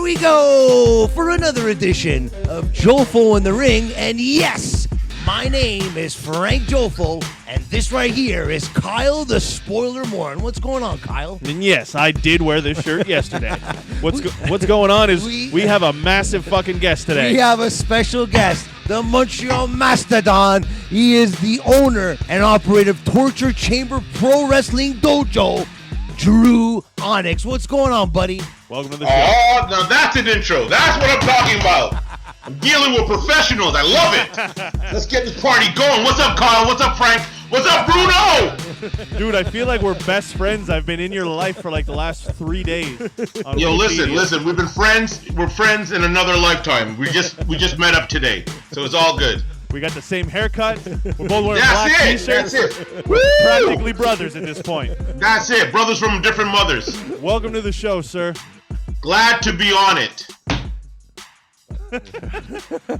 we go for another edition of Jofo in the Ring. And yes, my name is Frank Jofo, and this right here is Kyle the Spoiler Moore. What's going on, Kyle? And yes, I did wear this shirt yesterday. What's going on is we have a massive fucking guest today. We have a special guest, the Montreal Mastodon. He is the owner and operator of Torture Chamber Pro Wrestling Dojo, DRU ONYX. What's going on, buddy? Welcome to the show. Oh, now that's an intro. That's what I'm talking about. I'm dealing with professionals. I love it. Let's get this party going. What's up, Kyle? What's up, Frank? What's up, Bruno? Dude, I feel like we're best friends. I've been in your life for like the last 3 days. Yo, listen. We've been friends. We're friends in another lifetime. We just met up today, so it's all good. We got the same haircut. We're both wearing black t-shirts. That's it. We're practically brothers at this point. That's it. Brothers from different mothers. Welcome to the show, sir. Glad to be on it.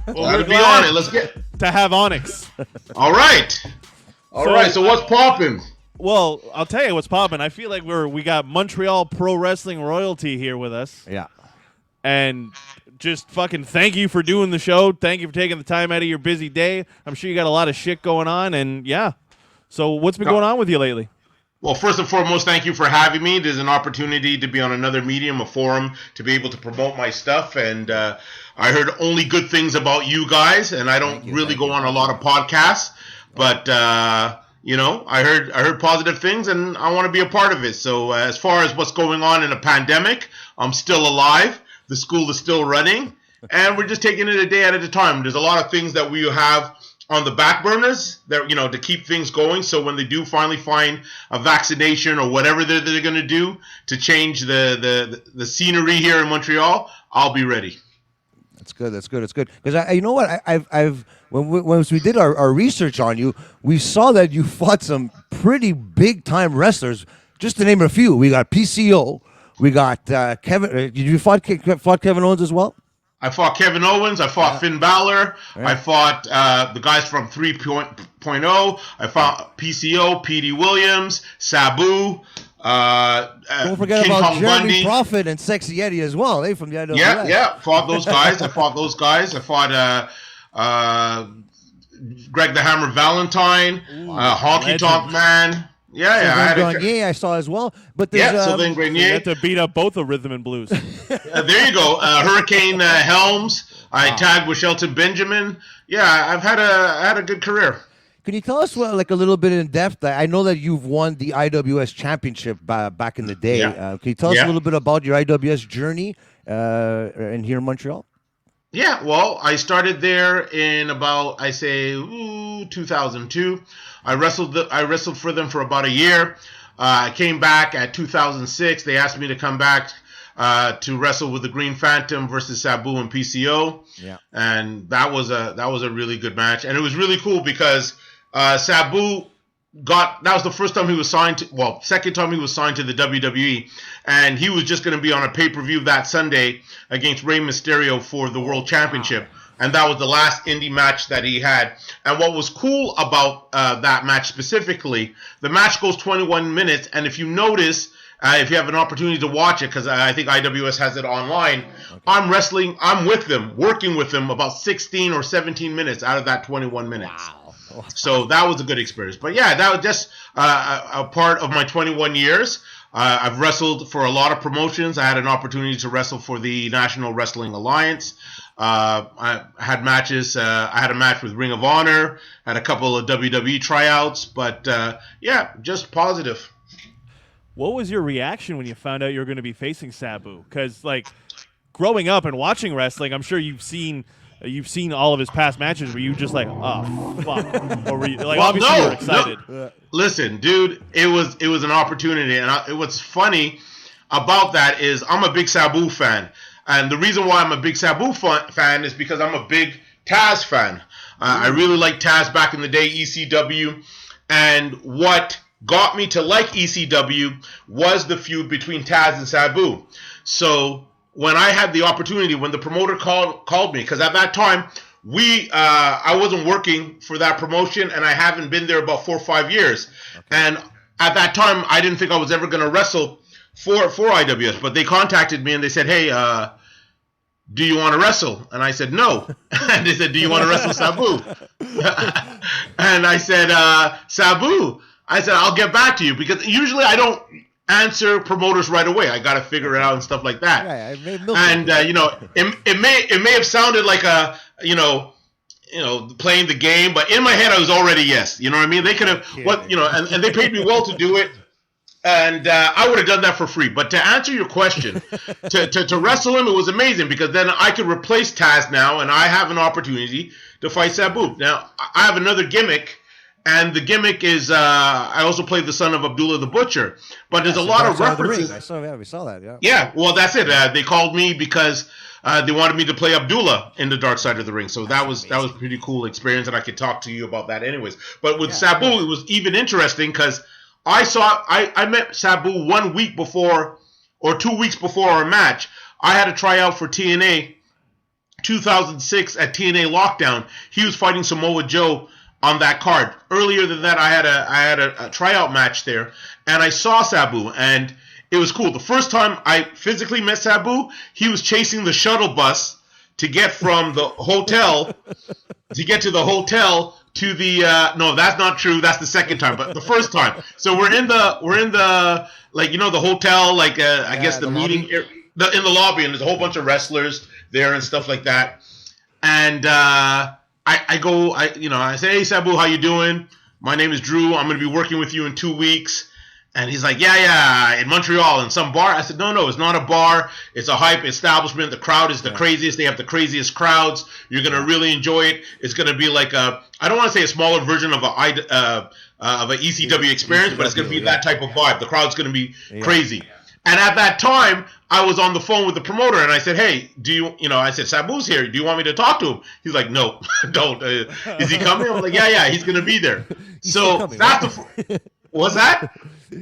Well, we're be on it. Let's get to have Onyx. All right. So what's popping? Well, I'll tell you what's popping. I feel like we got Montreal Pro Wrestling royalty here with us. Yeah. And just fucking thank you for doing the show. Thank you for taking the time out of your busy day. I'm sure you got a lot of shit going on, and yeah. So what's been going on with you lately? Well, first and foremost, thank you for having me. There's an opportunity to be on another medium, a forum, to be able to promote my stuff. And I heard only good things about you guys, and I don't really go on a lot of podcasts. But, I heard positive things, and I want to be a part of it. So as far as what's going on in a pandemic, I'm still alive. The school is still running, and we're just taking it a day at a time. There's a lot of things that we have on the back burners that, to keep things going. So when they do finally find a vaccination or whatever they're going to do to change the scenery here in Montreal, I'll be ready. That's good. Because you know what? When we did our research on you, we saw that you fought some pretty big time wrestlers. Just to name a few, we got PCO, we got Kevin. Did you fought Kevin Owens as well? I fought Kevin Owens. I fought Finn Balor. Yeah. I fought the guys from 3.0. I fought PCO, Petey Williams, Sabu. Don't forget King about Kong Jeremy Bundy. Prophet and Sexy Eddie as well. They from the IWS. Yeah. Fought those guys. I fought Greg the Hammer Valentine, Honky Tonk Man. I saw as well. But there's Sylvain Grenier. You had to beat up both of Rhythm and Blues. There you go. Hurricane Helms. I tagged with Shelton Benjamin. Yeah, I've had a good career. Can you tell us, a little bit in depth? I know that you've won the IWS Championship back in the day. Yeah. Can you tell us a little bit about your IWS journey in here in Montreal? Yeah, well, I started there in about 2002. I wrestled for them for about a year. I came back at 2006. They asked me to come back to wrestle with the Green Phantom versus Sabu and PCO. Yeah, and that was a really good match, and it was really cool because Sabu that was the first time he was signed to, second time he was signed to the WWE, and he was just going to be on a pay-per-view that Sunday against Rey Mysterio for the World Championship, and that was the last indie match that he had. And what was cool about that match specifically, the match goes 21 minutes, and if you notice, if you have an opportunity to watch it, because I think IWS has it online, I'm with them, working with them about 16 or 17 minutes out of that 21 minutes. Wow. So that was a good experience. But yeah, that was just a part of my 21 years. I've wrestled for a lot of promotions. I had an opportunity to wrestle for the National Wrestling Alliance. I had matches. I had a match with Ring of Honor, had a couple of WWE tryouts, but just positive. What was your reaction when you found out you were going to be facing Sabu? Because, growing up and watching wrestling, I'm sure you've seen all of his past matches. Were you just like, oh, fuck? Or were you, obviously you were excited. No. Listen, dude, it was an opportunity. And what's funny about that is I'm a big Sabu fan. And the reason why I'm a big Sabu fan is because I'm a big Taz fan. I really liked Taz back in the day, ECW. And what got me to like ECW was the feud between Taz and Sabu. So when I had the opportunity, when the promoter called me, because at that time I wasn't working for that promotion, and I haven't been there about 4 or 5 years. Okay. And at that time, I didn't think I was ever going to wrestle for IWS, but they contacted me and they said, hey, do you want to wrestle? And I said, no. And they said, do you want to wrestle Sabu? And I said, Sabu. I said, I'll get back to you, because usually I don't answer promoters right away. I got to figure it out and stuff like that. And it may have sounded like playing the game, but in my head I was already yes. You know what I mean? They could have and they paid me well to do it. And I would have done that for free. But to answer your question, to wrestle him, it was amazing, because then I could replace Taz now, and I have an opportunity to fight Sabu. Now, I have another gimmick, and the gimmick is I also played the son of Abdullah the Butcher. But there's a lot of references. We saw that, yeah. Yeah, well, that's it. They called me because they wanted me to play Abdullah in the Dark Side of the Ring. So that was a pretty cool experience, and I could talk to you about that anyways. But with Sabu, it was even interesting, because I met Sabu 1 week before, or 2 weeks before our match. I had a tryout for TNA 2006 at TNA Lockdown. He was fighting Samoa Joe on that card. Earlier than that, I had a tryout match there, and I saw Sabu, and it was cool. The first time I physically met Sabu, he was chasing the shuttle bus to get from the hotel to the no, that's not true. That's the second time, but the first time. So we're in the the hotel, I guess the meeting in the lobby, and there's a whole bunch of wrestlers there and stuff like that. And I say, hey Sabu, how you doing? My name is Drew. I'm going to be working with you in 2 weeks. And he's like, yeah, in Montreal, in some bar. I said, no, it's not a bar. It's a hype establishment. The crowd is the craziest. They have the craziest crowds. You're going to really enjoy it. It's going to be like I don't want to say a smaller version of an ECW experience, but it's going to be that type of vibe. The crowd's going to be crazy. And at that time, I was on the phone with the promoter, and I said, hey, I said, Sabu's here. Do you want me to talk to him? He's like, no, don't. Is he coming? I'm like, yeah, he's going to be there. So that's what's that?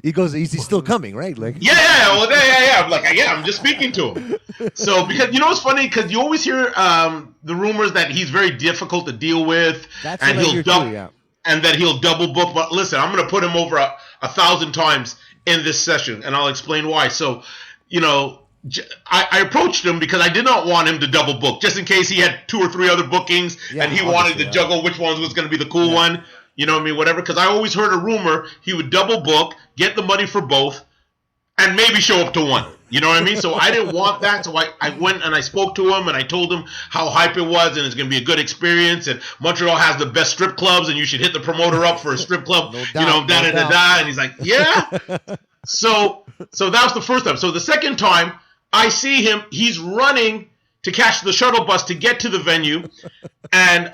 He goes, is he still coming, right? Yeah. I'm like, I'm just speaking to him. So, because, it's funny, because you always hear the rumors that he's very difficult to deal with, and that he'll double book. But listen, I'm going to put him over 1,000 times in this session, and I'll explain why. So, I approached him because I did not want him to double book, just in case he had 2 or 3 other bookings, and he wanted to juggle which one was going to be the cool one. You know what I mean? Whatever. Because I always heard a rumor he would double book, get the money for both, and maybe show up to one. You know what I mean? So I didn't want that. So I went and I spoke to him, and I told him how hype it was, and it's going to be a good experience. And Montreal has the best strip clubs, and you should hit the promoter up for a strip club. And he's like, yeah. So that was the first time. So the second time I see him, he's running to catch the shuttle bus to get to the venue, and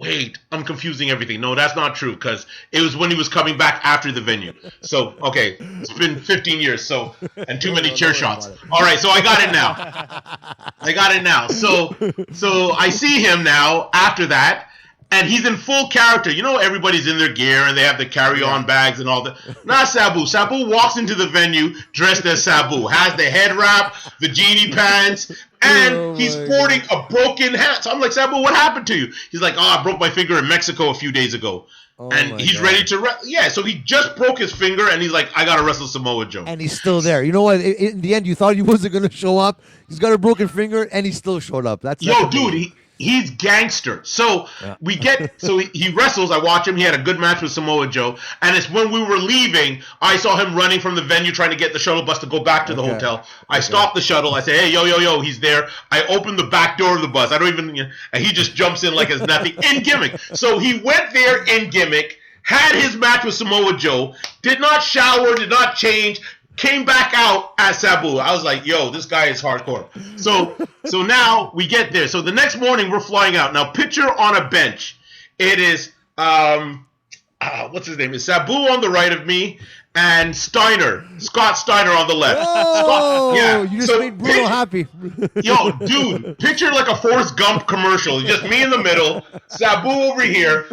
Wait, I'm confusing everything. No, that's not true, because it was when he was coming back after the venue. So, okay, it's been 15 years, and too many chair shots. All right, so I got it now. So I see him now after that, and he's in full character. Everybody's in their gear, and they have the carry-on bags and all that. Not Sabu. Sabu walks into the venue dressed as Sabu, has the head wrap, the genie pants, and he's sporting a broken hat. So I'm like, Sabu, what happened to you? He's like, I broke my finger in Mexico a few days ago. And he's ready to wrestle. Yeah, so he just broke his finger, and he's like, I got to wrestle Samoa Joe. And he's still there. You know what? In the end, you thought he wasn't going to show up. He's got a broken finger, and he still showed up. That's dude, he's gangster. So he wrestles. I watch him. He had a good match with Samoa Joe. And it's when we were leaving, I saw him running from the venue trying to get the shuttle bus to go back to the hotel. I stopped the shuttle. I say, hey, yo, he's there. I open the back door of the bus. And he just jumps in like it's nothing in gimmick. So he went there in gimmick, had his match with Samoa Joe, did not shower, did not change, came back out as Sabu. I was like, yo, this guy is hardcore. So now we get there. So the next morning we're flying out. Now picture on a bench. It is what's his name? It's Sabu on the right of me, and Scott Steiner on the left. Oh, you just made Bruno happy. Yo, dude, picture like a Forrest Gump commercial. Just me in the middle, Sabu over here,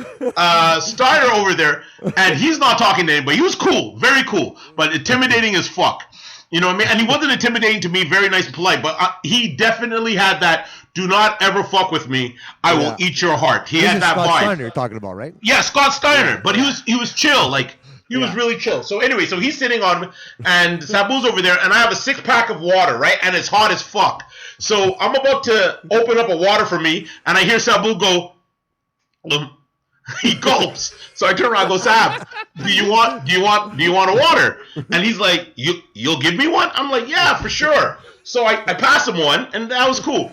Steiner over there, and he's not talking to anybody. He was cool, very cool, but intimidating as fuck. You know what I mean? And he wasn't intimidating to me, very nice and polite, but he definitely had that, do not ever fuck with me, I will eat your heart. He had that Scott vibe. Steiner you're talking about, right? Yeah, Scott Steiner, but he was chill, like, He was really chill. So anyway, so he's sitting on me, and Sabu's over there, and I have a 6-pack of water, right? And it's hot as fuck. So I'm about to open up a water for me, and I hear Sabu go, he gulps. So I turn around and go, Sab, do you want a water? And he's like, you'll give me one? I'm like, yeah, for sure. So I pass him one, and that was cool.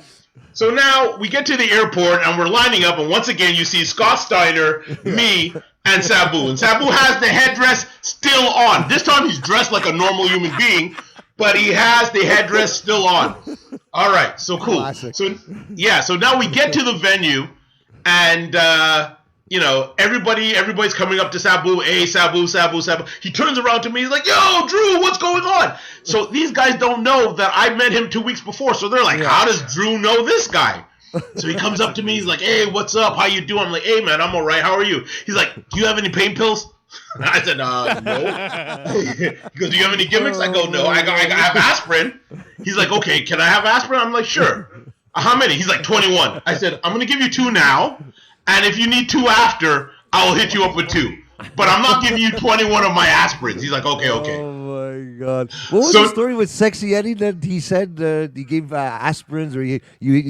So now we get to the airport, and we're lining up, and once again you see Scott Steiner, me, and Sabu. And Sabu has the headdress still on. This time he's dressed like a normal human being, but he has the headdress still on. All right, so cool. Classic. So now we get to the venue, and everybody's coming up to Sabu. Hey, Sabu. He turns around to me. He's like, yo, Drew, what's going on? So these guys don't know that I met him 2 weeks before. So they're like, how does Drew know this guy? So he comes up to me. He's like, hey, what's up? How you doing? I'm like, hey, man, I'm all right. How are you? He's like, do you have any pain pills? I said, no. He goes, do you have any gimmicks? I go, no. I have aspirin. He's like, okay, can I have aspirin? I'm like, sure. How many? He's like, 21. I said, I'm going to give you 2 now. And if you need 2 after, I'll hit you up with 2. But I'm not giving you 21 of my aspirins. He's like, okay. Oh, my God. What was the story with Sexy Eddie that he said he gave aspirins, or he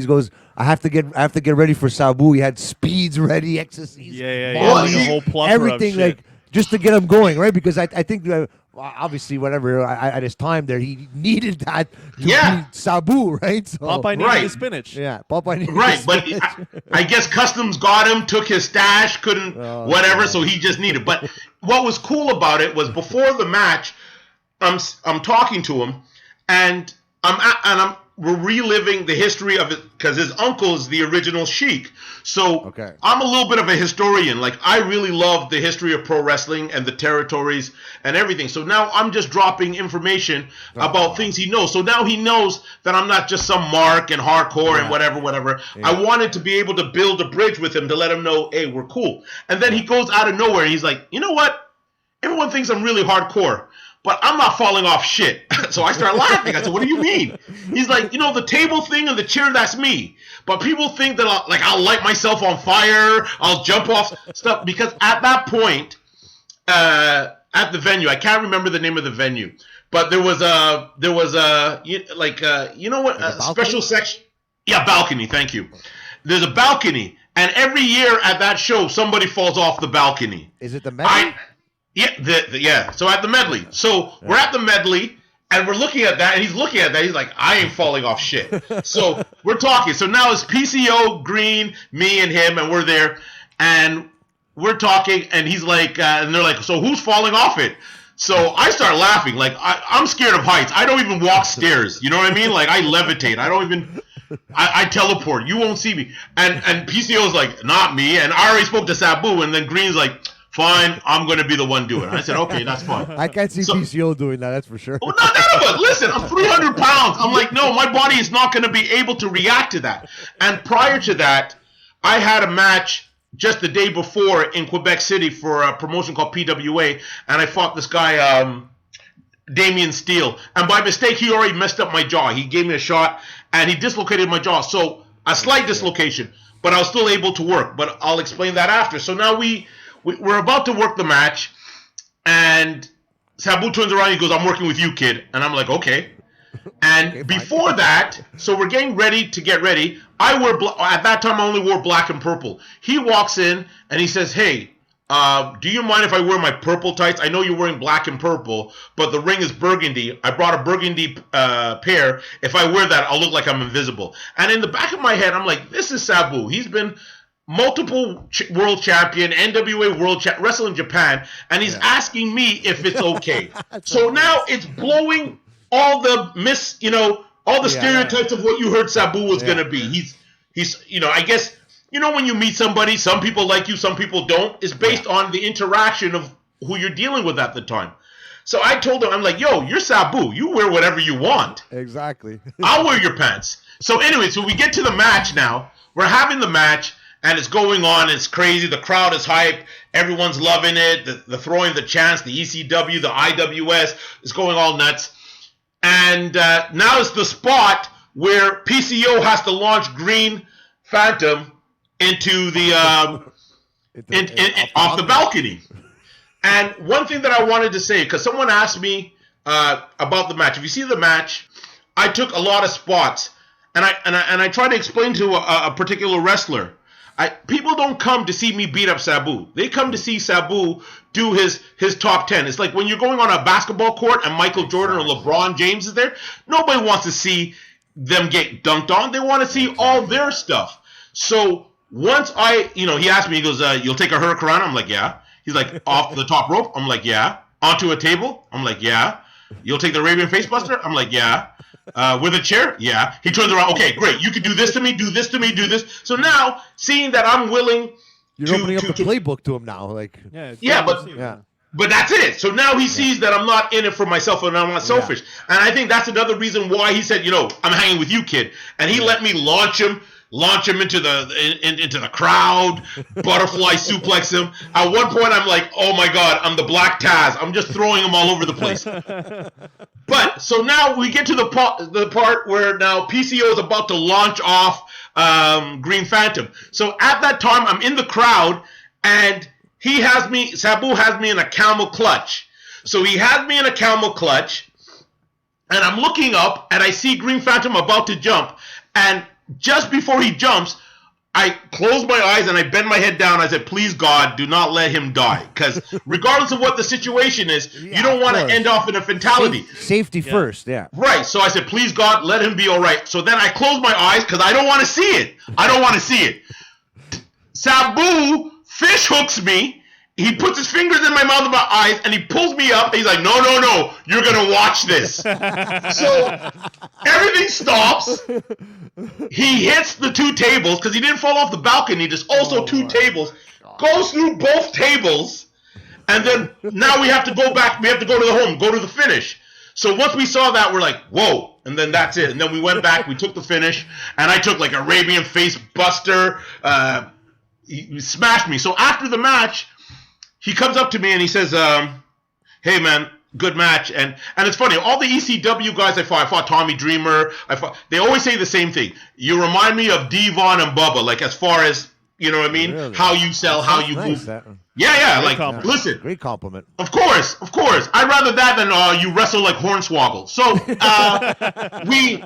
goes, I have to get ready for Sabu. He had speeds ready, ecstasies. Yeah. The whole plethora everything, of shit. like, just to get him going, right? Because I think obviously, whatever, at his time there, he needed that to beat Sabu, right? So, Popeye needed the spinach. Yeah, Popeye needed the spinach. But I guess Customs got him, took his stash, couldn't, whatever, so he just needed. But what was cool about it was before the match, I'm talking to him, and we're reliving the history of it because his uncle is the original Sheik. So I'm a little bit of a historian. Like, I really love the history of pro wrestling and the territories and everything. So now I'm just dropping information about things he knows. So now he knows that I'm not just some mark and hardcore and whatever. Yeah. I wanted to be able to build a bridge with him to let him know, hey, we're cool. And then he goes out of nowhere and he's like, you know what? Everyone thinks I'm really hardcore, but I'm not falling off shit. So I start laughing. I said, what do you mean? He's like, the table thing and the chair, that's me. But people think that I'll light myself on fire, I'll jump off stuff. Because at that point, at the venue, I can't remember the name of the venue, but there was a special section. Yeah, balcony, thank you. There's a balcony, and every year at that show, somebody falls off the balcony. Is it the medley? Yeah. So at the medley. So we're at the medley, and we're looking at that, and he's looking at that. He's like, I ain't falling off shit. So we're talking. So now it's PCO, Green, me, and him, and we're there, and we're talking, and he's like, and they're like, so who's falling off it? So I start laughing. Like, I'm scared of heights. I don't even walk stairs. You know what I mean? Like, I levitate. I don't even... I teleport. You won't see me. And PCO's like, not me. And I already spoke to Sabu, and then Green's like, fine, I'm going to be the one doing it. I said, okay, that's fine. I can't see PCO doing that, that's for sure. Well, none of it. Listen, I'm 300 pounds. I'm like, no, my body is not going to be able to react to that. And prior to that, I had a match just the day before in Quebec City for a promotion called PWA, and I fought this guy, Damian Steele. And by mistake, he already messed up my jaw. He gave me a shot, and he dislocated my jaw. So a slight dislocation, but I was still able to work. But I'll explain that after. So now we're about to work the match, and Sabu turns around and he goes, I'm working with you, kid. And I'm like, okay. And before that, so we're getting ready to get ready. At that time, I only wore black and purple. He walks in, and he says, hey, do you mind if I wear my purple tights? I know you're wearing black and purple, but the ring is burgundy. I brought a burgundy pair. If I wear that, I'll look like I'm invisible. And in the back of my head, I'm like, this is Sabu. He's been multiple world champion, NWA World Wrestling Japan, and he's asking me if it's okay. So now it's blowing all the stereotypes of what you heard Sabu was going to be. He's I guess, when you meet somebody, some people like you, some people don't. It's based on the interaction of who you're dealing with at the time. So I told him, I'm like, yo, you're Sabu. You wear whatever you want. Exactly. I'll wear your pants. So anyway, so we get to the match now. We're having the match. And it's going on. It's crazy. The crowd is hyped. Everyone's loving it. The throwing the chants, the ECW, the IWS is going all nuts. And now it's the spot where PCO has to launch Green Phantom into the off the balcony. And one thing that I wanted to say, because someone asked me about the match. If you see the match, I took a lot of spots, and I tried to explain to a particular wrestler. People don't come to see me beat up Sabu. They come to see Sabu do his top 10. It's like when you're going on a basketball court and Michael Jordan or LeBron James is there. Nobody wants to see them get dunked on. They want to see all their stuff. So once he asked me, he goes, you'll take a hurricane? I'm like, yeah. He's like, off the top rope? I'm like, yeah. Onto a table? I'm like, yeah. You'll take the Arabian Facebuster? I'm like, yeah. With a chair? Yeah. He turns around. Okay, great. You can do this to me, do this to me, do this. So now, seeing that I'm willing You're opening up the playbook to him now. Like, but that's it. So now he sees that I'm not in it for myself and I'm not selfish. And I think that's another reason why he said, I'm hanging with you, kid. And he let me launch him into the crowd, butterfly suplex him. At one point, I'm like, oh my God, I'm the Black Taz. I'm just throwing him all over the place. But so now we get to the part where now PCO is about to launch off Green Phantom. So at that time, I'm in the crowd and Sabu has me in a camel clutch. So he has me in a camel clutch and I'm looking up and I see Green Phantom about to jump. And just before he jumps, I close my eyes and I bend my head down. I said, please, God, do not let him die. Because regardless of what the situation is, you don't want to end off in a fatality. Safety first, yeah. Right. So I said, please, God, let him be all right. So then I close my eyes because I don't want to see it. Sabu fish hooks me. He puts his fingers in my mouth and my eyes, and he pulls me up. And he's like, no, you're going to watch this. So everything stops. He hits the two tables because he didn't fall off the balcony. There's also two tables. Goes through both tables. And then now we have to go back. We have to go to the home, go to the finish. So once we saw that, we're like, whoa. And then that's it. And then we went back. We took the finish. And I took like Arabian Face Buster. He smashed me. So after the match, he comes up to me and he says, hey, man, good match. And it's funny. All the ECW guys I fought Tommy Dreamer. They always say the same thing. You remind me of Devon and Bubba, like as far as, you know what I mean? Really? How you sell, how you move. Yeah. Like, listen. Great compliment. Of course. I'd rather that than you wrestle like Hornswoggle. So,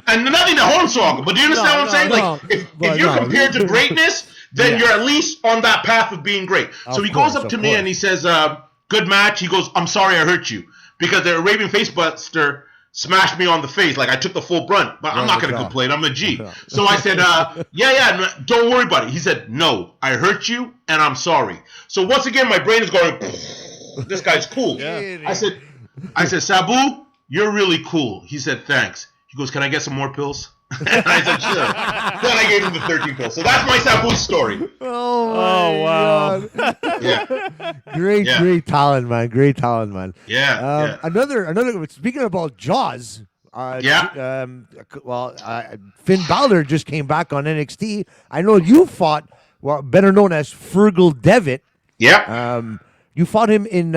and nothing to Hornswoggle, but do you understand what I'm saying? Like, if you're compared to greatness, then you're at least on that path of being great. So he goes up to me and he says, good match. He goes, I'm sorry I hurt you. Because the Arabian Facebuster smashed me on the face. Like, I took the full brunt. But I'm not going to complain. I'm a G. So I said, don't worry about it. He said, no, I hurt you and I'm sorry. So once again, my brain is going, this guy's cool. I said, Sabu, you're really cool. He said, thanks. He goes, can I get some more pills? And I said, sure. Then I gave him the 13 pills. So that's my Sabu story. Oh wow. Yeah. Great talent, man. Great talent, man. Yeah. Another. Speaking about Jaws. Finn Balor just came back on NXT. I know you fought, better known as Fergal Devitt. Yeah. You fought him in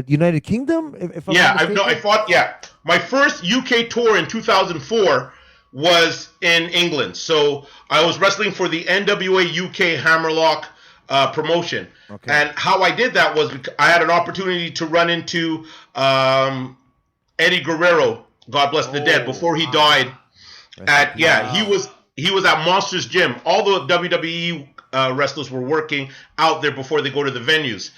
United Kingdom. I fought. Yeah. My first UK tour in 2004 was in England. So I was wrestling for the NWA UK Hammerlock promotion. Okay. And how I did that was I had an opportunity to run into Eddie Guerrero, God bless the dead, before he died. He was at Monsters Gym. All the WWE wrestlers were working out there before they go to the venues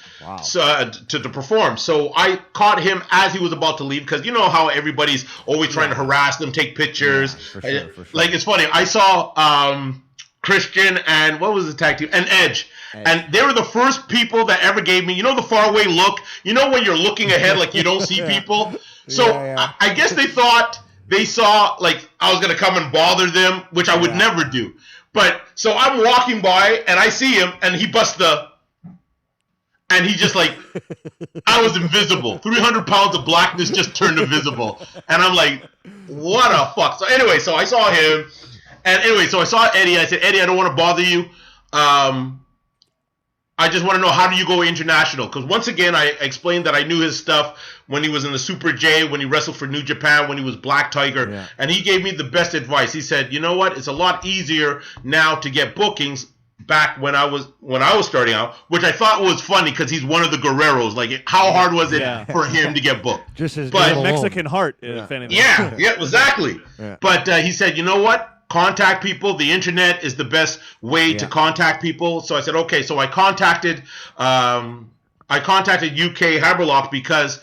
to perform. So I caught him as he was about to leave because you know how everybody's always trying to harass them, take pictures. For sure. Like, it's funny. I saw Christian and what was the tag team? And Edge. And they were the first people that ever gave me, the faraway look. You know when you're looking ahead like you don't see people? So I guess they thought they saw like I was going to come and bother them, which I would never do. But so I'm walking by and I see him and he busts and he just like, I was invisible. 300 pounds of blackness just turned invisible. And I'm like, what a fuck. So anyway, so I saw him. And anyway, so I saw Eddie. I said, Eddie, I don't want to bother you. I just want to know, how do you go international? Because once again, I explained that I knew his stuff when he was in the Super J, when he wrestled for New Japan, when he was Black Tiger. Yeah. And he gave me the best advice. He said, you know what? It's a lot easier now to get bookings back when I was starting out, which I thought was funny because he's one of the Guerreros. Like, how hard was it for him to get booked? Just his Mexican heart, if anything. Yeah, exactly. Yeah. But he said, you know what? Contact people. The internet is the best way to contact people. So I said, okay. So I contacted UK Hammerlock because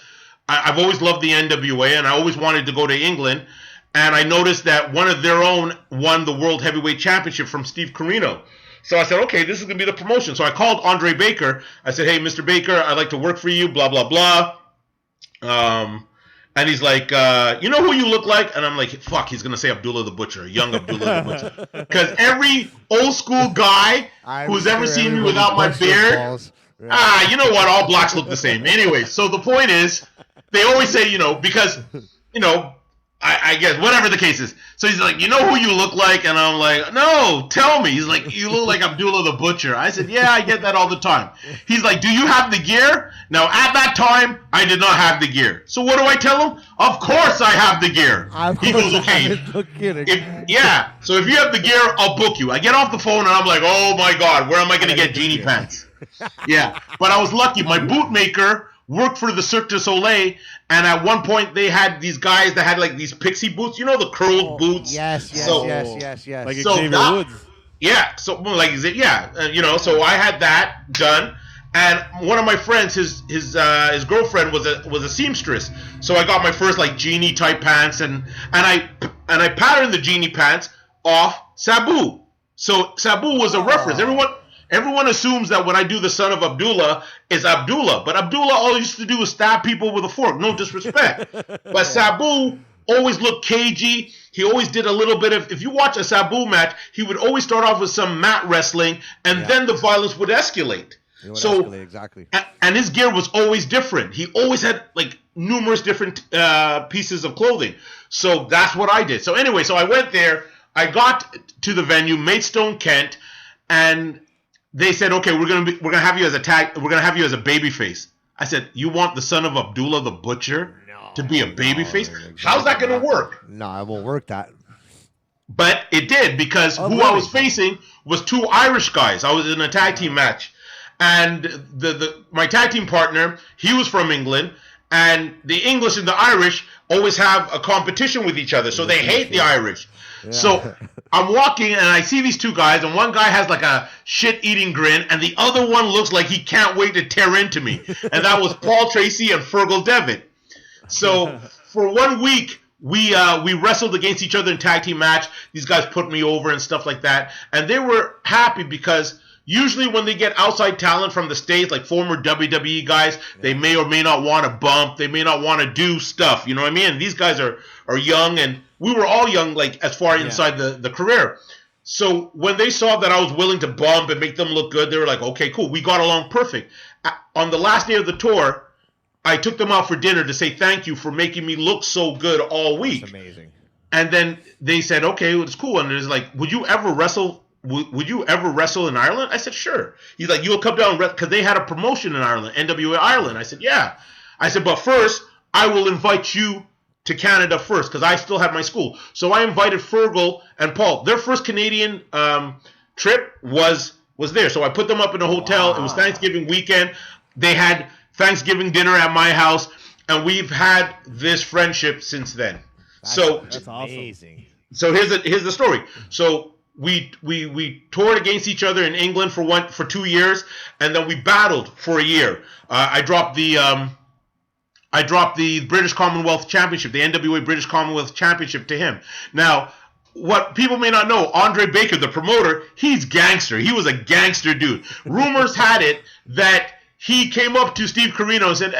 I've always loved the NWA and I always wanted to go to England. And I noticed that one of their own won the World Heavyweight Championship from Steve Corino. So I said, okay, this is going to be the promotion. So I called Andre Baker. I said, hey, Mr. Baker, I'd like to work for you, blah, blah, blah. And he's like, you know who you look like? And I'm like, fuck, he's going to say Abdullah the Butcher, young Abdullah the Butcher. Because every old school guy who's ever seen me without my beard, you know what, all blacks look the same. Anyway, so the point is, they always say, because, I guess, whatever the case is. So he's like, you know who you look like? And I'm like, no, tell me. He's like, you look like Abdullah the Butcher. I said, yeah, I get that all the time. He's like, do you have the gear? Now, at that time, I did not have the gear. So what do I tell him? Of course I have the gear. He goes, okay. So if you have the gear, I'll book you. I get off the phone and I'm like, oh my God, where am I going to get genie pants? Yeah, but I was lucky. My bootmaker worked for the Cirque du Soleil, and at one point they had these guys that had like these pixie boots, the curled boots. Yes. Like Xavier Woods. Yeah, so so I had that done, and one of my friends, his girlfriend was a seamstress, so I got my first like genie type pants, and I patterned the genie pants off Sabu. So Sabu was a reference. Everyone assumes that when I do the son of Abdullah, it's Abdullah. But Abdullah all he used to do was stab people with a fork. No disrespect. But Sabu always looked cagey. He always did a little bit of... If you watch a Sabu match, he would always start off with some mat wrestling, and then the violence would escalate. Exactly. And his gear was always different. He always had, like, numerous different pieces of clothing. So that's what I did. So anyway, so I went there. I got to the venue, Maidstone, Kent, and... They said, okay, we're gonna have you as a babyface. I said, you want the son of Abdullah the Butcher to be a babyface? How's that gonna work? No, it won't work that. But it did because who I was facing was two Irish guys. I was in a tag team match, and my tag team partner, he was from England, and the English and the Irish always have a competition with each other, so they hate the Irish. Yeah. So I'm walking and I see these two guys, and one guy has like a shit-eating grin, and the other one looks like he can't wait to tear into me. And that was Paul Tracy and Fergal Devitt. So for 1 week, we wrestled against each other in tag team match. These guys put me over and stuff like that, and they were happy because usually when they get outside talent from the States, like former WWE guys, they may or may not want to bump. They may not want to do stuff. You know what I mean? And these guys are young, and we were all young, like as far inside the career. So when they saw that I was willing to bump and make them look good, they were like, okay, cool. We got along perfect. On the last day of the tour, I took them out for dinner to say thank you for making me look so good all week. That's amazing. And then they said, okay, well, it's cool. And it's like, would you ever wrestle in Ireland? I said, sure. He's like, you'll come down because they had a promotion in Ireland, NWA Ireland. I said, yeah. I said, but first, I will invite you to Canada first because I still have my school. So I invited Fergal and Paul. Their first Canadian trip was there. So I put them up in a hotel. Wow. It was Thanksgiving weekend. They had Thanksgiving dinner at my house, and we've had this friendship since then. That's amazing. So here's the story. So we toured against each other in England for 2 years, and then we battled for a year. I dropped the British Commonwealth Championship, the NWA British Commonwealth Championship to him. Now, what people may not know, Andre Baker, the promoter, he's gangster. He was a gangster dude. Rumors had it that he came up to Steve Corino and said,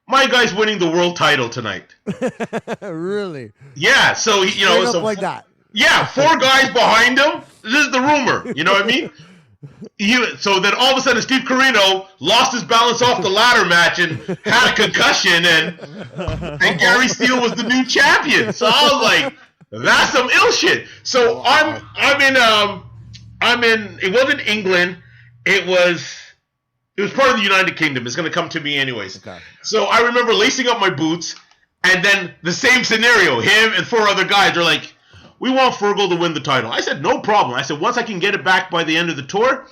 my guy's winning the world title tonight. Really? Yeah, so, so like that. Yeah, 4 guys behind him. This is the rumor. You know what I mean? So then all of a sudden Steve Corino lost his balance off the ladder match and had a concussion, and Gary Steele was the new champion. So I was like, that's some ill shit. So I'm in it wasn't England, it was part of the United Kingdom. It's gonna come to me anyways. Okay. So I remember lacing up my boots, and then the same scenario, him and 4 other guys are like, we want Fergal to win the title. I said, no problem. I said, once I can get it back by the end of the tour,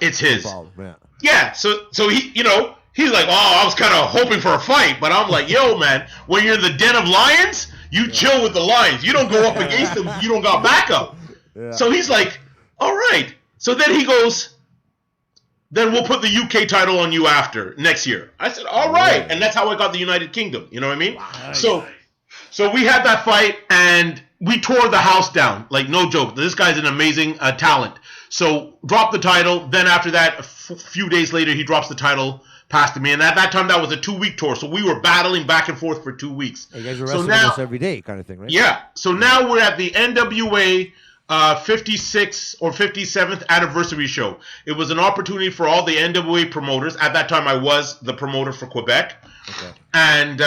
it's his. No problem, yeah. Yeah, so he, he's like, oh, I was kind of hoping for a fight, but I'm like, yo, man, when you're in the den of lions, you chill with the lions. You don't go up against them. You don't got backup. Yeah. So he's like, all right. So then he goes, then we'll put the UK title on you after next year. I said, all right. And that's how I got the United Kingdom. You know what I mean? Nice. So we had that fight, and we tore the house down. Like, no joke. This guy's an amazing talent. So dropped the title. Then after that, a few days later, he drops the title past me. And at that time, that was a 2-week tour. So we were battling back and forth for 2 weeks. You guys were wrestling almost every day kind of thing, right? Yeah. So now we're at the NWA 56th or 57th anniversary show. It was an opportunity for all the NWA promoters. At that time, I was the promoter for Quebec. Okay. And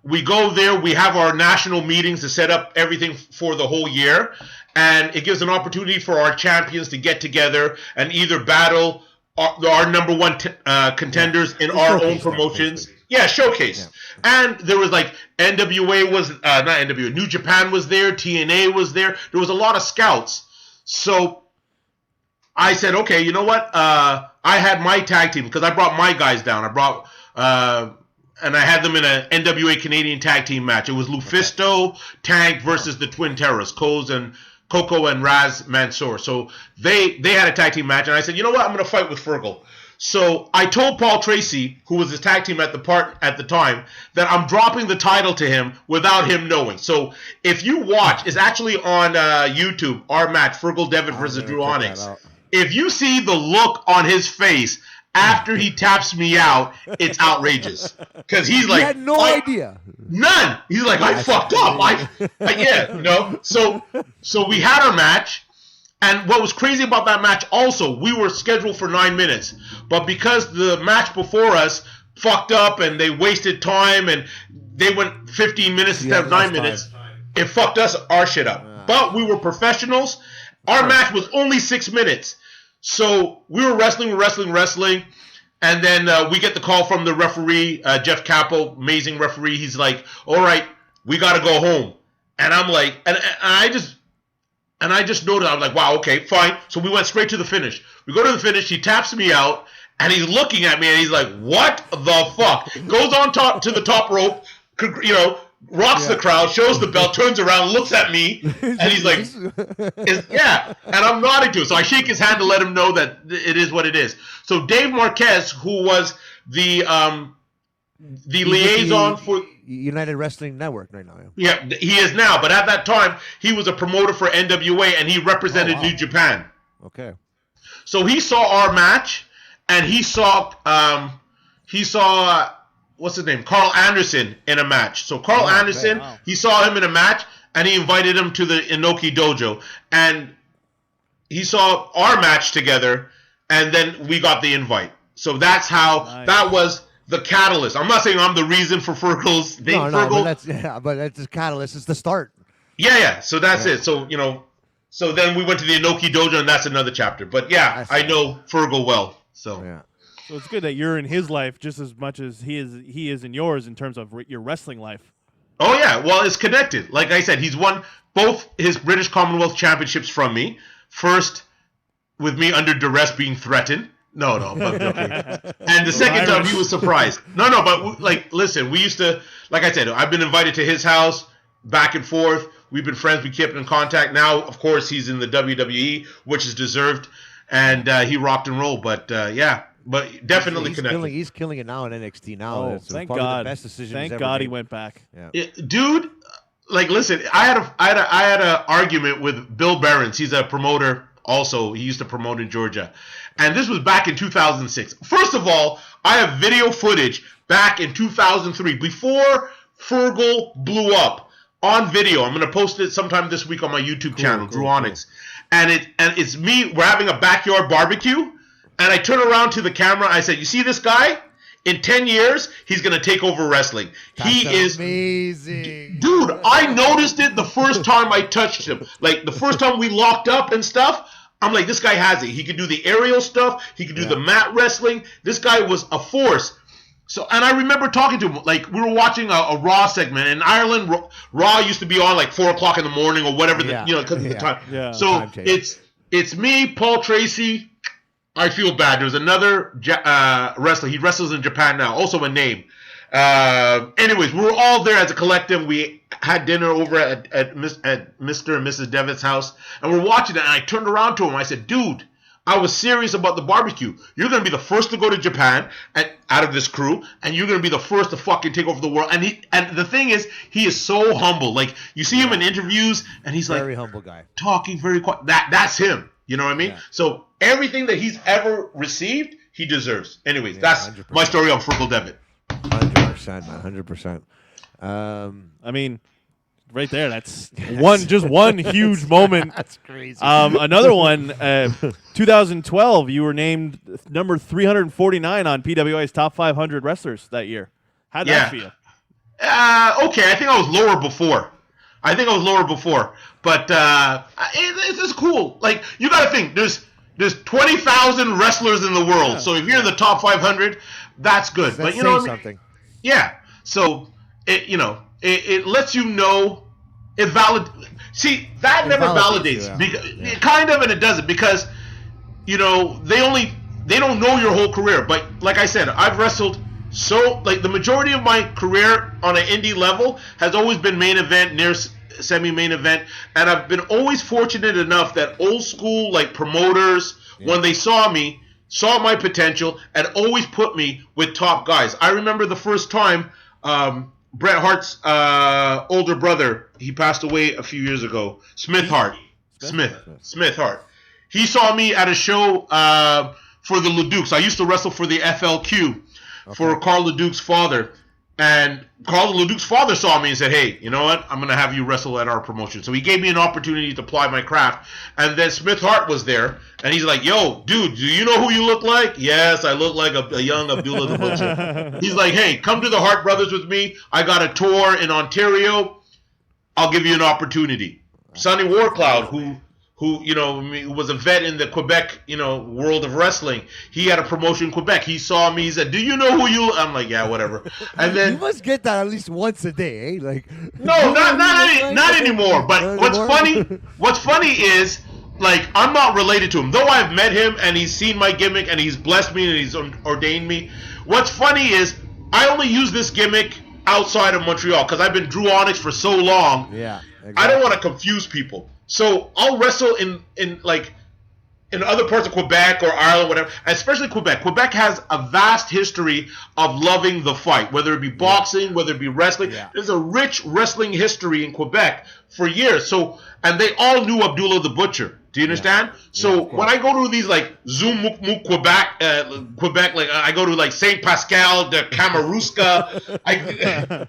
we go there. We have our national meetings to set up everything for the whole year. And it gives an opportunity for our champions to get together and either battle our number one contenders in our own promotions. Yeah, showcase. Yeah. And there was like NWA was, not NWA, New Japan was there, TNA was there. There was a lot of scouts. So I said, okay, you know what? I had my tag team because I brought my guys down. I brought, and I had them in an NWA Canadian tag team match. It was Lufisto, Tank versus the Twin Terrorists, Coco and Raz Mansour. So they had a tag team match, and I said, you know what? I'm going to fight with Fergal. So I told Paul Tracy, who was his tag team at the time, that I'm dropping the title to him without him knowing. So if you watch, it's actually on YouTube, our match, Fergal Devitt versus Drew Onyx. If you see the look on his face after he taps me out, it's outrageous. Because he's like, he had no idea. None. He's like, I fucked up. Yeah. So we had our match. And what was crazy about that match also, we were scheduled for 9 minutes. But because the match before us fucked up and they wasted time and they went 15 minutes instead of 9 minutes, it fucked our shit up. But we were professionals. Our match was only 6 minutes. So we were wrestling. And then we get the call from the referee, Jeff Capo, amazing referee. He's like, all right, we got to go home. And I'm like, and I just noticed, I was like, wow, okay, fine. So we went straight to the finish. We go to the finish. He taps me out, and he's looking at me, and he's like, what the fuck? Goes on top to the top rope, rocks the crowd, shows the belt, turns around, looks at me, and he's like, yeah. And I'm nodding to him. So I shake his hand to let him know that it is what it is. So Dave Marquez, who was the liaison for United Wrestling Network right now. Yeah, he is now. But at that time, he was a promoter for NWA, and he represented New Japan. Okay. So he saw our match, and he saw what's his name, Carl Anderson in a match. So Carl Anderson, he saw him in a match, and he invited him to the Inoki Dojo, and he saw our match together, and then we got the invite. So that's how that was the catalyst. I'm not saying I'm the reason for Fergal's thing. But that's the catalyst. It's the start. Yeah. So that's it. So so then we went to the Inoki Dojo, and that's another chapter. But yeah, I know Fergal well. So yeah. So it's good that you're in his life just as much as he is in yours in terms of your wrestling life. Oh yeah, well it's connected. Like I said, he's won both his British Commonwealth Championships from me. First, with me under duress being threatened. No, but okay. And the second time he was surprised. No, but listen, we used to, like I said, I've been invited to his house, back and forth. We've been friends. We kept in contact. Now, of course, he's in the WWE, which is deserved, and he rocked and rolled. But yeah, but definitely connected. He's killing it now in NXT now. Oh, thank God! The best decision. Thank God he went back. Yeah. Dude, listen, I had a argument with Bill Behrens. He's a promoter. Also, he used to promote in Georgia. And this was back in 2006. First of all, I have video footage back in 2003, before Fergal blew up, on video. I'm going to post it sometime this week on my YouTube channel, Drew Onyx. And it's me, we're having a backyard barbecue, and I turn around to the camera, I said, you see this guy? In 10 years, he's going to take over wrestling. He is amazing. Dude, I noticed it the first time I touched him. Like, the first time we locked up and stuff, I'm like, this guy has it. He can do the aerial stuff. He can do the mat wrestling. This guy was a force. So, and I remember talking to him, like, we were watching a Raw segment, and Ireland, Raw used to be on, like, 4 o'clock in the morning or whatever, because of the time. Yeah. So, it's me, Paul Tracy. I feel bad. There's another wrestler. He wrestles in Japan now, also a name. Anyways, we were all there as a collective. We had dinner over at Mr. and Mrs. Devitt's house, and we're watching it, and I turned around to him. I said, dude, I was serious about the barbecue. You're going to be the first to go to Japan out of this crew, and you're going to be the first to fucking take over the world. And the thing is, he is so humble. Like, you see him in interviews, and he's very humble guy. Talking very quiet. That's him. You know what I mean? Yeah. So everything that he's ever received, he deserves. Anyways, that's 100%. My story on Frugal Devitt. 100%, man. 100%. I mean, right there, that's one huge moment. That's crazy. Another one, 2012, you were named number 349 on PWI's top 500 wrestlers that year. How'd that feel? Okay, I think I was lower before. But it's cool. Like, you got to think, there's 20,000 wrestlers in the world. So if you're in the top 500, that's good. But you know what I mean? Something. Yeah. So it lets you know. It never validates. It kind of, and it doesn't, because they don't know your whole career. But like I said, I've wrestled. So, like, the majority of my career on an indie level has always been main event, near semi-main event, and I've been always fortunate enough that old school, like, promoters, when they saw my potential, and always put me with top guys. I remember the first time Bret Hart's older brother, he passed away a few years ago, Smith Hart. He saw me at a show for the LeDukes. I used to wrestle for the FLQ. For Carl LeDuc's father. And Carl LeDuc's father saw me and said, hey, you know what? I'm going to have you wrestle at our promotion. So he gave me an opportunity to apply my craft. And then Smith Hart was there. And he's like, yo, dude, do you know who you look like? Yes, I look like a young Abdullah the Butcher. He's like, hey, come to the Hart Brothers with me. I got a tour in Ontario. I'll give you an opportunity. Sonny Warcloud, who was a vet in the Quebec, world of wrestling. He had a promotion in Quebec. He saw me. He said, do you know who you... I'm like, yeah, whatever. And then... You must get that at least once a day, eh? Like... No, not anymore. But what's funny is, like, I'm not related to him. Though I've met him and he's seen my gimmick and he's blessed me and he's ordained me. What's funny is, I only use this gimmick outside of Montreal because I've been Drew Onyx for so long. Yeah, exactly. I don't want to confuse people. So I'll wrestle in other parts of Quebec or Ireland, whatever, especially Quebec. Quebec has a vast history of loving the fight, whether it be boxing, whether it be wrestling. Yeah. There's a rich wrestling history in Quebec for years. So, and they all knew Abdullah the Butcher. Do you understand? Yeah. So when I go to these like Zoom Muk Quebec, like I go to like Saint Pascal de Kamarooska,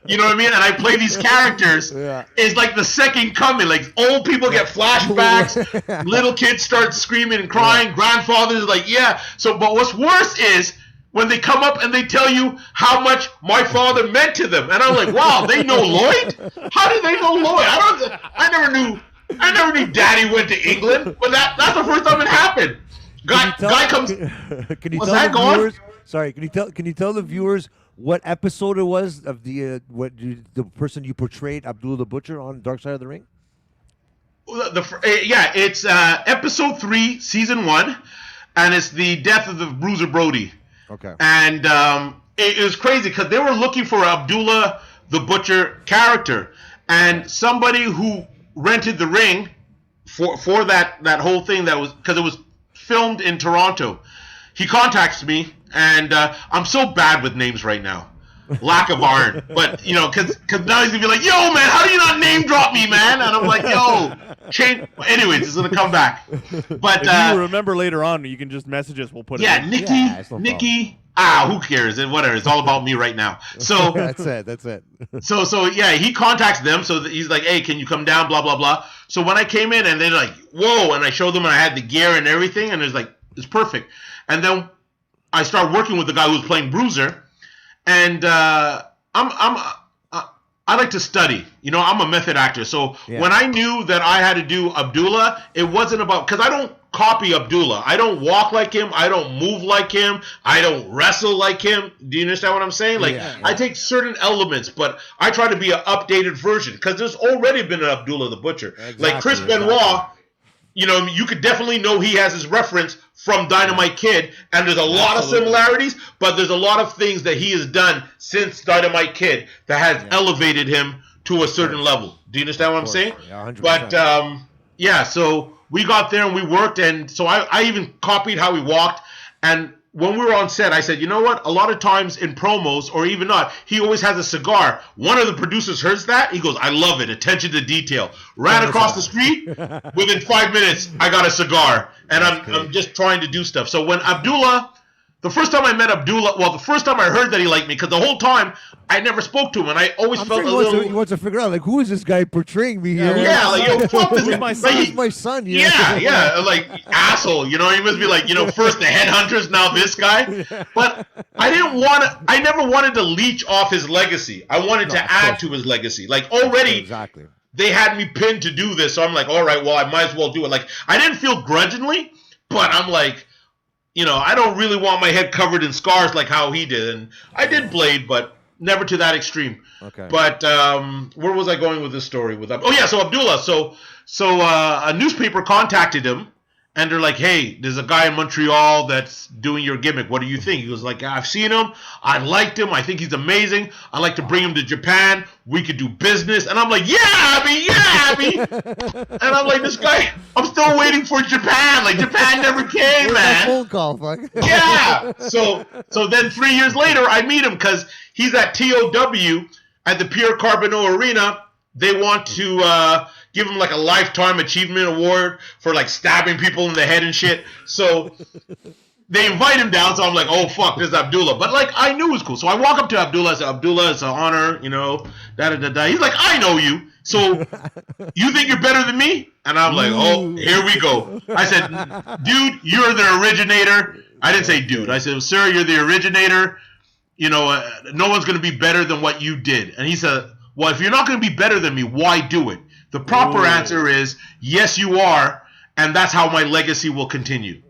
you know what I mean? And I play these characters. It's like the second coming. Like old people get flashbacks, little kids start screaming and crying. Grandfathers like, yeah. So, but what's worse is when they come up and they tell you how much my father meant to them, and I'm like, wow, they know Lloyd? How did they know Lloyd? I never knew Daddy went to England, but that's the first time it happened. Guy comes. Can you tell the viewers? Sorry, can you tell the viewers what episode it was of the person you portrayed, Abdullah the Butcher, on Dark Side of the Ring? It's episode 3, season 1, and it's the death of the Bruiser Brody. Okay. And it was crazy because they were looking for Abdullah the Butcher character, and somebody who rented the ring for that whole thing, that was because it was filmed in Toronto. He contacts me, and I'm so bad with names right now, lack of iron. But because now he's gonna be like, "Yo, man, how do you not name drop me, man?" And I'm like, "Yo, change." Anyways, it's gonna come back. But if you remember later on, you can just message us. We'll put it. Yeah, Nikki. Who cares? And whatever. It's all about me right now. So that's it. So yeah, he contacts them. So he's like, hey, can you come down? Blah blah blah. So when I came in, and they're like, whoa, and I showed them, and I had the gear and everything, and it's perfect. And then I start working with the guy who was playing Bruiser, and I'm I like to study. You know, I'm a method actor. So when I knew that I had to do Abdullah, it wasn't about, because I don't copy Abdullah. I don't walk like him. I don't move like him. I don't wrestle like him. Do you understand what I'm saying? Like, I take certain elements, but I try to be an updated version, because there's already been an Abdullah the Butcher. Exactly, like Chris Benoit, you know, you could definitely know he has his reference from Dynamite Kid, and there's a lot of similarities, but there's a lot of things that he has done since Dynamite Kid that has elevated him to a certain level. Do you understand what I'm saying? Yeah, 100%. But so we got there and we worked, and so I even copied how he walked. And when we were on set, I said, you know what? A lot of times in promos, or even not, he always has a cigar. One of the producers hears that. He goes, I love it. Attention to detail. Ran across the street. Within 5 minutes, I got a cigar. And I'm just trying to do stuff. So when Abdullah, the first time I met Abdullah, well, the first time I heard that he liked me, because the whole time I never spoke to him, and I always felt a little. He wants to figure out, like, who is this guy portraying me here? Yeah, like, yo, fuck this. Who's my son? Who's my son? Yeah, like, asshole. You know, he must be like, you know, first the headhunters, now this guy. But I never wanted to leech off his legacy. I wanted to add to his legacy. Like, already, they had me pinned to do this, so I'm like, all right, well, I might as well do it. Like, I didn't feel grudgingly, but I'm like, you know, I don't really want my head covered in scars like how he did. And I did blade, but never to that extreme. Okay. But where was I going with this story? So Abdullah. So a newspaper contacted him, and they're like, hey, there's a guy in Montreal that's doing your gimmick. What do you think? He was like, I've seen him. I liked him. I think he's amazing. I'd like to bring him to Japan. We could do business. And I'm like, yeah, Abby. And I'm like, this guy, I'm still waiting for Japan. Like, Japan never came, man. Phone call, fuck. Yeah. So then 3 years later, I meet him, because he's at TOW at the Pierre Carbonneau Arena. They want to give him like a lifetime achievement award for like stabbing people in the head and shit. So they invite him down. So I'm like, oh fuck, this is Abdullah. But like, I knew it was cool. So I walk up to Abdullah. I said, Abdullah, it's an honor, you know. He's like, I know you. So you think you're better than me? And I'm like, oh, here we go. I said, dude, you're the originator. I didn't say dude. I said, sir, you're the originator. You know, no one's gonna be better than what you did. And he said, well, if you're not going to be better than me, why do it? The proper answer is, yes, you are, and that's how my legacy will continue.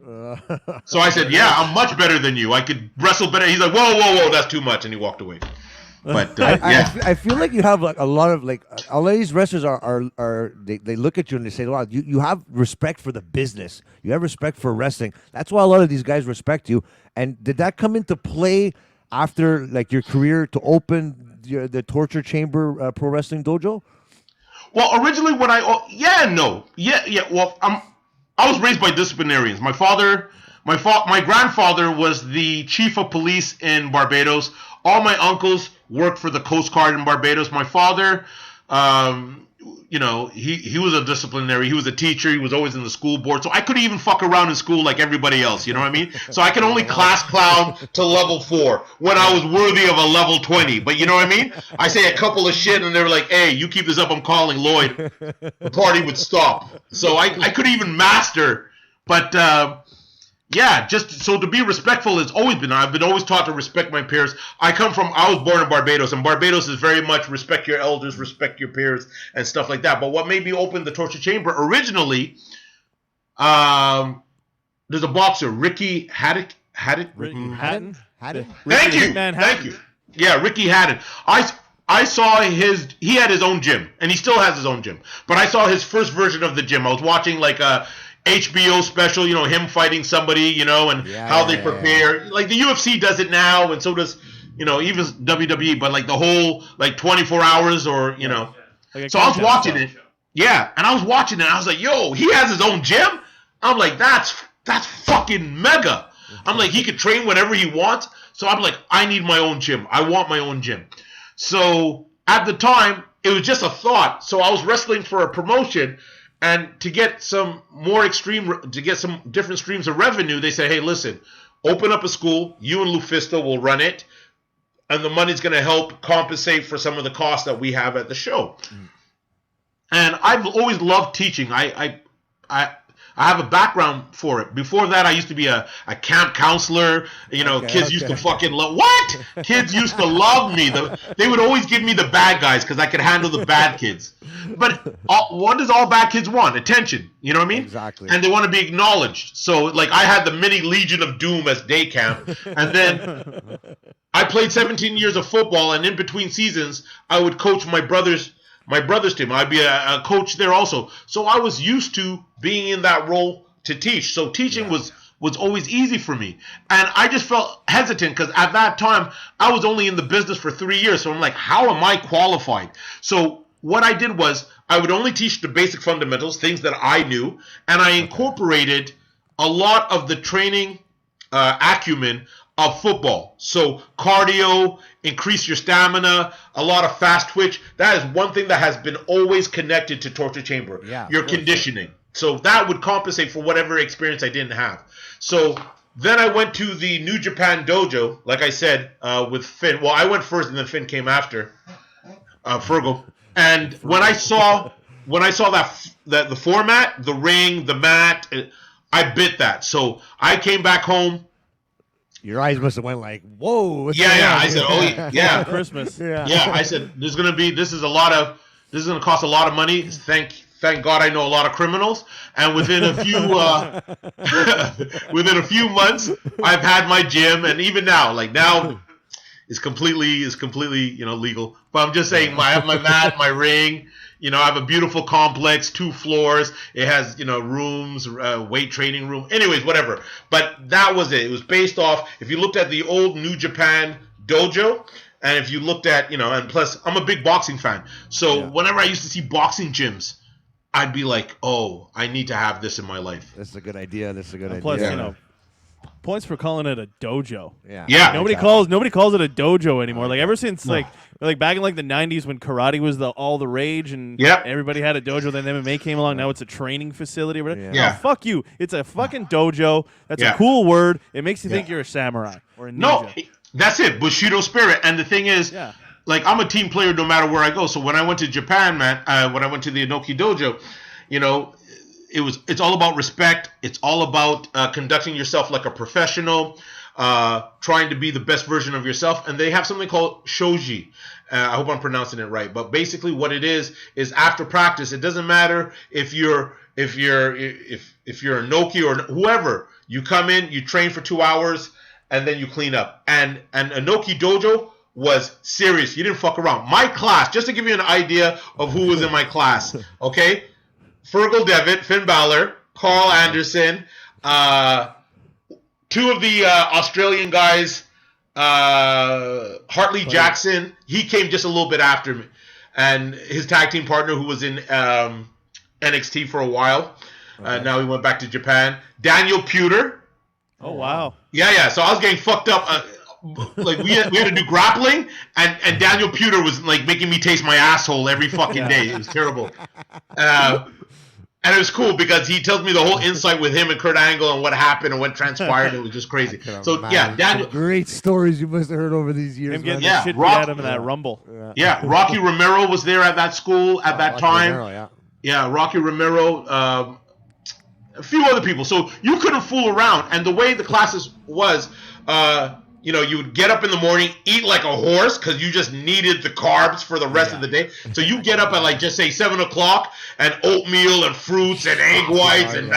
So I said, yeah, I'm much better than you. I could wrestle better. He's like, whoa, that's too much, and he walked away. But I feel like you have like a lot of like a lot of these wrestlers they look at you and they say, wow, you have respect for the business. You have respect for wrestling. That's why a lot of these guys respect you. And did that come into play after like your career to open the Torture Chamber Pro Wrestling Dojo? Well, originally when Well, I was raised by disciplinarians. My grandfather was the chief of police in Barbados. All my uncles worked for the Coast Guard in Barbados. My father, you know, he was a disciplinary. He was a teacher. He was always in the school board. So I couldn't even fuck around in school like everybody else. You know what I mean? So I could only class clown to level 4 when I was worthy of a level 20. But you know what I mean? I say a couple of shit and they were like, hey, you keep this up, I'm calling Lloyd. The party would stop. So I couldn't even master. But yeah, just so to be respectful has always been. I've been always taught to respect my peers. I was born in Barbados, and Barbados is very much respect your elders, respect your peers, and stuff like that. But what made me open the Torture Chamber originally, there's a boxer, Ricky Haddon. Hatton? Thank you. Yeah, Ricky Haddon. I saw he had his own gym, and he still has his own gym. But I saw his first version of the gym. I was watching like a HBO special, you know, him fighting somebody, you know, and how they prepare. Like the UFC does it now, and so does, you know, even WWE, but like the whole, like 24 hours or, you know. Like so I was watching it. Yeah, and I was watching it, and I was like, yo, he has his own gym? I'm like, that's fucking mega. I'm like, he could train whenever he wants. So I'm like, I need my own gym. I want my own gym. So at the time, it was just a thought. So I was wrestling for a promotion, and to get some different streams of revenue, they said, hey, listen, open up a school. You and Lufisto will run it, and the money's going to help compensate for some of the costs that we have at the show. And I've always loved teaching. I have a background for it. Before that, I used to be a camp counselor. Kids used to fucking love. What? Kids used to love me. They would always give me the bad guys because I could handle the bad kids. But what does all bad kids want? Attention. You know what I mean? Exactly. And they want to be acknowledged. So, like, I had the mini Legion of Doom as day camp. And then I played 17 years of football. And in between seasons, I would coach my brother's team. I'd be a coach there also. So I was used to being in that role to teach. So teaching was always easy for me. And I just felt hesitant because at that time, I was only in the business for 3 years. So I'm like, how am I qualified? So what I did was I would only teach the basic fundamentals, things that I knew. And I incorporated a lot of the training acumen of football. So cardio, increase your stamina, a lot of fast twitch. That is one thing that has been always connected to Torture Chamber. Yeah, your conditioning. So that would compensate for whatever experience I didn't have. So then I went to the New Japan Dojo, like I said, with Finn. Well, I went first and then Finn came after, Fergal. And when I saw that the format, the ring, the mat, I bit that. So I came back home. Your eyes must have went like, whoa. Yeah. I said, oh, yeah. Christmas. Yeah, I said, this is going to cost a lot of money. Thank God I know a lot of criminals. And within a few months, I've had my gym. And even now, it's completely, legal. But I'm just saying, I have my mat, my ring. I have a beautiful complex, 2 floors. It has, rooms, weight training room. Anyways, whatever. But that was it. It was based off, if you looked at the old New Japan Dojo, and if you looked at, and plus, I'm a big boxing fan. So whenever I used to see boxing gyms, I'd be like, oh, I need to have this in my life. That's a good idea. Plus, points for calling it a dojo. Yeah. Nobody calls it a dojo anymore. Like ever since like back in like the 90s when karate was all the rage and everybody had a dojo, then MMA came along. Now it's a training facility or whatever. Yeah. No, fuck you. It's a fucking dojo. That's a cool word. It makes you think you're a samurai or a ninja. No, that's it. Bushido spirit. And the thing is, like, I'm a team player no matter where I go. So when I went to Japan, man, when I went to the Inoki Dojo, it's all about respect. It's all about conducting yourself like a professional, trying to be the best version of yourself. And they have something called shoji. I hope I'm pronouncing it right. But basically what it is after practice, it doesn't matter if you're a Inoki or whoever. You come in, you train for 2 hours, and then you clean up. And Inoki Dojo was serious. You didn't fuck around. My class, just to give you an idea of who was in my class, okay? Fergal Devitt, Finn Balor, Carl Anderson, 2 of the Australian guys, Hartley Jackson. He came just a little bit after me. And his tag team partner who was in NXT for a while. Now he went back to Japan. Daniel Pewter. Oh, wow. Yeah. So I was getting fucked up. Like we had to do grappling, and Daniel Pewter was like making me taste my asshole every fucking day. It was terrible. And it was cool because he tells me the whole insight with him and Kurt Angle and what happened and what transpired. It was just crazy. So Daniel. Great stories you must have heard over these years. Him getting the shit beat out of him in that Rumble. Yeah, Rocky Romero was there at that school at that time. Romero, Rocky Romero. A few other people. So you couldn't fool around. And the way the classes was, you would get up in the morning, eat like a horse because you just needed the carbs for the rest of the day. So you get up at just say 7 o'clock and oatmeal and fruits and egg whites and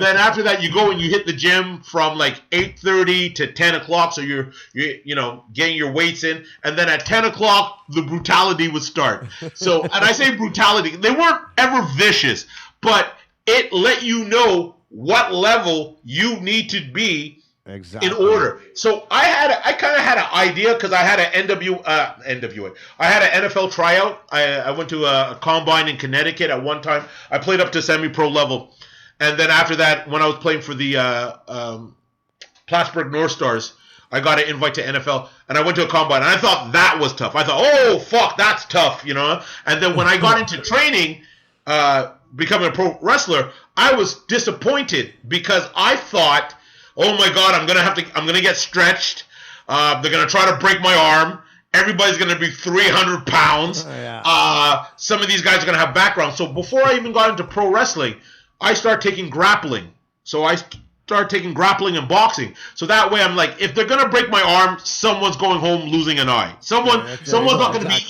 then after that you go and you hit the gym from 8:30 to 10 o'clock. So you're getting your weights in, and then at 10 o'clock the brutality would start. So, and I say brutality, they weren't ever vicious, but it let you know what level you need to be in order. So I kind of had an idea because I had an NWA. I had an NFL tryout. I went to a combine in Connecticut at one time. I played up to semi-pro level. And then after that, when I was playing for the Plattsburgh North Stars, I got an invite to NFL. And I went to a combine. And I thought that was tough. I thought, oh, fuck, that's tough, And then when I got into training, becoming a pro wrestler, I was disappointed because I thought, oh my God, I'm gonna get stretched. They're gonna try to break my arm. Everybody's gonna be 300 pounds. Some of these guys are gonna have background. So before I even got into pro wrestling, I start taking grappling. So I start taking grappling and boxing. So that way I'm like, if they're going to break my arm, someone's going home losing an eye. Someone's not going to be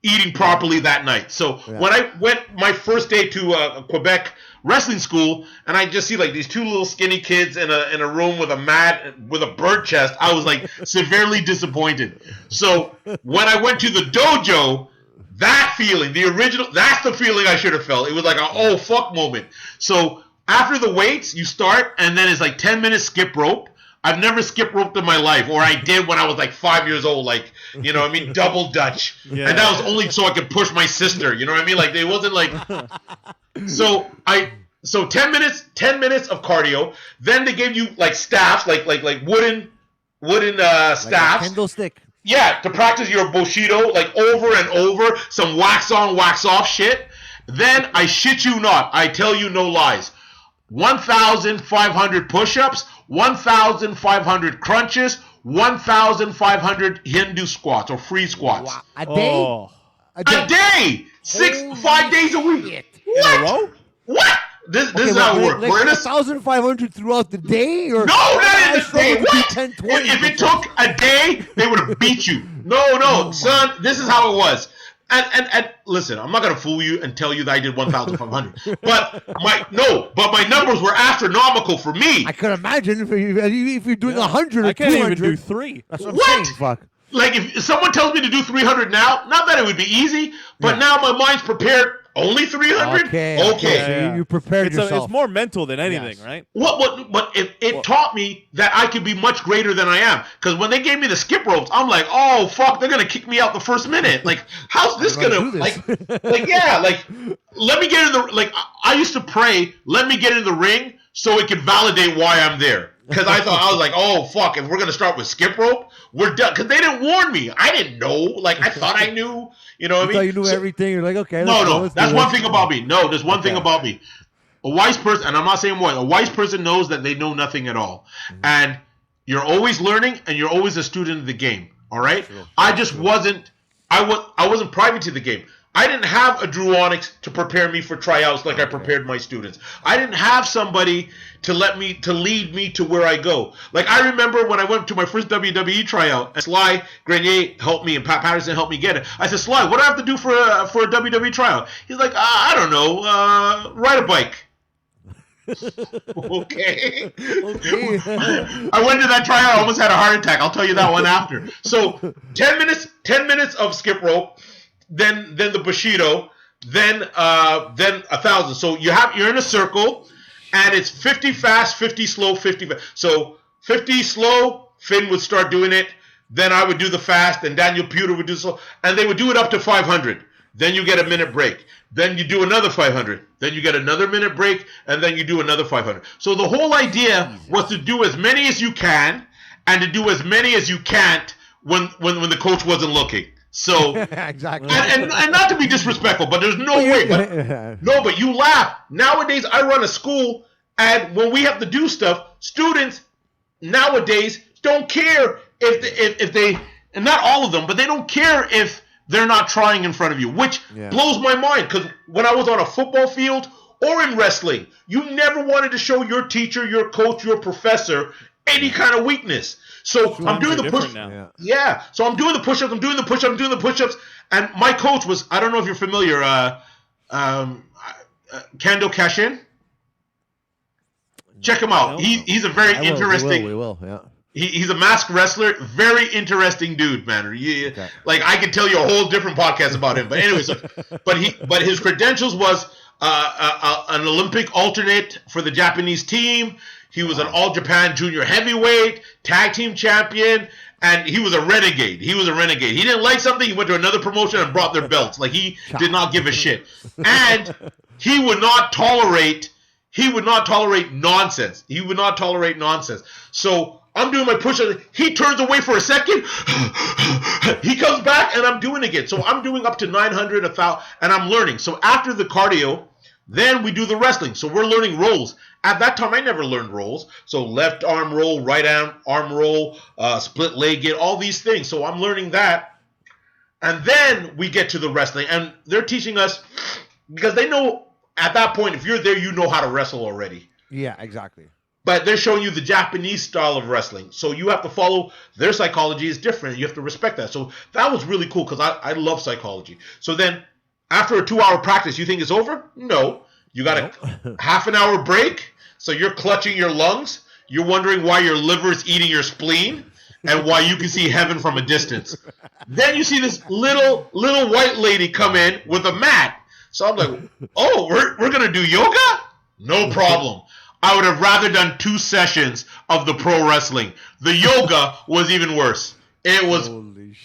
eating properly that night. So when I went my first day to Quebec wrestling school, and I just see like these two little skinny kids in a room with a mat with a bird chest, I was like severely disappointed. So when I went to the dojo, that feeling, the original, that's the feeling I should have felt. It was like a oh fuck moment. So after the weights, you start, and then it's like 10 minutes skip rope. I've never skip roped in my life, or I did when I was like 5 years old, like, you know what I mean, double Dutch. Yeah. And that was only so I could push my sister, you know what I mean? Like, it wasn't like, so 10 minutes of cardio, then they gave you like staffs, like wooden staffs. Like a kendo stick. Yeah, to practice your Bushido, like over and over, some wax on, wax off shit. Then, I shit you not, I tell you no lies, 1,500 push-ups, 1,500 crunches, 1,500 Hindu squats or free squats. Wow. A day? Oh. A day! 5 days a week. What? In a row? What? This is how it works. Like 1,500 throughout the day? Or no, not in the day. What? 10, 20 if it took a day, they would have beat you. No, son, this is how it was. And listen, I'm not gonna fool you and tell you that I did 1,500. But my numbers were astronomical for me. I could imagine if you're doing 100 or I can't 200. even do 3. That's what I'm saying. Fuck. Like if someone tells me to do 300 now, not that it would be easy, but now my mind's prepared. Only 300? Okay. So you prepared yourself. It's more mental than anything, right? But it taught me that I could be much greater than I am. Because when they gave me the skip ropes, I'm like, oh fuck, they're gonna kick me out the first minute. Like, how's this gonna like let me get in the like. I used to pray, let me get in the ring so it could validate why I'm there. Because I was like, oh fuck, if we're gonna start with skip rope, we're done. Because they didn't warn me. I didn't know. Like I thought I knew. You know what I mean? Thought you knew everything. You're like, okay. No. That's one thing about me. No, there's one thing about me. A wise person, and I'm not saying wise. A wise person knows that they know nothing at all, and you're always learning, and you're always a student of the game. All right. I just wasn't. I wasn't privy to the game. I didn't have a DRU ONYX to prepare me for tryouts like I prepared my students. I didn't have somebody to lead me to where I go. Like I remember when I went to my first WWE tryout, and Sly Grenier helped me and Pat Patterson helped me get it. I said, Sly, what do I have to do for a WWE tryout? He's like, I don't know, ride a bike. Okay. I went to that tryout, I almost had a heart attack. I'll tell you that one after. So 10 minutes of skip rope. Then the Bushido, then 1,000. So you're in a circle, and it's 50 fast, 50 slow, 50 fast. So 50 slow, Finn would start doing it. Then I would do the fast, and Daniel Puder would do slow, and they would do it up to 500. Then you get a minute break. Then you do another 500. Then you get another minute break, and then you do another 500. So the whole idea was to do as many as you can, and to do as many as you can't when the coach wasn't looking. So exactly, and not to be disrespectful, but there's no way. But you laugh. Nowadays, I run a school, and when we have to do stuff, students nowadays don't care if they, and not all of them, but they don't care if they're not trying in front of you, which blows my mind. Because when I was on a football field or in wrestling, you never wanted to show your teacher, your coach, your professor any kind of weakness. So I'm doing the push. Yeah. So I'm doing the push-ups. I'm doing the push-ups. And my coach was, I don't know if you're familiar, Kendo Cashin. Check him out. He's a very interesting. We will. Yeah. He's a masked wrestler. Very interesting dude, man. Like I could tell you a whole different podcast about him. But anyway, but his credentials was an Olympic alternate for the Japanese team. He was an All Japan Junior Heavyweight Tag Team Champion, and he was a renegade. He didn't like something, he went to another promotion and brought their belts. Like he did not give a shit. And he would not tolerate nonsense. So I'm doing my push-ups. He turns away for a second. He comes back, and I'm doing it again. So I'm doing up to 900, 1,000, and I'm learning. So after the cardio, then we do the wrestling. So we're learning rolls. At that time, I never learned rolls. So left arm roll, right arm roll, split leg get, all these things. So I'm learning that. And then we get to the wrestling. And they're teaching us, because they know at that point, if you're there, you know how to wrestle already. Yeah, exactly. But they're showing you the Japanese style of wrestling. So you have to follow their psychology is different. You have to respect that. So that was really cool because I love psychology. So then after a 2-hour practice, you think it's over? No. You got a half an hour break. So you're clutching your lungs. You're wondering why your liver is eating your spleen and why you can see heaven from a distance. Then you see this little white lady come in with a mat. So I'm like, oh, we're going to do yoga? No problem. I would have rather done 2 sessions of the pro wrestling. The yoga was even worse. It was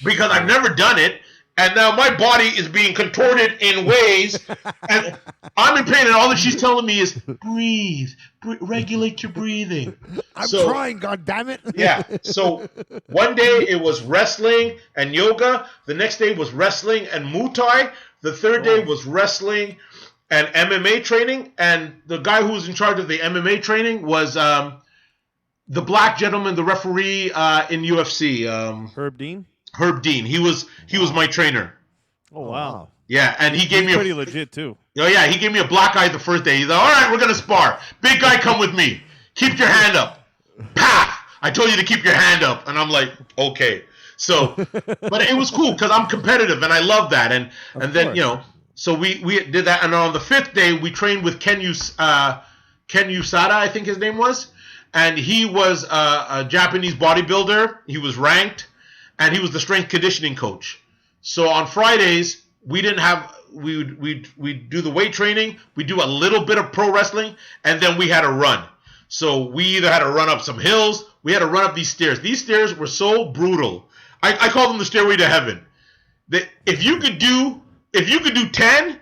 because I've never done it, and now my body is being contorted in ways, and I'm in pain, and all that she's telling me is breathe, regulate your breathing. I'm trying, goddammit. Yeah. So one day it was wrestling and yoga. The next day was wrestling and Muay Thai. The third day was wrestling and MMA training, and the guy who was in charge of the MMA training was the black gentleman, the referee in UFC. Herb Dean? Herb Dean. He was my trainer. Oh, wow. Yeah, and he gave me pretty legit, too. Oh, yeah, he gave me a black eye the first day. He's like, all right, we're going to spar. Big guy, come with me. Keep your hand up. Pah! I told you to keep your hand up. And I'm like, okay. So, but it was cool because I'm competitive, and I love that. And then, so we did that, and on the 5th day, we trained with Ken Usada, I think his name was, and he was a Japanese bodybuilder. He was ranked, and he was the strength conditioning coach. So on Fridays, we didn't have we'd do the weight training, we do a little bit of pro wrestling, and then we had to run. So we either had to run up some hills, we had to run up these stairs. These stairs were so brutal. I call them the stairway to heaven. If you could do 10,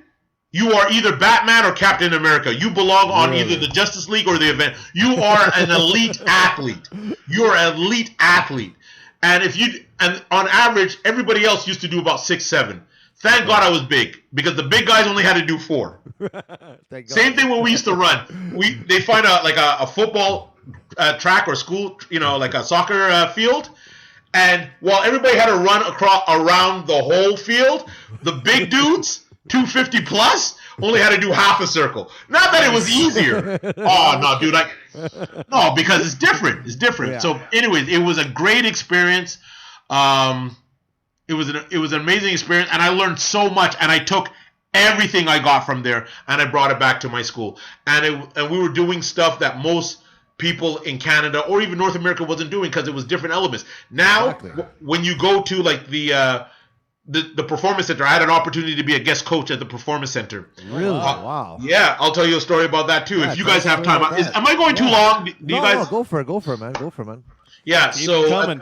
you are either Batman or Captain America. You belong on either the Justice League or the event. You are an elite athlete. You're an elite athlete. And on average, everybody else used to do about 6, 7. Thank God I was big, because the big guys only had to do 4. Same thing when we used to run. They find a football track or school, like a soccer field. And while everybody had to run around the whole field, the big dudes, 250 plus, only had to do half a circle. Not that it was easier. Oh, no, dude. No, because it's different. It's different. Yeah. So, anyways, it was a great experience. It was an amazing experience, and I learned so much, and I took everything I got from there, and I brought it back to my school. And we were doing stuff that most people in Canada or even North America wasn't doing because it was different elements. Now, when you go to like the Performance Center, I had an opportunity to be a guest coach at the Performance Center. Really? Wow. Yeah, I'll tell you a story about that too. If you guys have time. Am I going too long? No, go for it, man. Yeah, keep coming.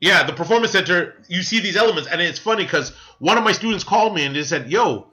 Yeah, the Performance Center, you see these elements, and it's funny because one of my students called me and they said, yo,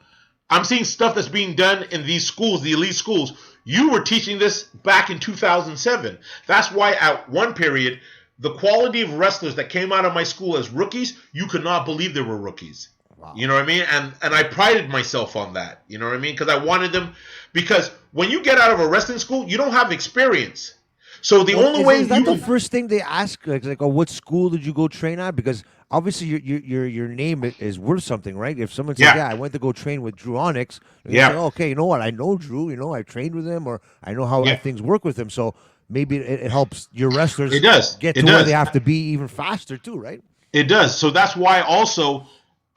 I'm seeing stuff that's being done in these schools, the elite schools. You were teaching this back in 2007. That's why at one period, the quality of wrestlers that came out of my school as rookies, you could not believe they were rookies. Wow. You know what I mean? And I prided myself on that. You know what I mean? Because I wanted them. Because when you get out of a wrestling school, you don't have experience. So the only way is that the first thing they ask, like, what school did you go train at? Because obviously your name is worth something, right? If someone says, I went to go train with DRU ONYX, you say, okay, you know what? I know Drew. I trained with him, or I know how things work with him. So maybe it helps your wrestlers get to where they have to be even faster too, right? It does. So that's why also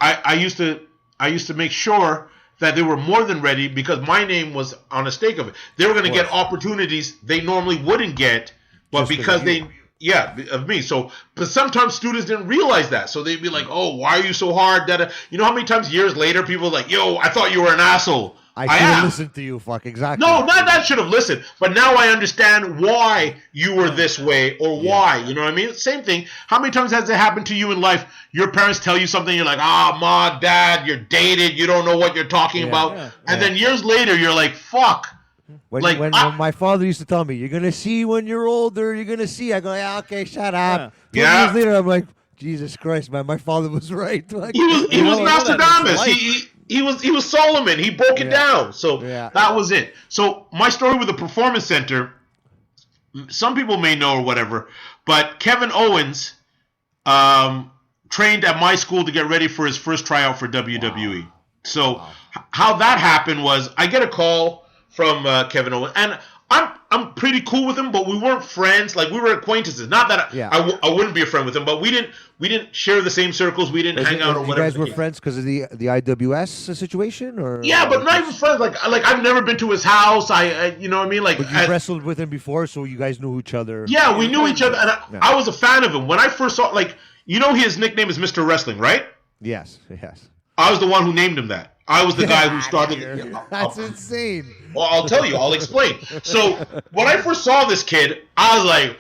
I used to make sure that they were more than ready, because my name was on a stake of it. They were going to get opportunities they normally wouldn't get, but because of me. So, but sometimes students didn't realize that. So they'd be like, oh, why are you so hard? You know how many times years later people are like, yo, I thought you were an asshole. I should have listened to you, exactly. No, not that should have listened, but now I understand why you were this way, or why, you know what I mean? Same thing. How many times has it happened to you in life? Your parents tell you something, you're like, Ma, Dad, you're dated, you don't know what you're talking about. Yeah. And then years later, you're like, fuck. When my father used to tell me, you're going to see when you're older, you're going to see. I go, okay, shut up. Yeah. Years later, I'm like, Jesus Christ, man, my father was right. Like, he was Nostradamus. He was Solomon. He broke it down. So that was it. So my story with the Performance Center, some people may know or whatever, but Kevin Owens trained at my school to get ready for his first tryout for WWE. So how that happened was I get a call Kevin Owens, and I'm pretty cool with him, but we weren't friends. Like, we were acquaintances. Not that I wouldn't be a friend with him, but we didn't share the same circles. We didn't hang out or whatever. You guys were friends because of the IWS situation, or yeah, but not even friends. Like I've never been to his house. I you know what I mean? Like, but you wrestled with him before, so you guys knew each other. Yeah, we knew each other, and I was a fan of him when I first saw. Like, you know, his nickname is Mr. Wrestling, right? Yes. I was the one who named him that. I was the guy who started. That's insane. Well, I'll tell you. I'll explain. So when I first saw this kid, I was like,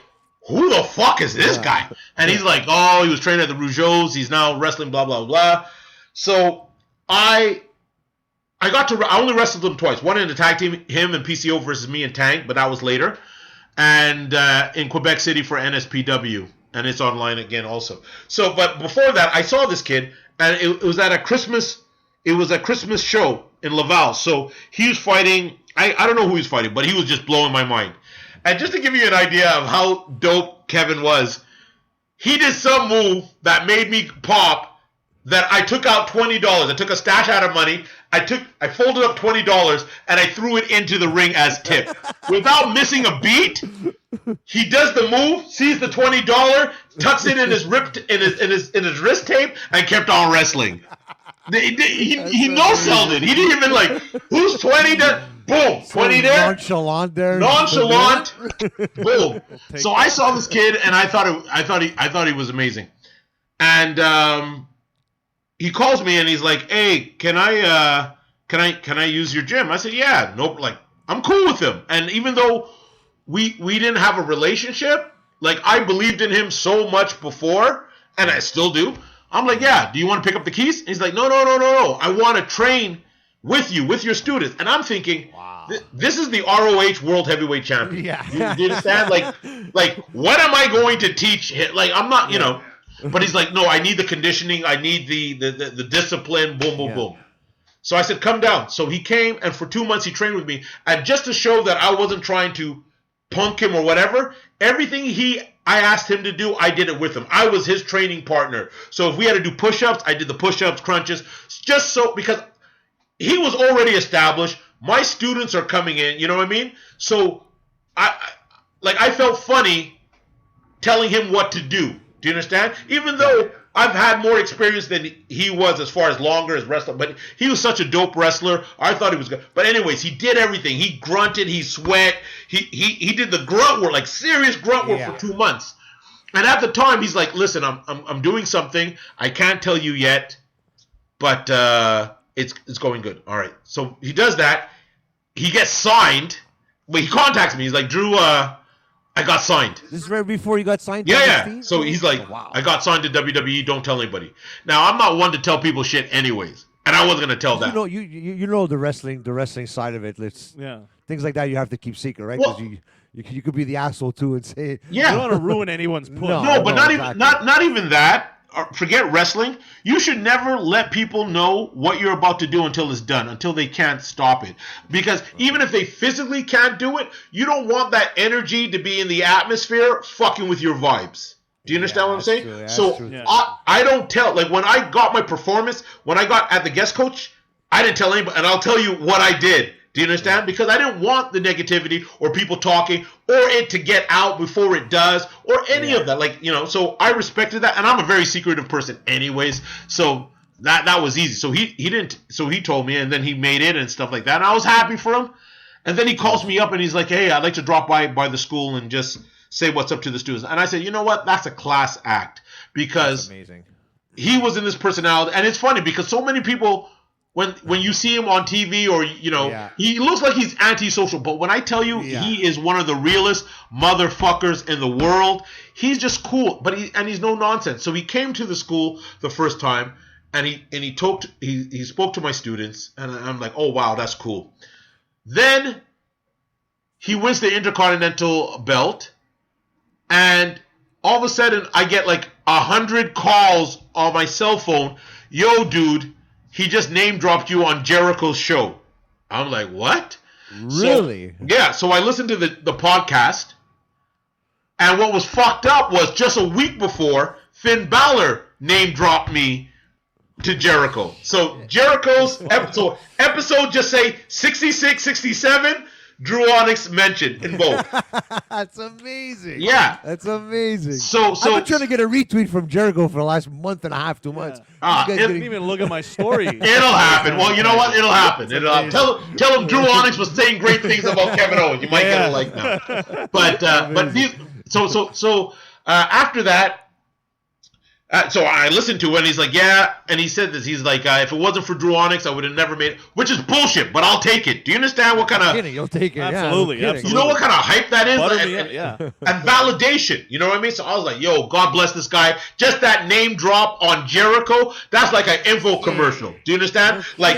"Who the fuck is this guy?" And he's like, "Oh, he was trained at the Rougeaus. He's now wrestling, blah blah blah." So I only wrestled him twice. One in the tag team, him and PCO versus me and Tank, but that was later. And in Quebec City for NSPW, and it's online again also. So, but before that, I saw this kid, and it was at a Christmas. It was a Christmas show in Laval. So he was fighting. I don't know who he was fighting, but he was just blowing my mind. And just to give you an idea of how dope Kevin was, he did some move that made me pop. That I took out $20. I took a stash out of money. I folded up $20 and I threw it into the ring as tip, without missing a beat. He does the move, sees the $20, tucks it in his his wrist tape, and kept on wrestling. He no-sold it. He didn't even like, who's 20 there? Boom, 20 there. Nonchalant there. Nonchalant. Boom. So I saw this kid and I thought he was amazing. And he calls me and he's like, "Hey, can I use your gym?" I said, "Yeah, nope." Like, I'm cool with him. And even though we didn't have a relationship, like, I believed in him so much before, and I still do. I'm like, "Yeah, do you want to pick up the keys?" And he's like, No. I want to train with you, with your students." And I'm thinking, wow, this is the ROH World Heavyweight Champion. Yeah. You understand? Like, what am I going to teach him? Like, I'm not, you know. But he's like, "No, I need the conditioning. I need the discipline. Boom, boom, boom." So I said, "Come down." So he came, and for 2 months he trained with me. And just to show that I wasn't trying to punk him or whatever, everything I asked him to do, I did it with him. I was his training partner. So if we had to do push-ups, I did the push-ups, crunches, just so, because he was already established. My students are coming in, you know what I mean? So I felt funny telling him what to do. Do you understand? Even though I've had more experience than he was as far as longer as wrestler, but he was such a dope wrestler. I thought he was good. But anyways, he did everything. He grunted, he sweat, he did the grunt work, like serious grunt work for 2 months. And at the time, he's like, "Listen, I'm doing something. I can't tell you yet, but it's going good." All right. So he does that. He gets signed. But he contacts me. He's like, "Drew, I got signed." This is right before you got signed? Yeah. So he's like, "I got signed to WWE. Don't tell anybody." Now, I'm not one to tell people shit anyways. And I wasn't going to tell that. You know the wrestling side of it. Things like that you have to keep secret, right? Because you could be the asshole too and say, you don't want to ruin anyone's push. No, but not even that. Forget wrestling. You should never let people know what you're about to do until it's done, until they can't stop it. Because even if they physically can't do it, you don't want that energy to be in the atmosphere fucking with your vibes. Do you understand what I'm saying? True, so I don't tell. Like, when I got my performance, when I got at the guest coach, I didn't tell anybody. And I'll tell you what I did. Do you understand? Because I didn't want the negativity or people talking or it to get out before it does or any of that. Like, so I respected that. And I'm a very secretive person anyways. So that was easy. So he didn't. So he told me, and then he made it and stuff like that. And I was happy for him. And then he calls me up and he's like, "Hey, I'd like to drop by the school and just say what's up to the students." And I said, "You know what? That's a class act." Because he was in this personality. And it's funny because so many people, when you see him on TV or, he looks like he's antisocial. But when I tell you he is one of the realest motherfuckers in the world, he's just cool. But he's no nonsense. So he came to the school the first time and he spoke to my students. And I'm like, "Oh, wow, that's cool." Then he wins the Intercontinental belt. And all of a sudden I get like 100 calls on my cell phone. "Yo, dude, he just name dropped you on Jericho's show." I'm like, "What?" Really? So I listened to the podcast, and what was fucked up was just a week before, Finn Balor name dropped me to Jericho. So Jericho's episode just say 66, 67. Drew Onyx mentioned in both. That's amazing. Yeah, that's amazing. So I've been trying to get a retweet from Jericho for the last month and a half, 2 months. I didn't even look at my story. It'll happen. Well, you know what? It'll happen. Tell him Drew Onyx was saying great things about Kevin Owens. You might get it like now. But after that. So I listened to it, and he's like, yeah, and he said this. He's like, if it wasn't for Drew Onyx, I would have never made it, which is bullshit, but I'll take it. Do you understand what kind of... You'll take it, absolutely, yeah. absolutely. You know what kind of hype that is? And validation, you know what I mean? So I was like, yo, God bless this guy. Just that name drop on Jericho, that's like an info commercial. Do you understand? Like,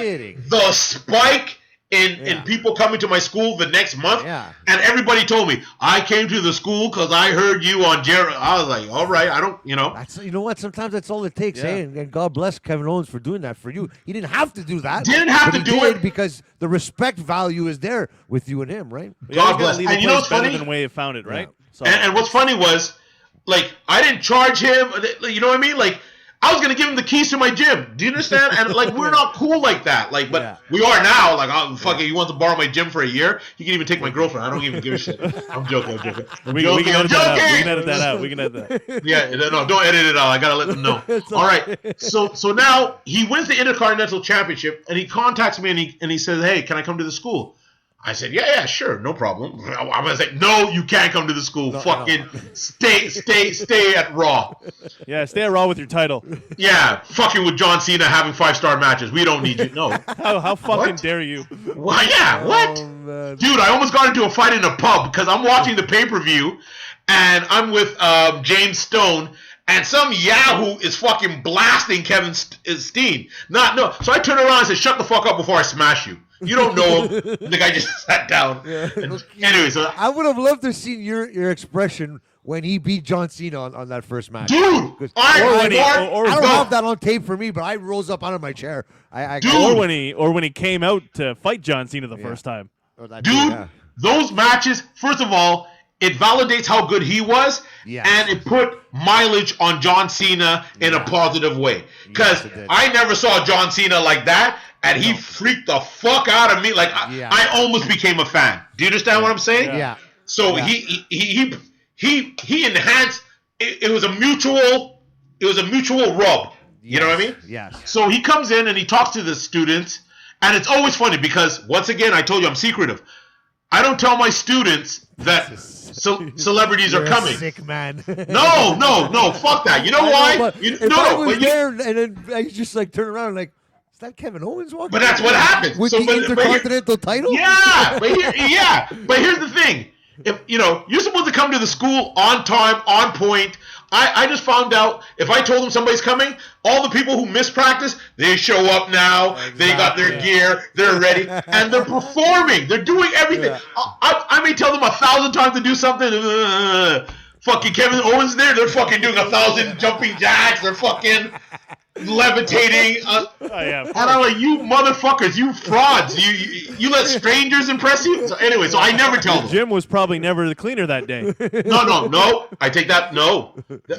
the spike... in people coming to my school the next month, and everybody told me, I came to the school because I heard you on Jericho. I was like, all right, I don't, you know. You know what? Sometimes that's all it takes, eh? And God bless Kevin Owens for doing that for you. He didn't have to do that. Didn't have to do it because the respect value is there with you and him, right? God bless. And you know what's funny? Better than the way it found it, right? So. And what's funny was, like, I didn't charge him. You know what I mean? Like, I was gonna give him the keys to my gym. Do you understand? And like, we're not cool like that. Like, but we are now. Like, oh, fuck it, he wants to borrow my gym for a year. He can even take my girlfriend. I don't even give a shit. I'm joking. We can edit that out. We can edit that. Yeah, no, don't edit it out. I gotta let them know. All right. So now he wins the Intercontinental Championship, and he contacts me, and he says, "Hey, can I come to the school?" I said, yeah, sure, no problem. I'm gonna say, no, you can't come to the school. Stay at Raw. Yeah, stay at Raw with your title. Yeah, fucking with John Cena having 5-star matches. We don't need you. No. How fucking dare you? Well, yeah, what? Dude, I almost got into a fight in a pub because I'm watching the pay-per-view, and I'm with James Stone, and some Yahoo is fucking blasting Kevin Steen. So I turn around and say, shut the fuck up before I smash you. You don't know him. The guy just sat down. Anyway, so I would have loved to see your expression when he beat John Cena on that first match. Dude, I don't have that on tape for me, but I rose up out of my chair. Or when he came out to fight John Cena the first time. Those matches, first of all, it validates how good he was, and it put mileage on John Cena in a positive way. Because I never saw John Cena like that, and he freaked the fuck out of me. Like, I almost became a fan. Do you understand what I'm saying? Yeah. So he enhanced. It was a mutual rub. You know what I mean? Yes. So he comes in and he talks to the students, and it's always funny because once again, I told you I'm secretive. I don't tell my students that celebrities are coming. Sick man. No, fuck that. You know why? I was there, and then I just like turn around and like, is that Kevin Owens walking? But that's what happens. With the Intercontinental title? Yeah, but here's the thing. If you're supposed to come to the school on time, on point. I just found out if I told them somebody's coming, all the people who miss practice, they show up now. Exactly. They got their gear, they're ready, and they're performing. They're doing everything. Yeah. I may tell them 1,000 times to do something. Fucking Kevin Owens there, they're fucking doing 1,000 jumping jacks. They're fucking levitating. And I'm like, you motherfuckers, you frauds. You let strangers impress you? So anyway, so I never tell them. Jim was probably never the cleaner that day. No. I take that. No.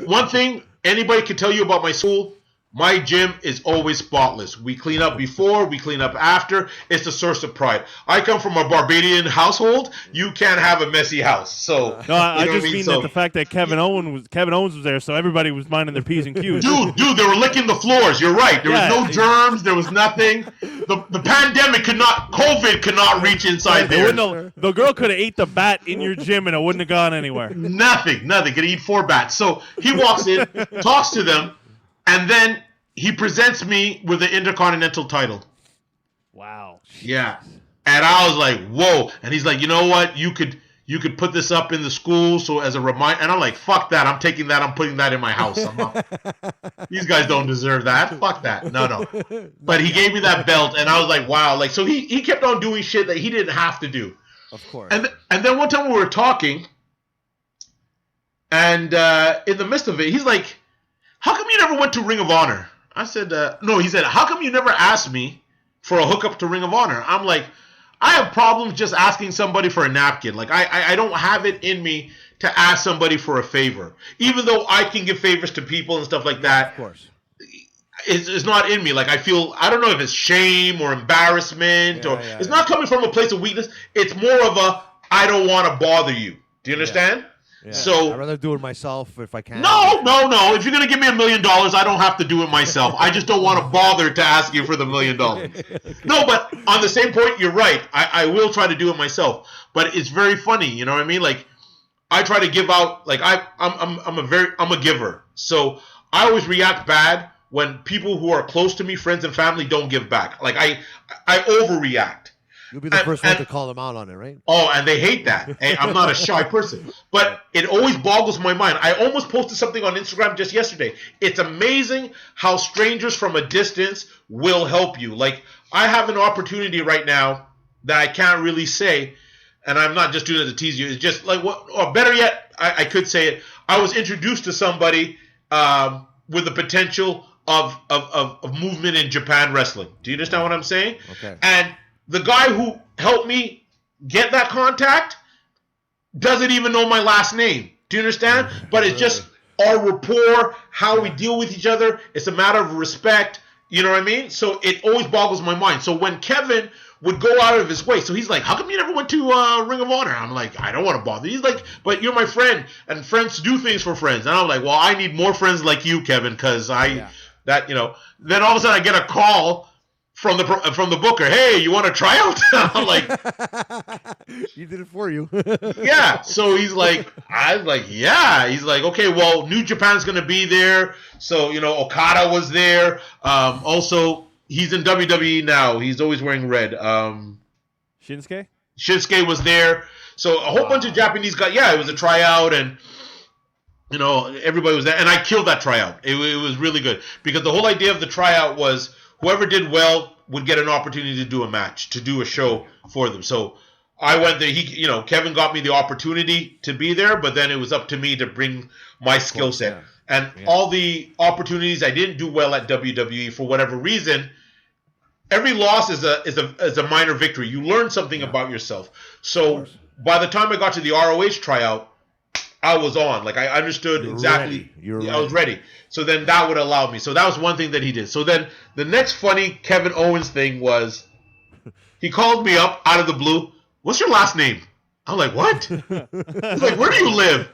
One thing anybody can tell you about my school, my gym is always spotless. We clean up before, we clean up after. It's a source of pride. I come from a Barbadian household. You can't have a messy house. So no, I just mean that the fact that Kevin Owens was there, so everybody was minding their P's and Q's. Dude, they were licking the floors. You're right. There was no germs. There was nothing. The pandemic COVID could not reach inside there. The girl could have ate the bat in your gym and it wouldn't have gone anywhere. Nothing. Could eat 4 bats. So he walks in, talks to them, and then he presents me with the Intercontinental title. Wow. Yeah. And I was like, whoa. And he's like, you know what? You could put this up in the school so as a reminder. And I'm like, fuck that. I'm taking that. I'm putting that in my house. These guys don't deserve that. Fuck that. No. But he gave me that belt, and I was like, wow. Like, so he kept on doing shit that he didn't have to do. Of course. And then one time we were talking, and in the midst of it, he's like, how come you never went to Ring of Honor? I said, no, he said, how come you never asked me for a hookup to Ring of Honor? I'm like, I have problems just asking somebody for a napkin. Like, I don't have it in me to ask somebody for a favor. Even though I can give favors to people and stuff like that. Of course. it's not in me. Like I feel, I don't know if it's shame or embarrassment it's not coming from a place of weakness. It's more of a, I don't want to bother you. Do you understand? Yeah. So I'd rather do it myself if I can. No. If you're gonna give me $1 million, I don't have to do it myself. I just don't want to bother to ask you for the $1 million. No, but on the same point, you're right. I will try to do it myself. But it's very funny, you know what I mean? Like I try to give out. Like I'm a giver. So I always react bad when people who are close to me, friends and family, don't give back. Like I overreact. You'll be the first one to call them out on it, right? Oh, and they hate that. And I'm not a shy person. But it always boggles my mind. I almost posted something on Instagram just yesterday. It's amazing how strangers from a distance will help you. Like, I have an opportunity right now that I can't really say, and I'm not just doing it to tease you. It's just like, what, or better yet, I could say it. I was introduced to somebody with the potential of movement in Japan wrestling. Do you understand what I'm saying? Okay. And the guy who helped me get that contact doesn't even know my last name. Do you understand? But it's just our rapport, how we deal with each other. It's a matter of respect. You know what I mean? So it always boggles my mind. So when Kevin would go out of his way, so he's like, how come you never went to Ring of Honor? I'm like, I don't want to bother. He's like, but you're my friend, and friends do things for friends. And I'm like, well, I need more friends like you, Kevin, because Then all of a sudden I get a call from the booker. Hey, you want to try out? I'm like, he did it for you. yeah. So he's like, I was like, yeah. He's like, okay, well, New Japan's gonna be there. So Okada was there. Also, he's in WWE now. He's always wearing red. Shinsuke was there. So a whole bunch of Japanese guys. Yeah, it was a tryout, and everybody was there. And I killed that tryout. It was really good because the whole idea of the tryout was, whoever did well would get an opportunity to do a match, to do a show for them. So I went there. Kevin got me the opportunity to be there, but then it was up to me to bring my skill set. And all the opportunities I didn't do well at WWE for whatever reason. Every loss is a minor victory. You learn something about yourself. So by the time I got to the ROH tryout, I was on. Like, I understood exactly. I was ready. So then that would allow me. So that was one thing that he did. So then the next funny Kevin Owens thing was, he called me up out of the blue. What's your last name? I'm like, what? He's like, where do you live?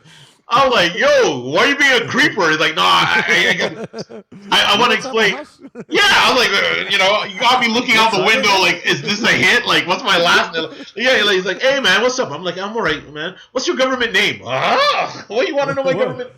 I'm like, yo, why are you being a creeper? He's like, no, I want to explain. Yeah, I was like, you got me looking out the window like, is this a hit? Like, what's my last name? Yeah, he's like, hey, man, what's up? I'm like, I'm all right, man. What's your government name? What do you want to know my government?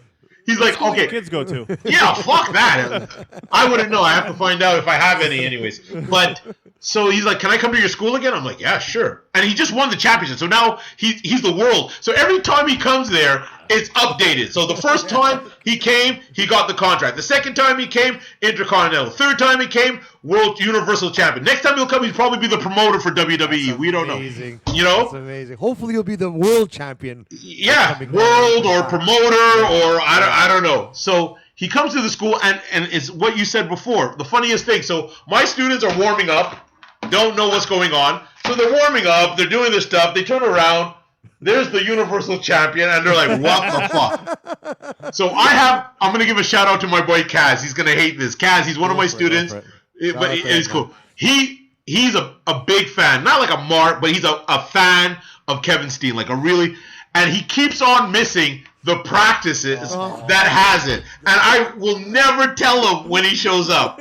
He's like, okay. Kids go to. Yeah, fuck that. I wouldn't know. I have to find out if I have any anyways. But so he's like, can I come to your school again? I'm like, yeah, sure. And he just won the championship. So now he's the world. So every time he comes there, it's updated. So the first time he came, he got the contract. The second time he came, Intercontinental. Third time he came, World Universal Champion. Next time he'll come, he'll probably be the promoter for WWE. We don't know. That's amazing. Hopefully he'll be the world champion. Yeah, world or promoter or I don't know. So he comes to the school and it's what you said before. The funniest thing. So my students are warming up, don't know what's going on. So they're warming up, they're doing this stuff, they turn around. There's the Universal Champion, and they're like, what the fuck? So I'm going to give a shout out to my boy Kaz. He's going to hate this. Kaz, he's one of my students, but he's cool. He's a big fan. Not like a mark, but he's a fan of Kevin Steen. Like and he keeps on missing the practices that has it. And I will never tell him when he shows up.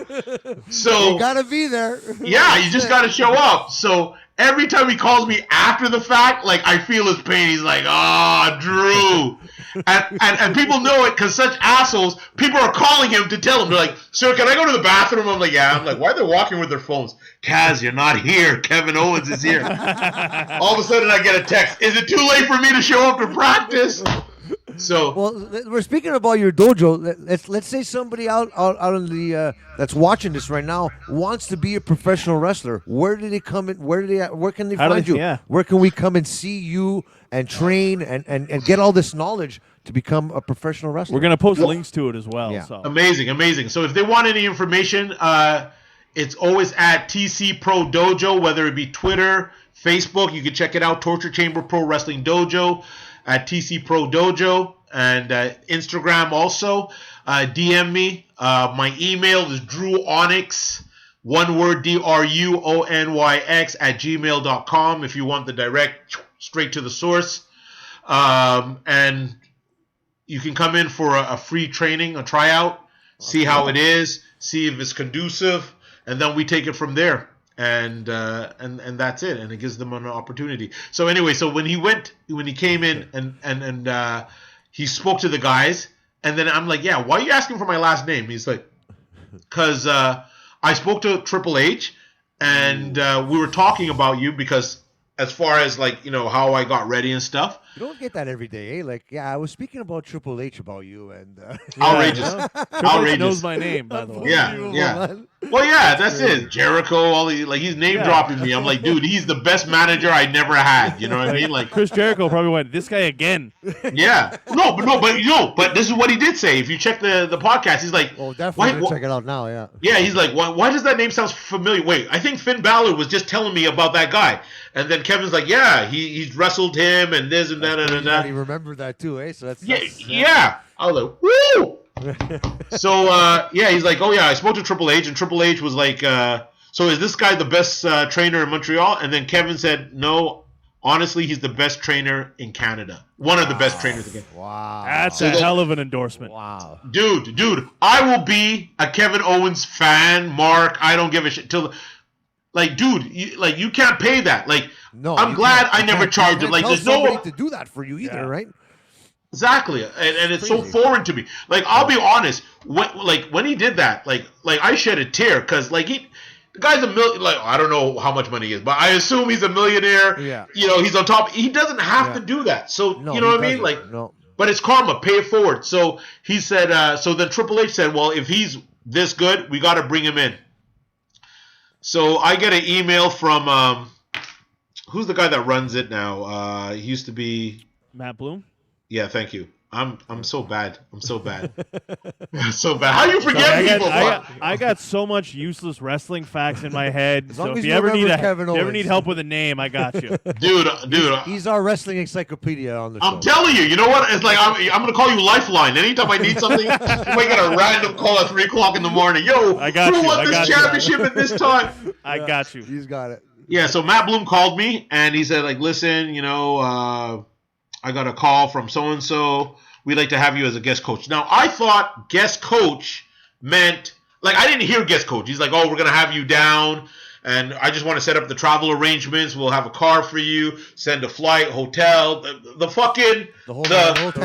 So you got to be there. Yeah, you just got to show up. So every time he calls me after the fact, like, I feel his pain. He's like, Drew. And people know it because such assholes, people are calling him to tell him. They're like, sir, can I go to the bathroom? I'm like, yeah. I'm like, why are they walking with their phones? Kaz, you're not here. Kevin Owens is here. All of a sudden I get a text. Is it too late for me to show up to practice? So, well, we're speaking about your dojo. Let's say somebody out on the that's watching this right now wants to be a professional wrestler. Where do they come in? Where can they find you? Yeah. Where can we come and see you and train and get all this knowledge to become a professional wrestler? We're gonna post links to it as well. Yeah. So. Amazing. So if they want any information, it's always at TC Pro Dojo, whether it be Twitter, Facebook. You can check it out. Torture Chamber Pro Wrestling Dojo. At TC Pro Dojo, and Instagram also. DM me. My email is DRU ONYX, one word, DRUONYX @gmail.com if you want the direct, straight to the source. And you can come in for a free training, a tryout, see how it is, see if it's conducive, and then we take it from there. And that's it. And it gives them an opportunity. So anyway, so when he came in and he spoke to the guys, and then I'm like, yeah, why are you asking for my last name? He's like, because I spoke to Triple H, and we were talking about you because as far as like, you know, how I got ready and stuff. You don't get that every day, eh? Like, yeah, I was speaking about Triple H about you, and outrageous. Triple H knows my name, by the way. Yeah. Well, yeah, that's it. Jericho, he's name dropping me. I'm like, dude, he's the best manager I never had. You know what I mean? Like Chris Jericho probably went, this guy again. Yeah. But this is what he did say. If you check the podcast, he's like, oh, definitely check it out now. Yeah. Yeah, he's like, why does that name sound familiar? Wait, I think Finn Balor was just telling me about that guy. And then Kevin's like, yeah, he's wrestled him and this and that and that. He remembered that too, eh? So that's yeah. I was like, woo! So he's like, oh yeah, I spoke to Triple H, and Triple H was like, so is this guy the best trainer in Montreal? And then Kevin said, no, honestly, he's the best trainer in Canada. One of the best trainers in Canada. Wow. That's a hell of an endorsement. Wow. Dude, I will be a Kevin Owens fan, Mark. I don't give a shit till. Like, dude, you can't pay that. Like, no, I'm glad I never charged it. Like, there's no way to do that for you either, right? Exactly, and it's so foreign to me. Like, I'll be honest, when he did that, like I shed a tear because like the guy's like I don't know how much money he is, but I assume he's a millionaire. Yeah, you know, he's on top. He doesn't have to do that. So you know what I mean? Like, no. But it's karma. Pay it forward. So he said. So then Triple H said, well, if he's this good, we got to bring him in. So I get an email from who's the guy that runs it now? He used to be Matt Bloom. Yeah, thank you. I'm so bad. I'm so bad. So bad. How you forget people? I got so much useless wrestling facts in my head. So if you ever need help with a name, I got you. Dude. He's our wrestling encyclopedia on the show. I'm telling you. You know what? It's like I'm gonna call you Lifeline. Anytime I need something, I might get a random call at 3:00 in the morning. Yo, I got who you. won this championship at this time? I got you. He's got it. Yeah. So Matt Bloom called me and he said, like, listen, you know, I got a call from so-and-so. We'd like to have you as a guest coach. Now, I thought guest coach meant, like, I didn't hear guest coach. He's like, oh, we're going to have you down, and I just want to set up the travel arrangements. We'll have a car for you, send a flight, hotel, the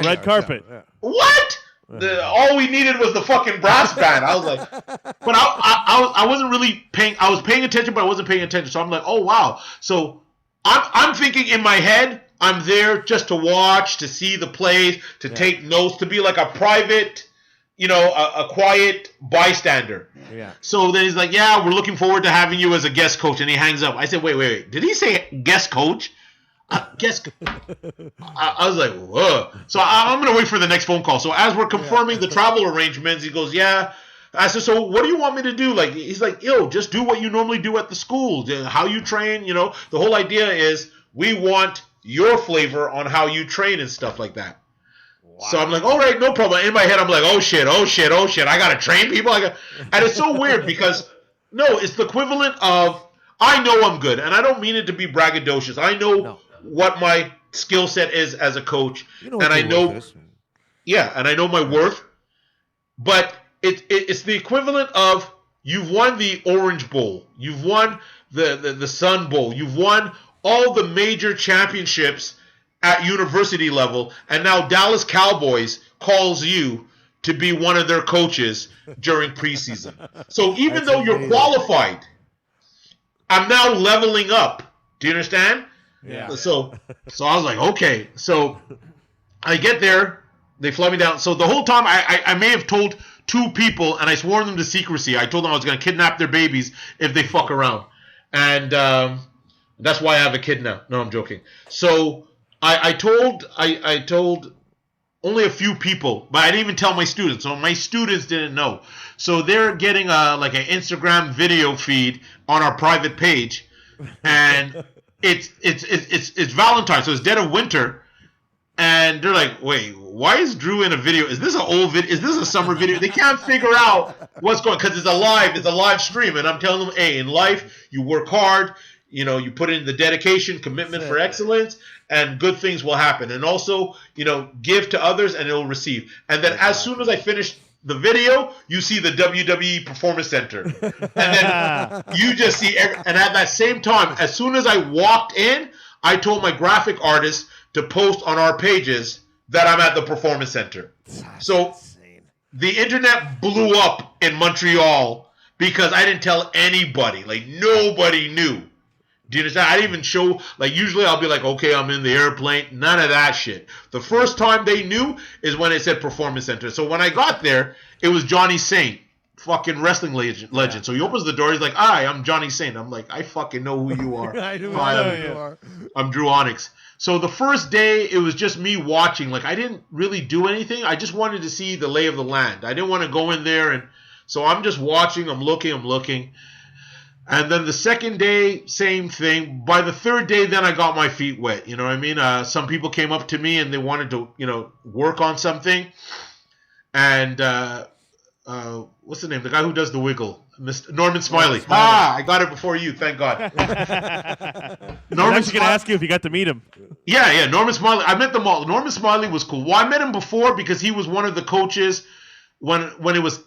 red carpet. Yeah. What? All we needed was the fucking brass band. I was like, but I wasn't really paying. I was paying attention, but I wasn't paying attention. So I'm like, oh, wow. So I'm thinking in my head, I'm there just to watch, to see the plays, to take notes, to be like a private, you know, a quiet bystander. Yeah. So then he's like, yeah, we're looking forward to having you as a guest coach. And he hangs up. I said, wait. Did he say guest coach? Guest. I was like, whoa. So I'm going to wait for the next phone call. So as we're confirming the travel arrangements, he goes, yeah. I said, so what do you want me to do? Like, he's like, yo, just do what you normally do at the school. How you train, you know. The whole idea is we want your flavor on how you train and stuff like that. Wow. So I'm like, all right, no problem. In my head, I'm like, oh shit. I gotta train people. And it's so weird because it's the equivalent of I know I'm good, and I don't mean it to be braggadocious. I know what my skill set is as a coach, and I know, and I know my worth. But it's the equivalent of you've won the Orange Bowl, you've won the Sun Bowl, you've won all the major championships at university level, and now Dallas Cowboys calls you to be one of their coaches during preseason. So even though you're qualified, I'm now leveling up. Do you understand? Yeah. So I was like, okay. So I get there, they fly me down. So the whole time I may have told 2 people, and I swore them to secrecy. I told them I was going to kidnap their babies if they fuck around. And that's why I have a kid now. No, I'm joking. So I told only a few people, but I didn't even tell my students. So my students didn't know. So they're getting like an Instagram video feed on our private page, and it's Valentine's, so it's dead of winter, And they're like, wait, why is Drew in a video? Is this an old video? Is this a summer video? They can't figure out what's going, because it's a live stream. And I'm telling them, hey, in life, you work hard, you know, you put in the dedication, commitment for excellence, and good things will happen. And also, you know, give to others and it'll receive. And then as soon as I finish the video, you see the WWE Performance Center. And then you just see, and at that same time, as soon as I walked in, I told my graphic artist to post on our pages that I'm at the Performance Center. So the internet blew up in Montreal because I didn't tell anybody. Like, nobody knew. Do you understand? I didn't even show, like, usually I'll be like, okay, I'm in the airplane. None of that shit. The first time they knew is when it said Performance Center. So when I got there, it was Johnny Saint, fucking wrestling legend. Yeah. So he opens the door. He's like, hi, I'm Johnny Saint. I'm like, I fucking know who you are. I know who you are. I'm Drew ONYX. So the first day, it was just me watching. Like, I didn't really do anything. I just wanted to see the lay of the land. I didn't want to go in there. And so I'm just watching. I'm looking. And then the second day, same thing. By the third day, then I got my feet wet. You know what I mean? Some people came up to me and they wanted to, you know, work on something. And what's the name? The guy who does the wiggle. Mr. Norman Smiley. I got it before you. Thank God. Norman, I was going to ask you if you got to meet him. Yeah. Norman Smiley. I met them all. Norman Smiley was cool. Well, I met him before because he was one of the coaches when it was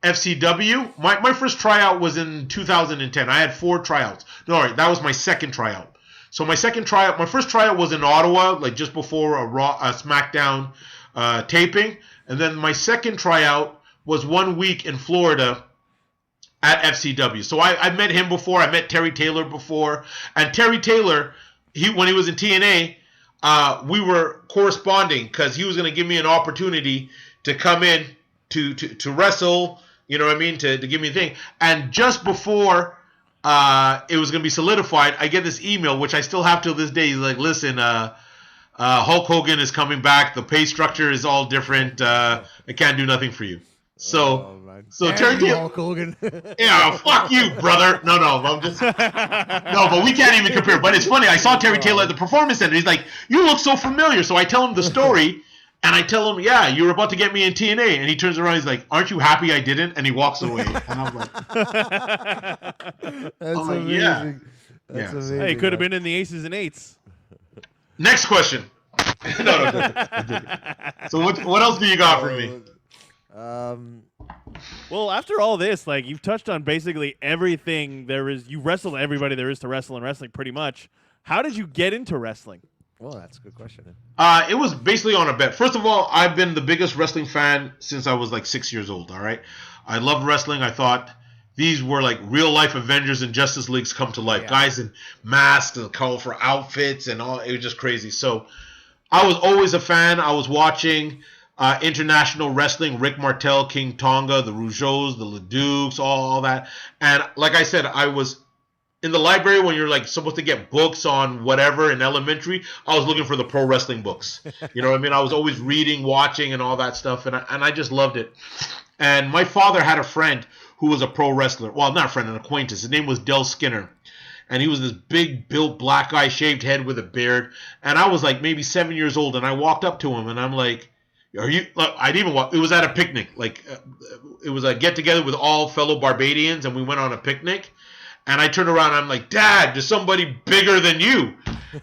FCW. My first tryout was in 2010. I had 4 tryouts. No, that was my second tryout. So my first tryout was in Ottawa, like just before a SmackDown taping. And then my second tryout was 1 week in Florida at FCW. So I met him before. I met Terry Taylor before. And Terry Taylor, when he was in TNA, we were corresponding because he was going to give me an opportunity to come in to wrestle, you know what I mean, to give me a thing. And just before it was going to be solidified, I get this email, which I still have till this day. He's like, listen, Hulk Hogan is coming back. The pay structure is all different. I can't do nothing for you. So Terry Taylor, Hulk Hogan. Yeah, fuck you, brother. No, I'm just no, but we can't even compare. But it's funny. I saw Terry Taylor at the Performance Center. He's like, you look so familiar. So I tell him the story, and I tell him, yeah, you were about to get me in TNA, and he turns around. He's like, aren't you happy I didn't? And he walks away. And I'm like, that's amazing. Yeah. That's amazing. Hey, could have been in the Aces and Eights. Next question. No. So what else do you got for me? Well, after all this, like, you've touched on basically everything there is. You wrestled everybody there is to wrestle in wrestling, pretty much. How did you get into wrestling? Well, that's a good question. It was basically on a bet. First of all, I've been the biggest wrestling fan since I was like 6 years old. All right, I loved wrestling. I thought these were like real life Avengers and Justice Leagues come to life. Yeah. Guys in masks and colorful outfits and all. It was just crazy. So I was always a fan. I was watching international wrestling, Rick Martel, King Tonga, the Rougeaus, the Ledukes, all that. And like I said, I was in the library when you're like supposed to get books on whatever in elementary. I was looking for the pro wrestling books. You know what I mean? I was always reading, watching, and all that stuff. And I just loved it. And my father had a friend who was a pro wrestler. Well, not a friend, an acquaintance. His name was Del Skinner. And he was this big built black guy, shaved head with a beard. And I was like maybe 7 years old. And I walked up to him and I'm like, are you? I didn't even walk. It was at a picnic. Like it was a get together with all fellow Barbadians, and we went on a picnic. And I turned around and I'm like, Dad, there's somebody bigger than you.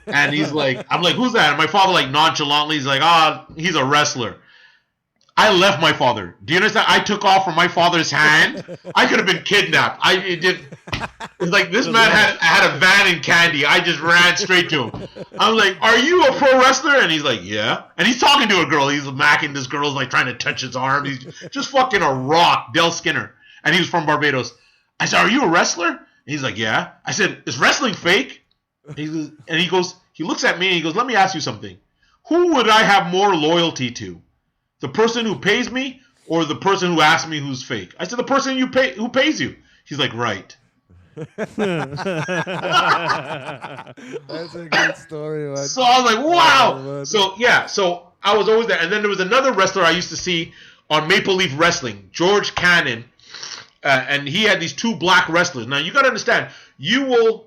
And he's like, I'm like, who's that? And my father like nonchalantly, he's like, he's a wrestler. I left my father. Do you understand? I took off from my father's hand. I could have been kidnapped. It's like this man had a van in Candy. I just ran straight to him. I'm like, are you a pro wrestler? And he's like, yeah. And he's talking to a girl. He's macking this girl's like trying to touch his arm. He's just fucking a rock, Del Skinner. And he was from Barbados. I said, are you a wrestler? And he's like, yeah. I said, is wrestling fake? And he looks at me and he goes, let me ask you something. Who would I have more loyalty to? The person who pays me or the person who asks me who's fake? I said, the person who pays you. He's like, right. That's a good story, man. So I was like, wow. So I was always there. And then there was another wrestler I used to see on Maple Leaf Wrestling, George Cannon. And he had these 2 black wrestlers. Now, you got to understand, you will,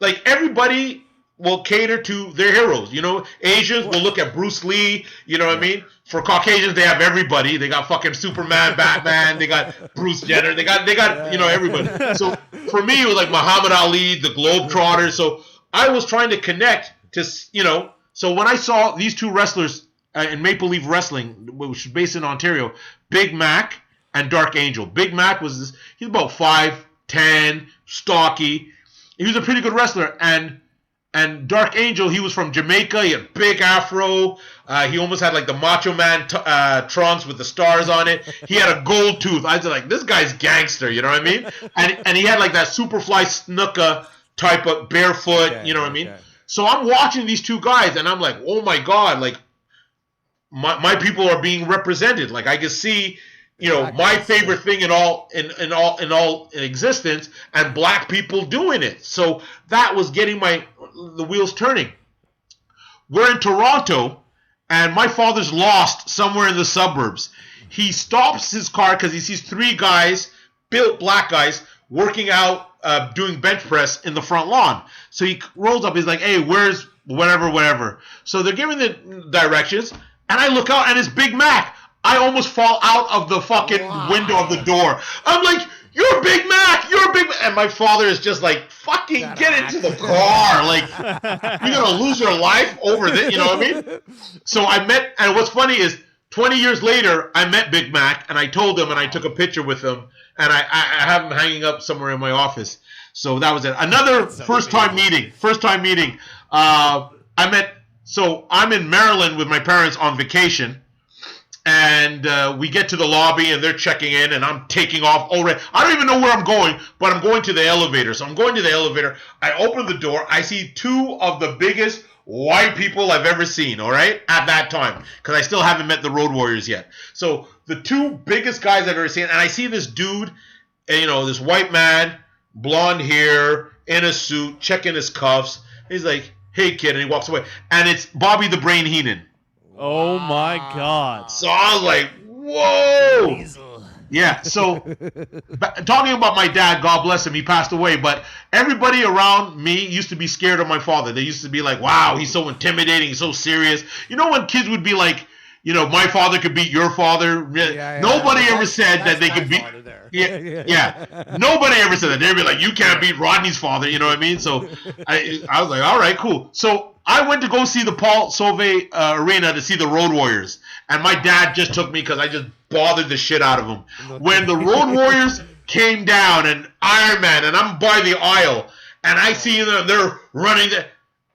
like everybody will cater to their heroes. You know, Asians will look at Bruce Lee. You know what I mean? For Caucasians, they have everybody. They got fucking Superman, Batman. They got Bruce Jenner. They got you know, everybody. So for me, it was like Muhammad Ali, the Globetrotters. So I was trying to connect to, you know. So when I saw these two wrestlers in Maple Leaf Wrestling, which is based in Ontario, Big Mac and Dark Angel. Big Mac was he's about 5'10", stocky. He was a pretty good wrestler, and Dark Angel, he was from Jamaica. He had big afro. He almost had like the Macho Man trunks with the stars on it. He had a gold tooth. I was like, this guy's gangster, you know what I mean? And he had like that Superfly Snuka type of barefoot, you know what I mean? Okay. So I'm watching these two guys, and I'm like, oh my God, like my people are being represented. Like I can see, you know, my favorite thing in existence, and black people doing it. So that was getting the wheels turning. We're in Toronto, and my father's lost somewhere in the suburbs. He stops his car because he sees three guys, built black guys, working out, doing bench press in the front lawn. So he rolls up. He's like, hey, where's whatever. So they're giving the directions, and I look out, and it's Big Mac. I almost fall out of the fucking window of the door. I'm like, you're Big Mac, you're Big Mac. And my father is just like, fucking get into the car. Like, you're going to lose your life over this, you know what I mean? So I met, and what's funny is 20 years later, I met Big Mac, and I told him, and I took a picture with him, and I have him hanging up somewhere in my office. So that was it. Another first-time meeting. So I'm in Maryland with my parents on vacation. And we get to the lobby, and they're checking in, and I'm taking off already. I don't even know where I'm going, but I'm going to the elevator. So I'm going to the elevator. I open the door. I see two of the biggest white people I've ever seen, all right, at that time, because I still haven't met the Road Warriors yet. So the two biggest guys I've ever seen, and I see this dude, you know, this white man, blonde hair, in a suit, checking his cuffs. He's like, hey, kid, and he walks away. And it's Bobby the Brain Heenan. Oh my God! So I was like, "Whoa!" Yeah. So talking about my dad, God bless him, he passed away. But everybody around me used to be scared of my father. They used to be like, "Wow, he's so intimidating, he's so serious." You know, when kids would be like, "You know, my father could beat your father." Yeah, nobody ever said that they could beat. Yeah. Nobody ever said that. They'd be like, "You can't beat Rodney's father." You know what I mean? So I was like, "All right, cool." So I went to go see the Paul Sauvé Arena to see the Road Warriors. And my dad just took me because I just bothered the shit out of him. When the Road Warriors came down and Iron Man, and I'm by the aisle, and I see them, they're running,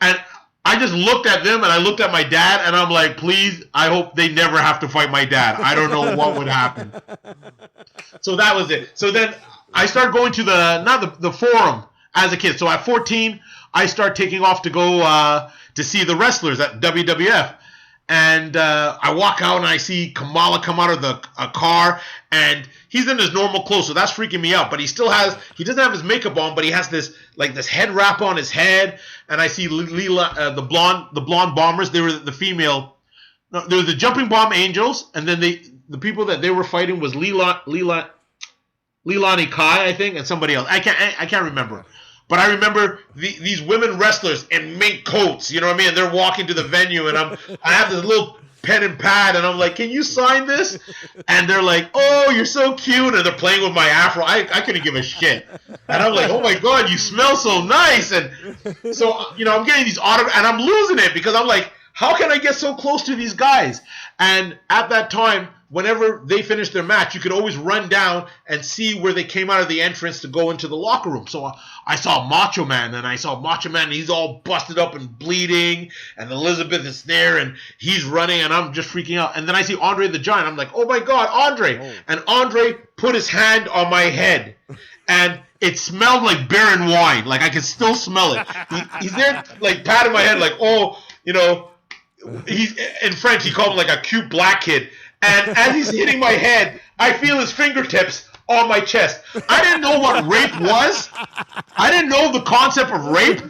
and I just looked at them, and I looked at my dad, and I'm like, please, I hope they never have to fight my dad. I don't know what would happen. So that was it. So then I started going to the forum as a kid. So at 14, I start taking off to go to see the wrestlers at WWF. And I walk out and I see Kamala come out of a car, and he's in his normal clothes, so that's freaking me out. But he doesn't have his makeup on, but he has this head wrap on his head. And I see Leela, the blonde bombers. They were the female. No, there was the Jumping Bomb Angels, and then the people that they were fighting was Leilani Kai, I think, and somebody else. I can't remember. But I remember these women wrestlers in mink coats, you know what I mean? And they're walking to the venue, and I have this little pen and pad, and I'm like, can you sign this? And they're like, oh, you're so cute. And they're playing with my afro. I couldn't give a shit. And I'm like, oh my God, you smell so nice. And so, you know, I'm getting these autographs, and I'm losing it because I'm like, how can I get so close to these guys? And at that time, whenever they finished their match, you could always run down and see where they came out of the entrance to go into the locker room. So I saw Macho Man, and he's all busted up and bleeding, and Elizabeth is there, and he's running, and I'm just freaking out. And then I see Andre the Giant. I'm like, oh my God, Andre. Oh. And Andre put his hand on my head, and it smelled like beer and wine. Like, I could still smell it. He's there, like, patting my head, like, oh, you know, he's in French, he called him like a cute black kid. And as he's hitting my head, I feel his fingertips on my chest. I didn't know what rape was. I didn't know the concept of rape,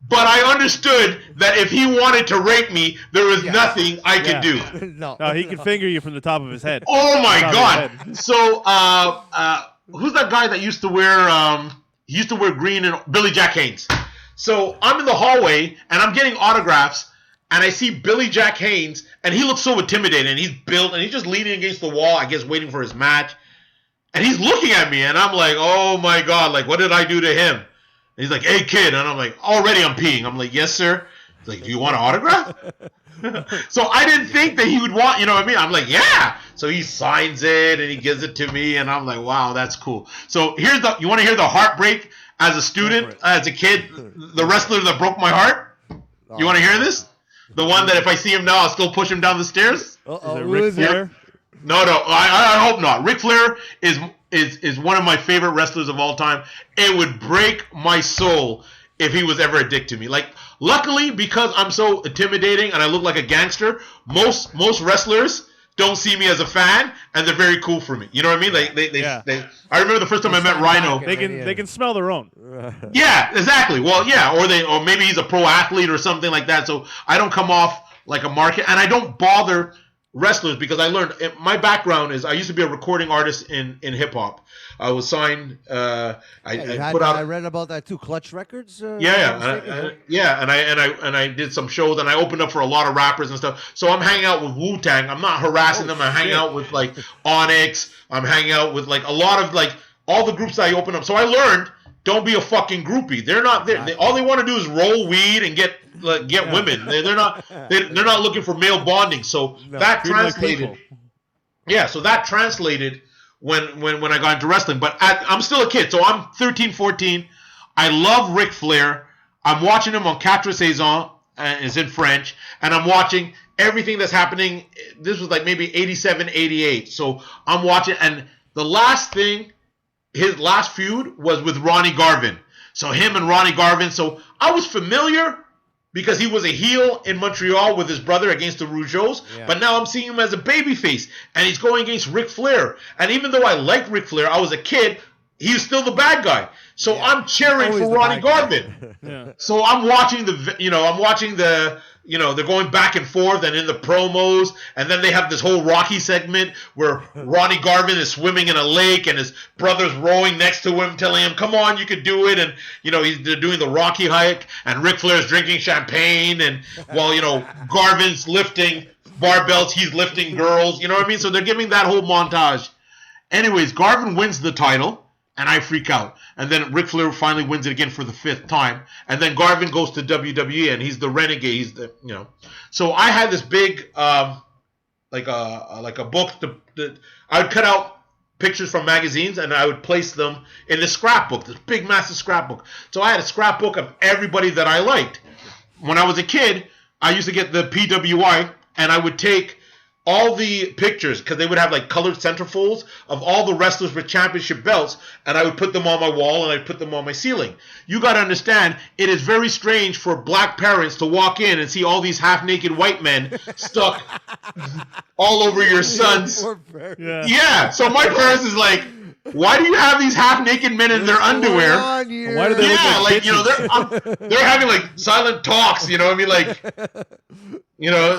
but I understood that if he wanted to rape me, there was nothing I could do. No, he could finger you from the top of his head. Oh my God! So, who's that guy that used to wear green and Billy Jack Haynes? So I'm in the hallway and I'm getting autographs, and I see Billy Jack Haynes, and he looks so intimidating, and he's built, and he's just leaning against the wall, I guess waiting for his match. And he's looking at me, and I'm like, oh my God, like, what did I do to him? And he's like, hey, kid. And I'm like, already I'm peeing. I'm like, yes, sir. He's like, do you want an autograph? So I didn't think that he would want, you know what I mean? I'm like, yeah. So he signs it, and he gives it to me, and I'm like, wow, that's cool. So you want to hear the heartbreak as a student, as a kid, the wrestler that broke my heart? You want to hear this? The one that if I see him now, I'll still push him down the stairs? Is it Ric Flair? No, I hope not. Ric Flair is one of my favorite wrestlers of all time. It would break my soul if he was ever a dick to me. Like, luckily, because I'm so intimidating and I look like a gangster, most wrestlers don't see me as a fan, and they're very cool for me. You know what I mean? Like they I remember the first time I met Rhino. They can smell their own. Yeah, exactly. Well, yeah, or maybe he's a pro athlete or something like that. So I don't come off like a market, and I don't bother wrestlers because I learned my background is I used to be a recording artist in hip hop. I was signed. I read about that too. Clutch Records. And I did some shows, and I opened up for a lot of rappers and stuff. So I'm hanging out with Wu-Tang. I'm not harassing them. I'm hanging out with like Onyx. I'm hanging out with like a lot of like all the groups that I open up. So I learned, don't be a fucking groupie. They're not there. All they want to do is roll weed and get women. They're not looking for male bonding. So that translated. Yeah, so that translated when I got into wrestling. But I'm still a kid, so I'm 13, 14. I love Ric Flair. I'm watching him on Quatre Saisons, is in French, and I'm watching everything that's happening. This was like maybe 87, 88. So I'm watching, and the last thing, his last feud was with Ronnie Garvin. So him and Ronnie Garvin. So I was familiar because he was a heel in Montreal with his brother against the Rougeaus. Yeah. But now I'm seeing him as a babyface, and he's going against Ric Flair. And even though I liked Ric Flair, I was a kid, he was still the bad guy. So I'm cheering for Ronnie Garvin. Yeah. So I'm watching they're going back and forth and in the promos, and then they have this whole Rocky segment where Ronnie Garvin is swimming in a lake and his brother's rowing next to him, telling him, come on, you could do it. And, they're doing the Rocky hike, and Ric Flair's drinking champagne, and while, Garvin's lifting barbells, he's lifting girls, you know what I mean? So they're giving that whole montage. Anyways, Garvin wins the title, and I freak out. And then Ric Flair finally wins it again for the 5th time. And then Garvin goes to WWE, and he's the renegade. He's the, So I had this big, like a book. I would cut out pictures from magazines, and I would place them in the scrapbook, this big, massive scrapbook. So I had a scrapbook of everybody that I liked. When I was a kid, I used to get the PWI, and I would take all the pictures, because they would have like colored centerfolds of all the wrestlers with championship belts, and I would put them on my wall, and I'd put them on my ceiling. You got to understand, it is very strange for black parents to walk in and see all these half-naked white men stuck all over your sons. Yeah, so my parents is like, why do you have these half-naked men in their underwear? Why do they look like they're having like silent talks, you know what I mean? Like,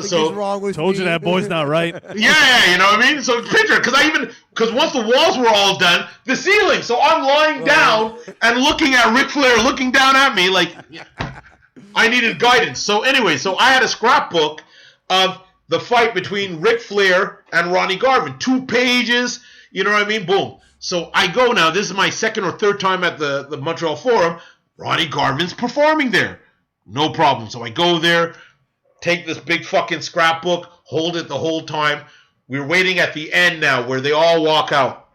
so told you that boy's not right. Yeah, you know what I mean? So picture, because once the walls were all done, the ceiling. So I'm lying down and looking at Ric Flair, looking down at me like I needed guidance. So anyway, so I had a scrapbook of the fight between Ric Flair and Ronnie Garvin. 2 pages, you know what I mean? Boom. So I go now. This is my 2nd or 3rd time at the Montreal Forum. Ronnie Garvin's performing there. No problem. So I go there, take this big fucking scrapbook, hold it the whole time. We're waiting at the end now where they all walk out.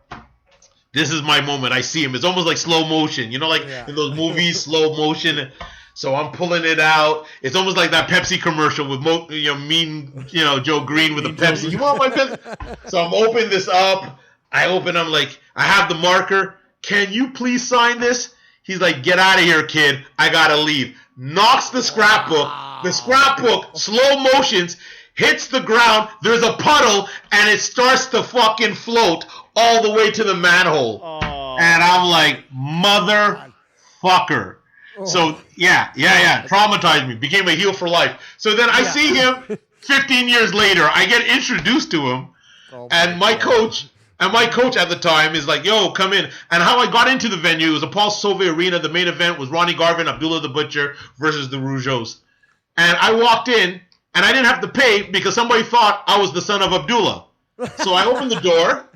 This is my moment. I see him. It's almost like slow motion. In those movies, slow motion. So I'm pulling it out. It's almost like that Pepsi commercial with mean Joe Green with the Pepsi. You want my Pepsi? So I'm opening this up. I'm like, I have the marker. Can you please sign this? He's like, get out of here, kid. I gotta leave. Knocks the scrapbook. Wow. The scrapbook, slow motions, hits the ground. There's a puddle, and it starts to fucking float all the way to the manhole. Oh. And I'm like, motherfucker. Oh. So, yeah. Traumatized me. Became a heel for life. So then I see him 15 years later. I get introduced to him. And my coach, And my coach at the time is like, yo, come in. And how I got into the venue was a Paul Sauvé Arena. The main event was Ronnie Garvin, Abdullah the Butcher versus the Rougeaus. And I walked in, and I didn't have to pay because somebody thought I was the son of Abdullah. So I opened the door.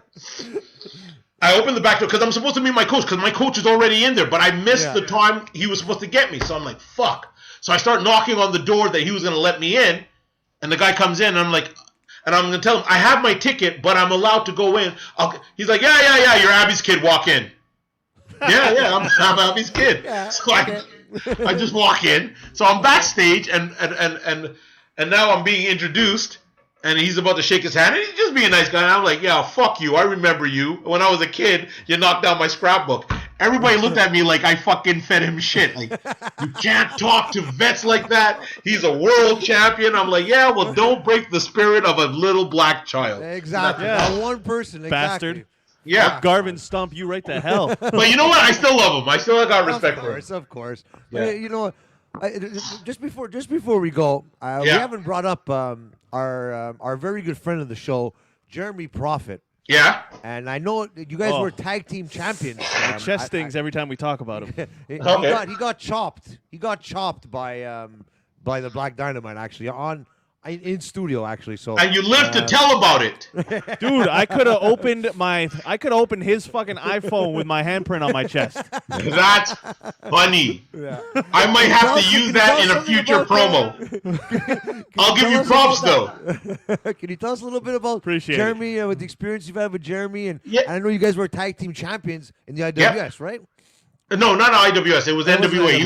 I opened the back door because I'm supposed to meet my coach because my coach is already in there. But I missed the time he was supposed to get me. So I'm like, fuck. So I start knocking on the door that he was going to let me in. And the guy comes in, and I'm like... And I'm going to tell him, I have my ticket, but I'm allowed to go in. He's like, yeah, you're Abby's kid, walk in. Yeah, I'm Abby's kid. Yeah, so I just walk in. So I'm backstage, and now I'm being introduced, and he's about to shake his hand, and he's just being a nice guy. And I'm like, yeah, fuck you. I remember you. When I was a kid, you knocked down my scrapbook. Everybody looked at me like I fucking fed him shit. Like, you can't talk to vets like that. He's a world champion. I'm like, yeah, well, don't break the spirit of a little black child. Exactly. Yeah. One person. Exactly. Bastard. Yeah. Garvin stomp you right to hell. But you know what? I still love him. I still got respect for him. Of course. Yeah. You know, just before we go, we haven't brought up our very good friend of the show, Jeremy Prophet. Yeah. And I know you guys were tag team champions. My chest stings every time we talk about him. He got chopped. He got chopped by the Black Dynamite actually in studio actually. So and you lived to tell about it, dude. I could have opened his fucking iPhone with my handprint on my chest. That's funny. Yeah. I might have to use that in a future promo. I'll give you props though. Can you tell us a little bit about Appreciate Jeremy with the experience you've had with Jeremy and I know you guys were tag team champions in the IWS, right? No, not IWS. It was NWA. He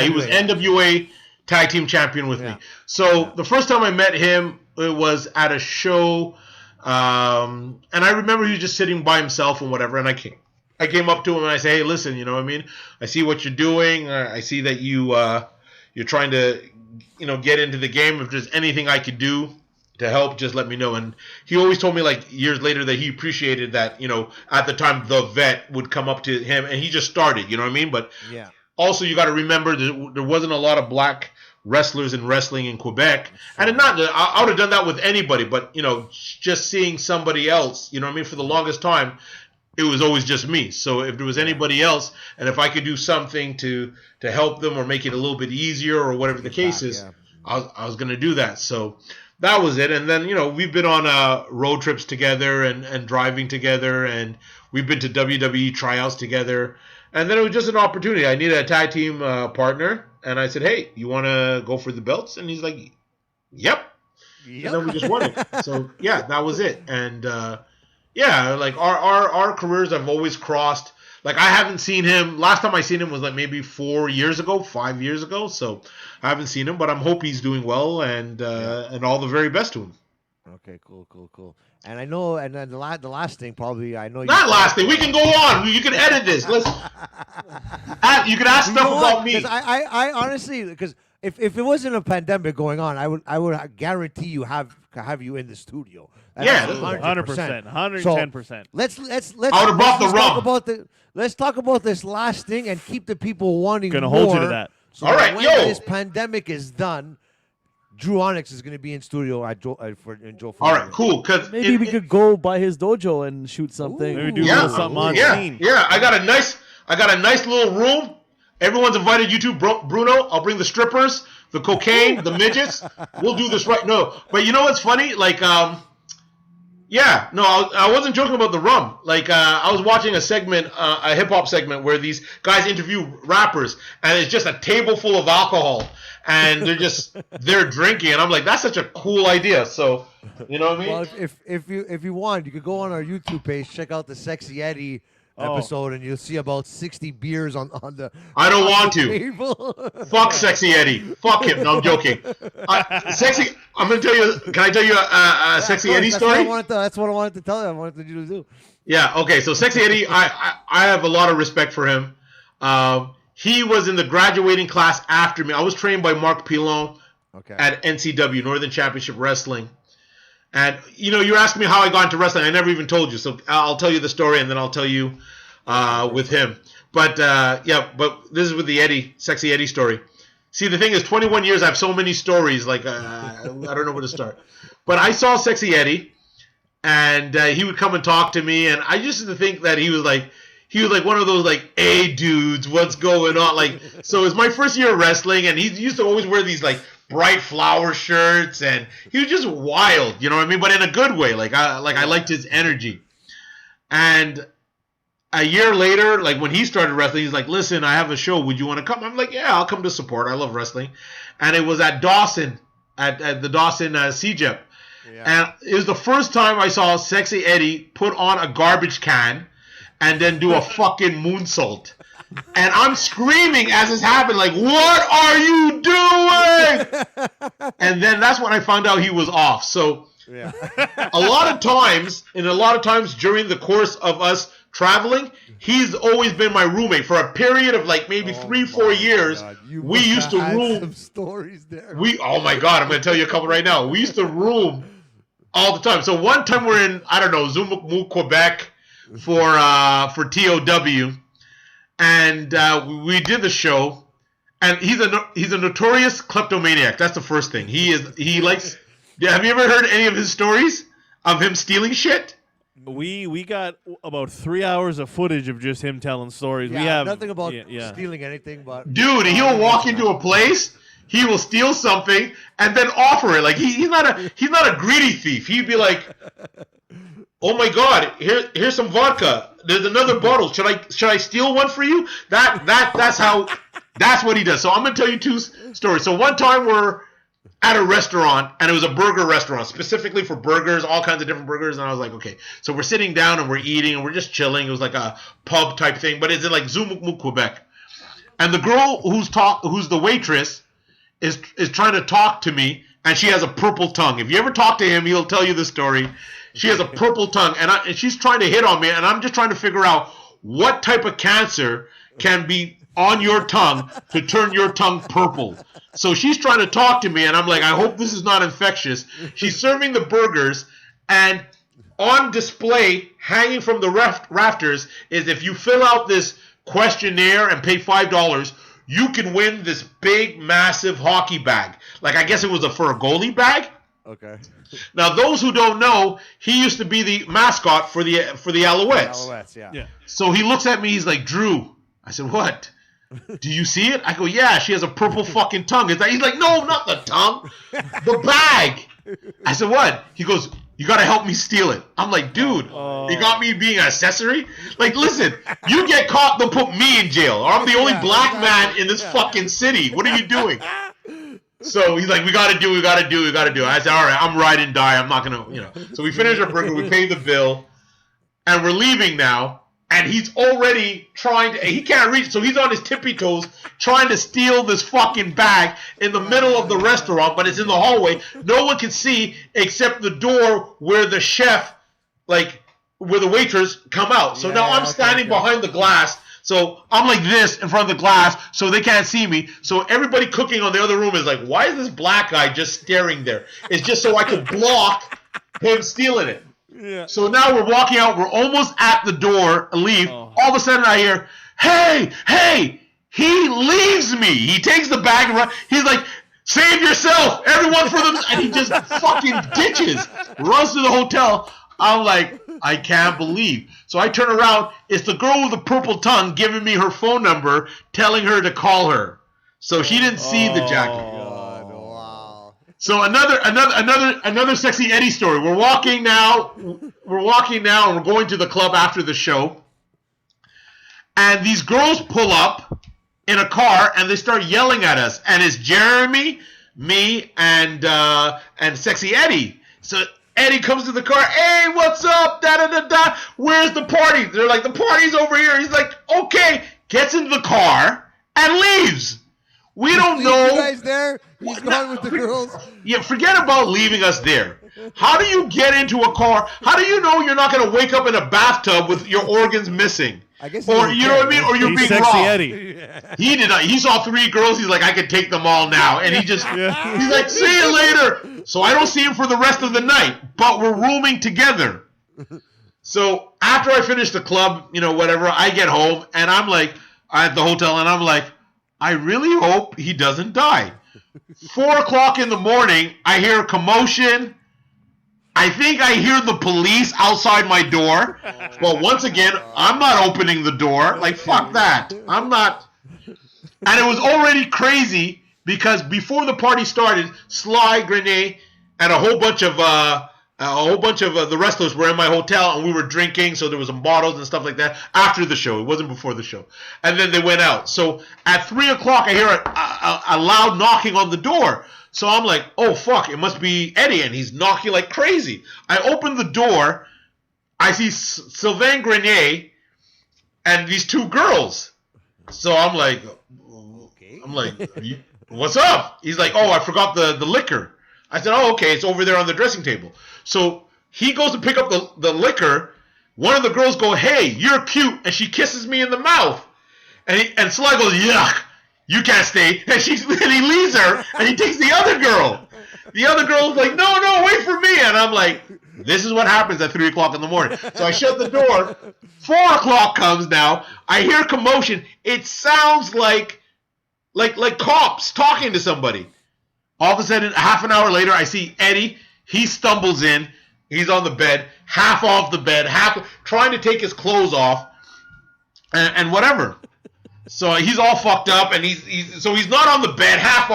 was NWA tag team champion with me. So the first time I met him, it was at a show, and I remember he was just sitting by himself and whatever. And I came up to him and I say, "Hey, listen, you know what I mean? I see what you're doing. I see that you're trying to, get into the game. If there's anything I could do to help, just let me know." And he always told me like years later that he appreciated that, at the time the vet would come up to him and he just started, you know what I mean? But also you got to remember that there wasn't a lot of black wrestlers in wrestling in Quebec. Sure. And I would have done that with anybody, but just seeing somebody else, for the longest time, it was always just me. So if there was anybody else, and if I could do something to help them or make it a little bit easier or whatever the case is, I was going to do that. So that was it. And then, we've been on road trips together and driving together, and we've been to WWE tryouts together. And then it was just an opportunity. I needed a tag team partner. And I said, hey, you want to go for the belts? And he's like, yep. And then we just won it. So, that was it. And, like our careers have always crossed. Like, I haven't seen him. Last time I seen him was like maybe 5 years ago. So, I haven't seen him. But I hope he's doing well and all the very best to him. Okay, cool. And I know, and then the last thing probably, I know. Not last thing. We can go on. You can edit this. You can ask stuff about me. I honestly, because if it wasn't a pandemic going on, I would guarantee you have you in the studio. 100%, 110%. So let's I would have brought the rum. Let's talk about this last thing and keep the people wanting Gonna more. hold you to that. So all right, when this pandemic is done, DRU ONYX is going to be in studio in Jofo. All right, cool. Cause maybe we could go by his dojo and shoot something. Maybe do something on scene. Yeah, I got a nice little room. Everyone's invited. You too, Bruno. I'll bring the strippers, the cocaine, the midgets. We'll do this right. No, but you know what's funny? Like, I wasn't joking about the rum. Like, I was watching a segment, a hip hop segment, where these guys interview rappers, and it's just a table full of alcohol. And they're drinking, and I'm like, that's such a cool idea. So, you know what I mean? Well, if you want, you could go on our YouTube page, check out the Sexy Eddie episode, and you'll see about 60 beers on the. I don't want to. Fuck Sexy Eddie. Fuck him. No, I'm joking. Sexy. I'm gonna tell you. Can I tell you a Sexy Eddie story? That's what I wanted to tell you. I wanted you to do. Yeah. Okay. So Sexy Eddie, I have a lot of respect for him. He was in the graduating class after me. I was trained by Mark Pilon at NCW, Northern Championship Wrestling. And, you're asking me how I got into wrestling. I never even told you. So I'll tell you the story, and then I'll tell you with him. But, but this is with the Sexy Eddie story. See, the thing is, 21 years, I have so many stories. Like, I don't know where to start. But I saw Sexy Eddie and he would come and talk to me, and I used to think that he was like one of those like, hey dudes, what's going on? Like, so it was my first year of wrestling, and he used to always wear these like bright flower shirts, and he was just wild, you know what I mean? But in a good way. Like I liked his energy. And a year later, like when he started wrestling, he's like, listen, I have a show. Would you want to come? I'm like, yeah, I'll come to support. I love wrestling. And it was at Dawson, at the Dawson CJEP. Yeah. And it was the first time I saw Sexy Eddie put on a garbage can and then do a fucking moonsault. And I'm screaming as it's happening, like, what are you doing? And then that's when I found out he was off. So yeah. a lot of times during the course of us traveling, he's always been my roommate for a period of like maybe 3-4 years. We used to room. Some stories there. Oh my God, I'm going to tell you a couple right now. We used to room all the time. So one time we're in, I don't know, Zumukmu, Quebec for TOW. And we did the show, and he's a notorious kleptomaniac. That's the first thing. He likes. Yeah, have you ever heard any of his stories of him stealing shit? We got about 3 hours of footage of just him telling stories. Yeah, we have nothing about stealing anything, but dude, he'll walk into a place, he will steal something, and then offer it. Like he's not a greedy thief. He'd be like, oh my God, here's some vodka. There's another bottle. Should I steal one for you? That's what he does. So I'm gonna tell you 2 stories. So one time we're at a restaurant, and it was a burger restaurant specifically for burgers, all kinds of different burgers. And I was like, okay. So we're sitting down and we're eating and we're just chilling. It was like a pub type thing, but it's in like Zumukmu, Quebec. And the girl who's the waitress is trying to talk to me, and she has a purple tongue. If you ever talk to him, he'll tell you the story. She has a purple tongue, and she's trying to hit on me, and I'm just trying to figure out what type of cancer can be on your tongue to turn your tongue purple. So she's trying to talk to me, and I'm like, I hope this is not infectious. She's serving the burgers, and on display, hanging from the rafters, is if you fill out this questionnaire and pay $5, you can win this big, massive hockey bag. Like, I guess it was for a goalie bag. Okay. Now, those who don't know, he used to be the mascot for the Alouettes. Alouettes, yeah. So he looks at me, he's like, Drew. I said, what? Do you see it? I go, yeah, she has a purple fucking tongue. He's like, no, not the tongue. The bag. I said, what? He goes, you got to help me steal it. I'm like, dude, you got me being an accessory? Like, listen, you get caught, they'll put me in jail. Or I'm the only black man in this fucking city. What are you doing? So he's like, we got to do it. I said, all right, I'm ride and die. I'm not going to, So we finish our burger. We pay the bill. And we're leaving now. And he's already he can't reach, so he's on his tippy toes trying to steal this fucking bag in the middle of the restaurant, but it's in the hallway. No one can see except the door where the chef, like, where the waitress come out. So now I'm standing behind the glass. So I'm like this in front of the glass, so they can't see me. So everybody cooking on the other room is like, why is this black guy just staring there? It's just so I could block him stealing it. Yeah. So now we're walking out. We're almost at the door. Leave. Oh. All of a sudden I hear, hey! He leaves me. He takes the bag and runs. He's like, save yourself, everyone for them. And he just fucking ditches, runs to the hotel. I'm like, I can't believe. So I turn around. It's the girl with the purple tongue giving me her phone number, telling her to call her. So she didn't see the jacket. So another Sexy Eddie story. We're walking now, and we're going to the club after the show. And these girls pull up in a car, and they start yelling at us. And it's Jeremy, me, and Sexy Eddie. So Eddie comes to the car. Hey, what's up? Da-da-da-da. Where's the party? They're like, the party's over here. He's like, okay. Gets into the car and leaves. We don't know. You guys there? He's gone with the girls. Yeah, forget about leaving us there. How do you get into a car? How do you know you're not going to wake up in a bathtub with your organs missing? I guess. Or you know what I mean? Or you're being Sexy robbed. Eddie. He did not. He saw 3 girls. He's like, I could take them all now. And he just, he's like, see you later. So I don't see him for the rest of the night. But we're rooming together. So after I finish the club, whatever, I get home. And I'm like, at the hotel. And I'm like, I really hope he doesn't die. 4 o'clock in the morning, I hear a commotion. I think I hear the police outside my door. But once again, I'm not opening the door. Like, fuck that. I'm not. And it was already crazy because before the party started, Sly, Grenade, and a whole bunch of the wrestlers were in my hotel, and we were drinking. So there was some bottles and stuff like that after the show. It wasn't before the show. And then they went out. So at 3 o'clock, I hear a loud knocking on the door. So I'm like, oh, fuck, it must be Eddie, and he's knocking like crazy. I open the door. I see Sylvain Grenier and these two girls. So I'm like, what's up? He's like, oh, I forgot the liquor. I said, oh, okay, it's over there on the dressing table. So he goes to pick up the liquor. One of the girls go, hey, you're cute, and she kisses me in the mouth. And Sly goes, yuck. You can't stay. And he leaves her, and he takes the other girl. The other girl's like, no, wait for me. And I'm like, this is what happens at 3 o'clock in the morning. So I shut the door. 4 o'clock comes now. I hear commotion. It sounds like cops talking to somebody. All of a sudden, half an hour later, I see Eddie. He stumbles in. He's on the bed, half off the bed, trying to take his clothes off, and whatever. So he's all fucked up, and he's not on the bed, half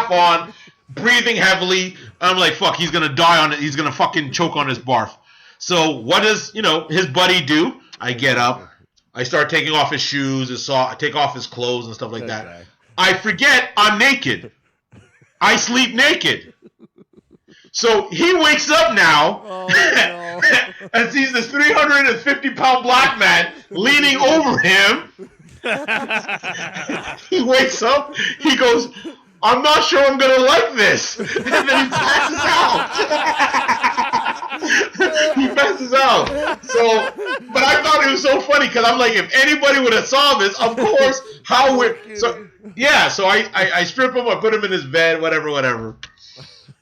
on, breathing heavily. I'm like, fuck, he's gonna die on it. He's gonna fucking choke on his barf. So what does his buddy do? I get up, I start taking off his shoes, I take off his clothes and stuff like that. I forget I'm naked. I sleep naked. So he wakes up now and sees this 350-pound black man leaning over him. He wakes up. He goes, I'm not sure I'm going to like this. And then he passes out. He passes out. So, but I thought it was so funny because I'm like, if anybody would have saw this, of course, how we're... So I strip him, I put him in his bed, whatever.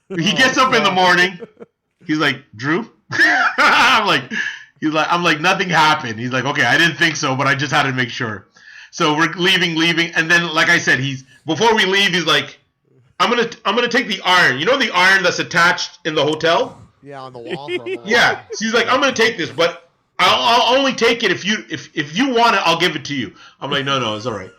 He gets up in the morning. He's like, Drew? I'm like, nothing happened. He's like, okay, I didn't think so, but I just had to make sure. So we're leaving, and then, like I said, before we leave, he's like, I'm gonna take the iron. You know the iron that's attached in the hotel? Yeah, on the wall. Yeah. So he's like, I'm gonna take this, but I'll only take it if you want it. I'll give it to you. I'm like, no, it's all right.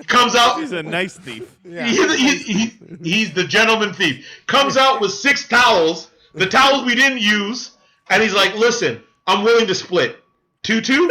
Comes out. He's a nice thief. Yeah. He's the gentleman thief. Comes out with 6 towels, the towels we didn't use, and he's like, listen, I'm willing to split. 2-2?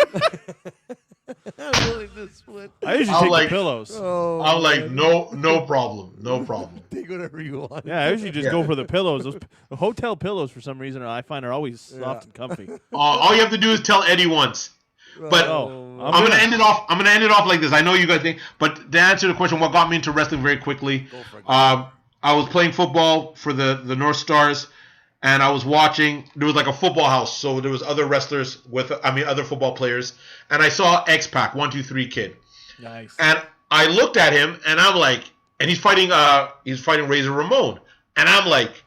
I'm willing to split. I usually take the pillows. I'm like, no problem. Take whatever you want. Yeah, I usually just go for the pillows. Those hotel pillows, for some reason, I find are always soft and comfy. All you have to do is tell Eddie once. But I'm gonna end it off. I'm gonna end it off like this. I know you guys think, but to answer the question, what got me into wrestling very quickly? I was playing football for the North Stars, and I was watching. There was like a football house, so there was other wrestlers other football players, and I saw X-Pac 1 2 3 Kid. Nice. And I looked at him, and I'm like, and he's fighting Razor Ramon, and I'm like,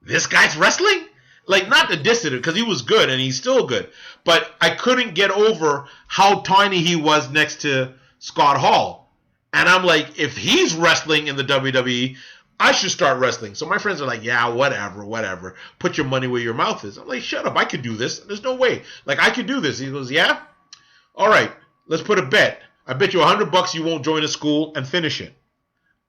this guy's wrestling. Like, not to diss it, because he was good, and he's still good. But I couldn't get over how tiny he was next to Scott Hall. And I'm like, if he's wrestling in the WWE, I should start wrestling. So my friends are like, yeah, whatever. Put your money where your mouth is. I'm like, shut up, I could do this. There's no way. Like, I could do this. He goes, yeah? All right, let's put a bet. I bet you $100 you won't join a school and finish it.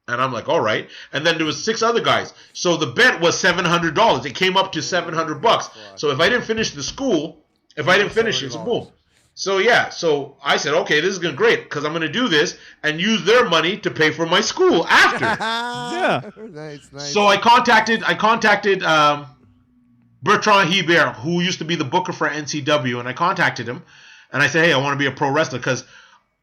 And I'm like, all right. And then there was 6 other guys. So the bet was $700. It came up to $700. So if I didn't finish the school, it's a boom. So yeah, so I said, okay, this is going great because I'm going to do this and use their money to pay for my school after. Yeah. Nice. So I contacted Bertrand Hebert, who used to be the booker for NCW, and I contacted him and I said, hey, I want to be a pro wrestler because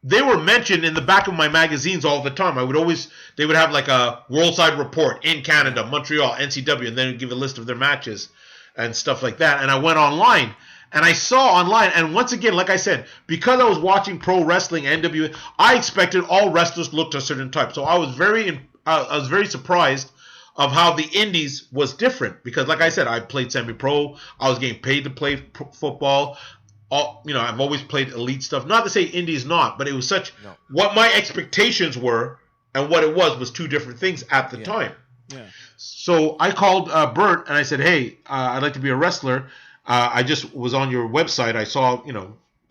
they were mentioned in the back of my magazines all the time. They would have like a world-side report in Canada, Montreal, NCW, and then would give a list of their matches and stuff like that. And I went online, and I saw online, and once again, like I said, because I was watching pro wrestling, NWA, I expected all wrestlers looked a certain type. So I was very surprised of how the indies was different because, like I said, I played semi-pro. I was getting paid to play football. I've always played elite stuff. Not to say indie's not, but it was what my expectations were and what it was 2 different things at the time. Yeah. So I called Bert and I said, hey, I'd like to be a wrestler. I just was on your website. I saw,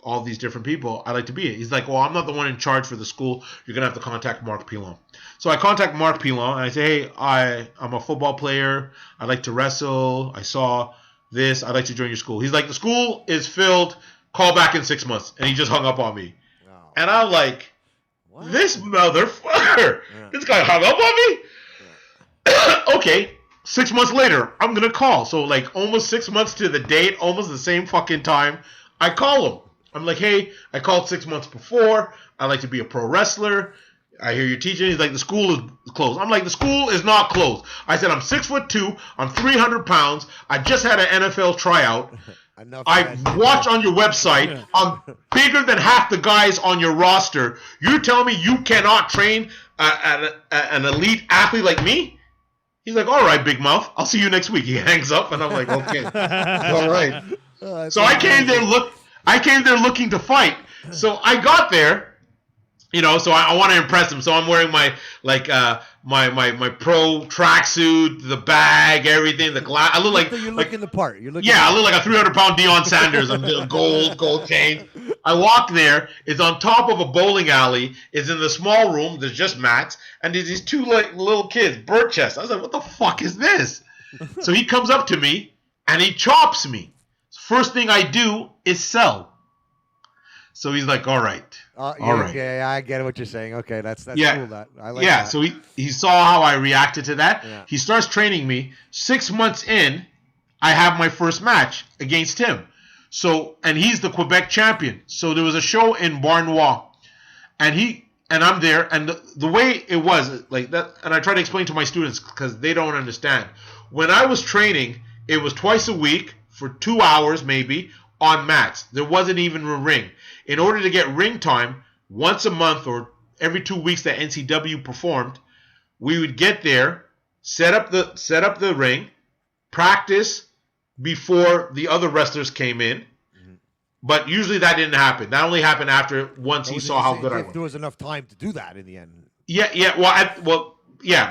all these different people. I'd like to be it. He's like, well, I'm not the one in charge for the school. You're going to have to contact Mark Pilon. So I contact Mark Pilon and I say, hey, I'm a football player. I'd like to wrestle. I saw this. I'd like to join your school. He's like, the school is filled. Call back in 6 months. And he just hung up on me. Wow. And I'm like, What? this motherfucker. Yeah. This guy hung up on me? Yeah. Okay. 6 months later, I'm going to call. So like almost 6 months to the date, almost the same fucking time, I call him. I'm like, hey, I called 6 months before. I'd like to be a pro wrestler. I hear you're teaching. He's like, the school is closed. I'm like, the school is not closed. I said, I'm 6'2". I'm 300 pounds. I just had an NFL tryout. I watch on your website. I'm bigger than half the guys on your roster. You tell me you cannot train an elite athlete like me? He's like, all right, big mouth. I'll see you next week. He hangs up, and I'm like, okay, all right. So I came there looking to fight. So I got there. So I want to impress him. So I'm wearing my my pro tracksuit, the bag, everything, the glass. I look like you're looking the part. You're looking. Yeah, I look like a 300-pound Deion Sanders. I'm doing gold chain. I walk there. It's on top of a bowling alley. It's in the small room. There's just mats, and there's these two little kids, bird chest. I was like, what the fuck is this? So he comes up to me and he chops me. First thing I do is sell. So he's like, all right. All right. Yeah, I get what you're saying. Okay, that's cool. That I like that. So he saw how I reacted to that. Yeah. He starts training me. 6 months in, I have my first match against him. So, and he's the Quebec champion. So there was a show in Barnois, and I'm there, and the way it was like that, and I try to explain to my students because they don't understand. When I was training, it was twice a week for 2 hours maybe on mats. There wasn't even a ring. In order to get ring time, once a month or every 2 weeks that NCW performed, we would get there, set up the ring, practice before the other wrestlers came in. Mm-hmm. But usually that didn't happen. That only happened after once he saw how good I was. There was enough time to do that in the end. Yeah. Well,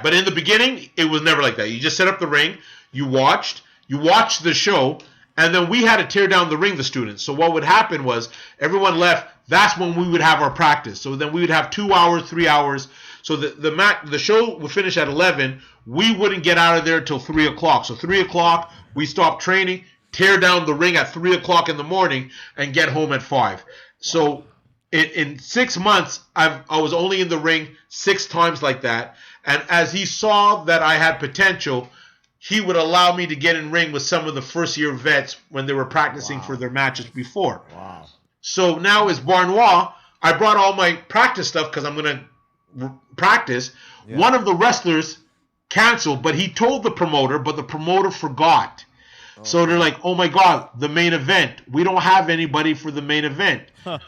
but in the beginning, it was never like that. You just set up the ring, you watched the show, and then we had to tear down the ring, the students. So what would happen was everyone left. That's when we would have our practice. So then we would have 2 hours, 3 hours. So the show would finish at 11. We wouldn't get out of there till 3 o'clock. So 3 o'clock, we stopped training, tear down the ring at 3 o'clock in the morning, and get home at 5. So in 6 months, I was only in the ring 6 times like that. And as he saw that I had potential, he would allow me to get in ring with some of the first-year vets when they were practicing for their matches before. Wow. So now as Barnois, I brought all my practice stuff because I'm going to practice. Yeah. One of the wrestlers canceled, but he told the promoter, but the promoter forgot. Oh. So they're like, oh, my God, the main event. We don't have anybody for the main event. Huh.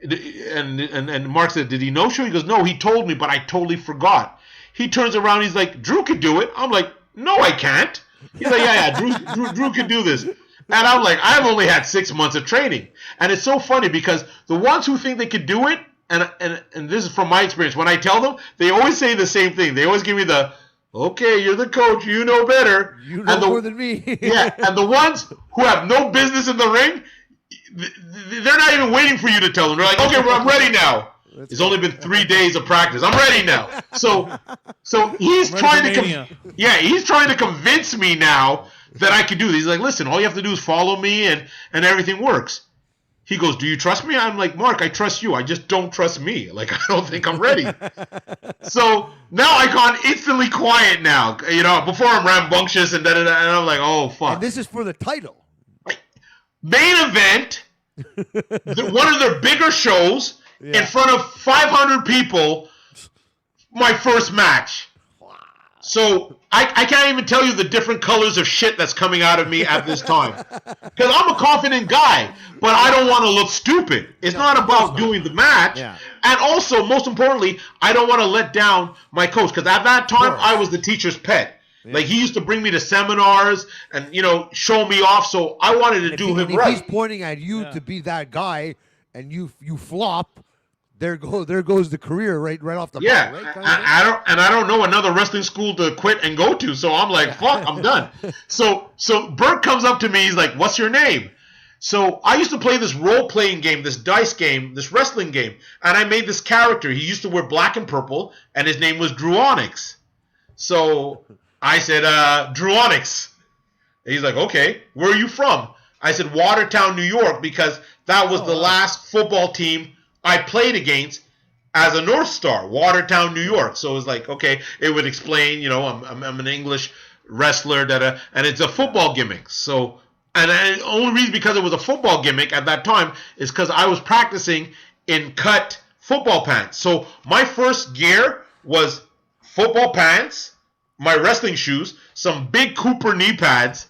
And Mark said, did he no-show? He goes, no, he told me, but I totally forgot. He turns around, he's like, Drew could do it. I'm like, no, I can't. He's like, yeah, Drew can do this. And I'm like, I've only had 6 months of training. And it's so funny because the ones who think they could do it, and this is from my experience, when I tell them, they always say the same thing. They always give me the, okay, you're the coach, you know better. You know more than me. Yeah, and the ones who have no business in the ring, they're not even waiting for you to tell them. They're like, okay, well, I'm ready now. It's only been 3 days of practice. I'm ready now. So he's trying to convince me now that I can do this. He's like, listen, all you have to do is follow me and everything works. He goes, do you trust me? I'm like, Mark, I trust you. I just don't trust me. Like, I don't think I'm ready. So now I gone instantly quiet now. Before I'm rambunctious and da-da-da, and I'm like, oh, fuck. And this is for the title. Main event, one of their bigger shows, in front of 500 people, my first match. So I can't even tell you the different colors of shit that's coming out of me at this time. Because I'm a confident guy, but I don't want to look stupid. It's not about doing the match. Yeah. And also, most importantly, I don't want to let down my coach. Because at that time, I was the teacher's pet. Yeah. Like, he used to bring me to seminars and, show me off. So I wanted to do him right. If he's pointing at you to be that guy and you flop, there goes the career right off the Yeah, bat, right? I don't know another wrestling school to quit and go to, so I'm like, fuck, I'm done. So Bert comes up to me, he's like, what's your name? So I used to play this role-playing game, this dice game, this wrestling game, and I made this character. He used to wear black and purple, and his name was DRU ONYX. So I said, DRU ONYX. And he's like, okay, where are you from? I said, Watertown, New York, because that was the last football team I played against as a North Star, Watertown, New York. So it was like, okay, it would explain, I'm an English wrestler, and it's a football gimmick. So, and the only reason because it was a football gimmick at that time is because I was practicing in cut football pants. So my first gear was football pants, my wrestling shoes, some big Cooper knee pads,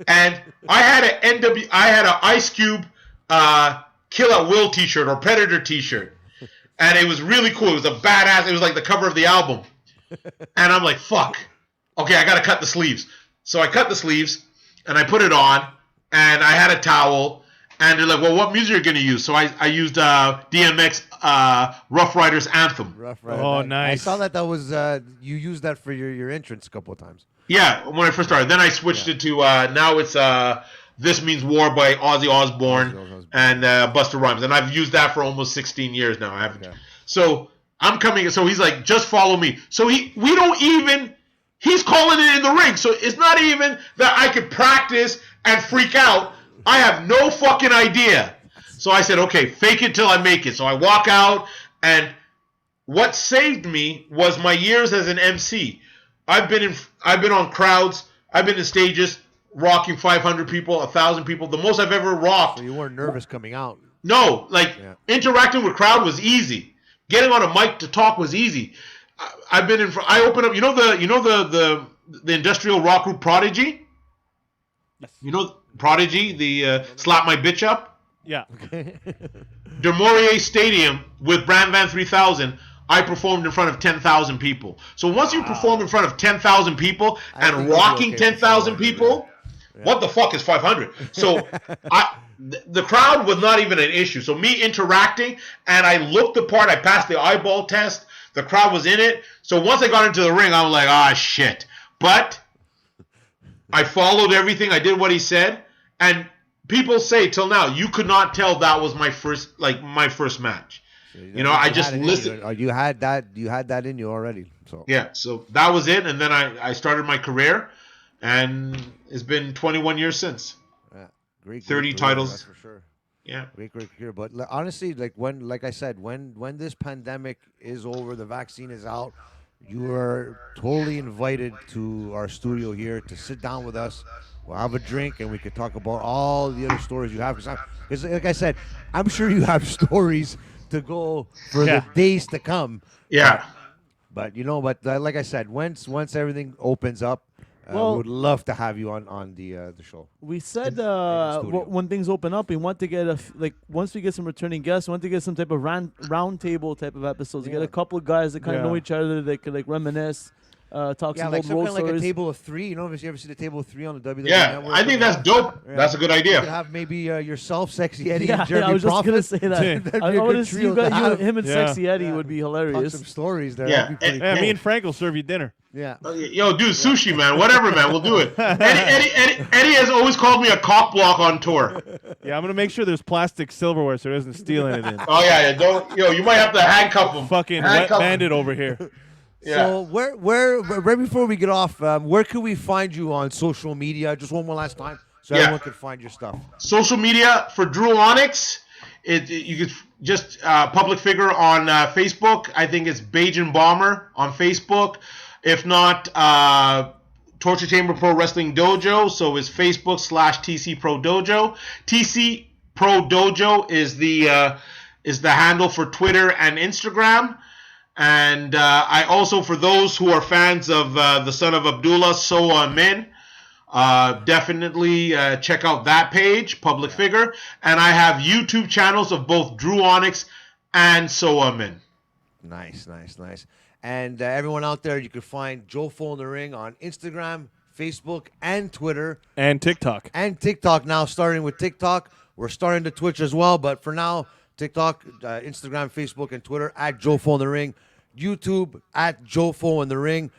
and I had an Ice Cube Kill at Will t-shirt or Predator t-shirt. And it was really cool. It was a badass. It was like the cover of the album. And I'm like, fuck. Okay, I got to cut the sleeves. So I cut the sleeves and I put it on and I had a towel. And they're like, well, what music are you going to use? So I used DMX Rough Riders Anthem. Rough Rider. Oh, nice. I saw that was you used that for your entrance a couple of times. Yeah, when I first started. Then I switched it to now it's This Means War by Ozzy Osbourne and Busta Rhymes. And I've used that for almost 16 years now. I haven't. Okay. So I'm coming. So he's like, just follow me. So he's calling it in the ring. So it's not even that I could practice and freak out. I have no fucking idea. So I said, okay, fake it till I make it. So I walk out, and what saved me was my years as an MC. I've been on crowds. I've been in stages rocking 500 people, 1,000 people. The most I've ever rocked. So you weren't nervous coming out? No, interacting with crowd was easy. Getting on a mic to talk was easy. I opened up. You know the industrial rock group Prodigy. Yes. You know Prodigy, the Slap My Bitch Up. Yeah. De Maurier Stadium with Brand Van 3000. I performed in front of 10,000 people. So once you perform in front of 10,000 people and rocking 10,000 people, what the fuck is 500? So the crowd was not even an issue. So me interacting, and I looked the part. I passed the eyeball test. The crowd was in it. So once I got into the ring, I was like, shit. But I followed everything. I did what he said. And people say till now, you could not tell that was my first match. I just listened. You had that in you already. So yeah, so that was it, and then I started my career, and it's been 21 years since. Yeah, great 30 career, titles. that's for sure. Yeah, great career. But honestly, like I said, when this pandemic is over, the vaccine is out, you are totally invited to our studio here to sit down with us. We'll have a drink, and we could talk about all the other stories you have. Because like I said, I'm sure you have stories to go for the days to come. Yeah. But like I said, once everything opens up, we would love to have you on the show. We said when things open up, we want to get once we get some returning guests, we want to get some type of round table type of episodes. To get a couple of guys that kind of know each other, that could reminisce. Talk some old road stories. Like a table of three. If you ever see the table of three on the WWE Network. I think that's dope. Yeah. That's a good idea. You could have maybe yourself, Sexy Eddie, and Jeremy I was just going to say that. Him and Yeah. Sexy Eddie would be hilarious. Talk some stories there. Yeah. Me and Frank will serve you dinner. Yeah. Yo, dude, sushi, man. Whatever, man. We'll do it. Eddie has always called me a cock block on tour. Yeah, I'm going to make sure there's plastic silverware so he doesn't steal anything. Oh, yeah. You might have to handcuff him. Fucking wet bandit over here. Yeah. So where right before we get off, where can we find you on social media? Just one more last time, so everyone can find your stuff. Social media for DRU ONYX, you could just public figure on Facebook. I think it's Bajan Bomber on Facebook. If not, Torture Chamber Pro Wrestling Dojo. So it's Facebook /TC Pro Dojo. TC Pro Dojo is the handle for Twitter and Instagram. And I also, for those who are fans of the son of Abdullah, Soa Min, definitely check out that page, public figure. And I have YouTube channels of both DRU ONYX and Soa Min. Nice. And everyone out there, you can find Jofo in the Ring on Instagram, Facebook, and Twitter. And TikTok. Now, starting with TikTok. We're starting to Twitch as well, but for now, TikTok, Instagram, Facebook, and Twitter at Jofo in the Ring. YouTube at Jofo in the Ring.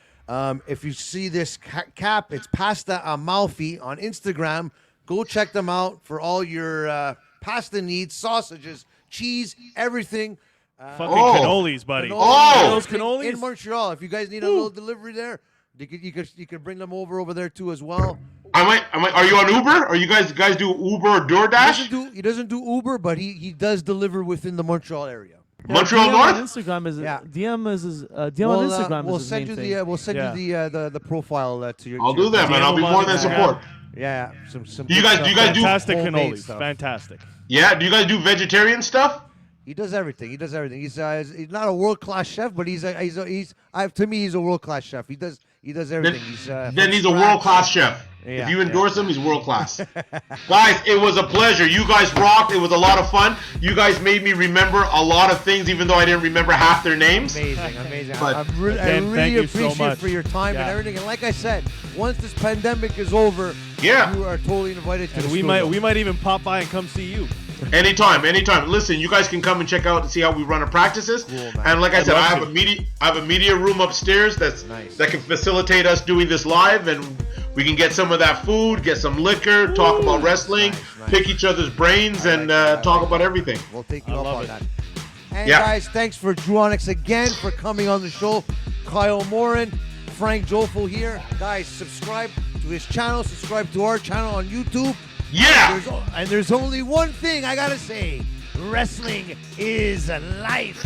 If you see this cap, it's Pasta Amalfi on Instagram. Go check them out for all your pasta needs, sausages, cheese, everything. Fucking cannolis, buddy. Oh! Those cannolis? In Montreal. If you guys need a little delivery there, you could bring them over there too as well. I might. Are you on Uber? Or you guys do Uber or DoorDash? He doesn't do Uber, but he does deliver within the Montreal area. Montreal DM North? on Instagram is Yeah. DM is his, DM on Instagram We'll is his send main you thing. we'll send you the profile to your. I'll to your- do that, man. I'll be more than support. Yeah, some. Do you guys do Fantastic homemade cannolis. stuff. Fantastic. Yeah, do you guys do vegetarian stuff? He does everything. He's not a world class chef, but to me he's a world class chef. He does everything. Then he's a world class chef. Yeah, If you endorse him, he's world class. Guys, it was a pleasure. You guys rocked. It was a lot of fun. You guys made me remember a lot of things, even though I didn't remember half their names. Amazing. But I Ken, really thank you so appreciate much. for your time and Yeah. everything. And like I said, once this pandemic is over, Yeah. you are totally invited to And the we studio. might even pop by and come see you. Anytime. Listen, you guys can come and check out and see how we run our practices. Cool, man. And like I said, love I have to. a media room upstairs Nice. that can facilitate us doing this live, and we can get some of that food, get some liquor, talk about wrestling, Nice. pick each other's brains, and talk about everything. We'll take you I up love on it. that. And Yeah. guys, thanks for DRU ONYX again for coming on the show. Kyle Morin, Frank Jofo here. Guys, subscribe to his channel, subscribe to our channel on YouTube. Yeah. There's only one thing I gotta say. Wrestling is life.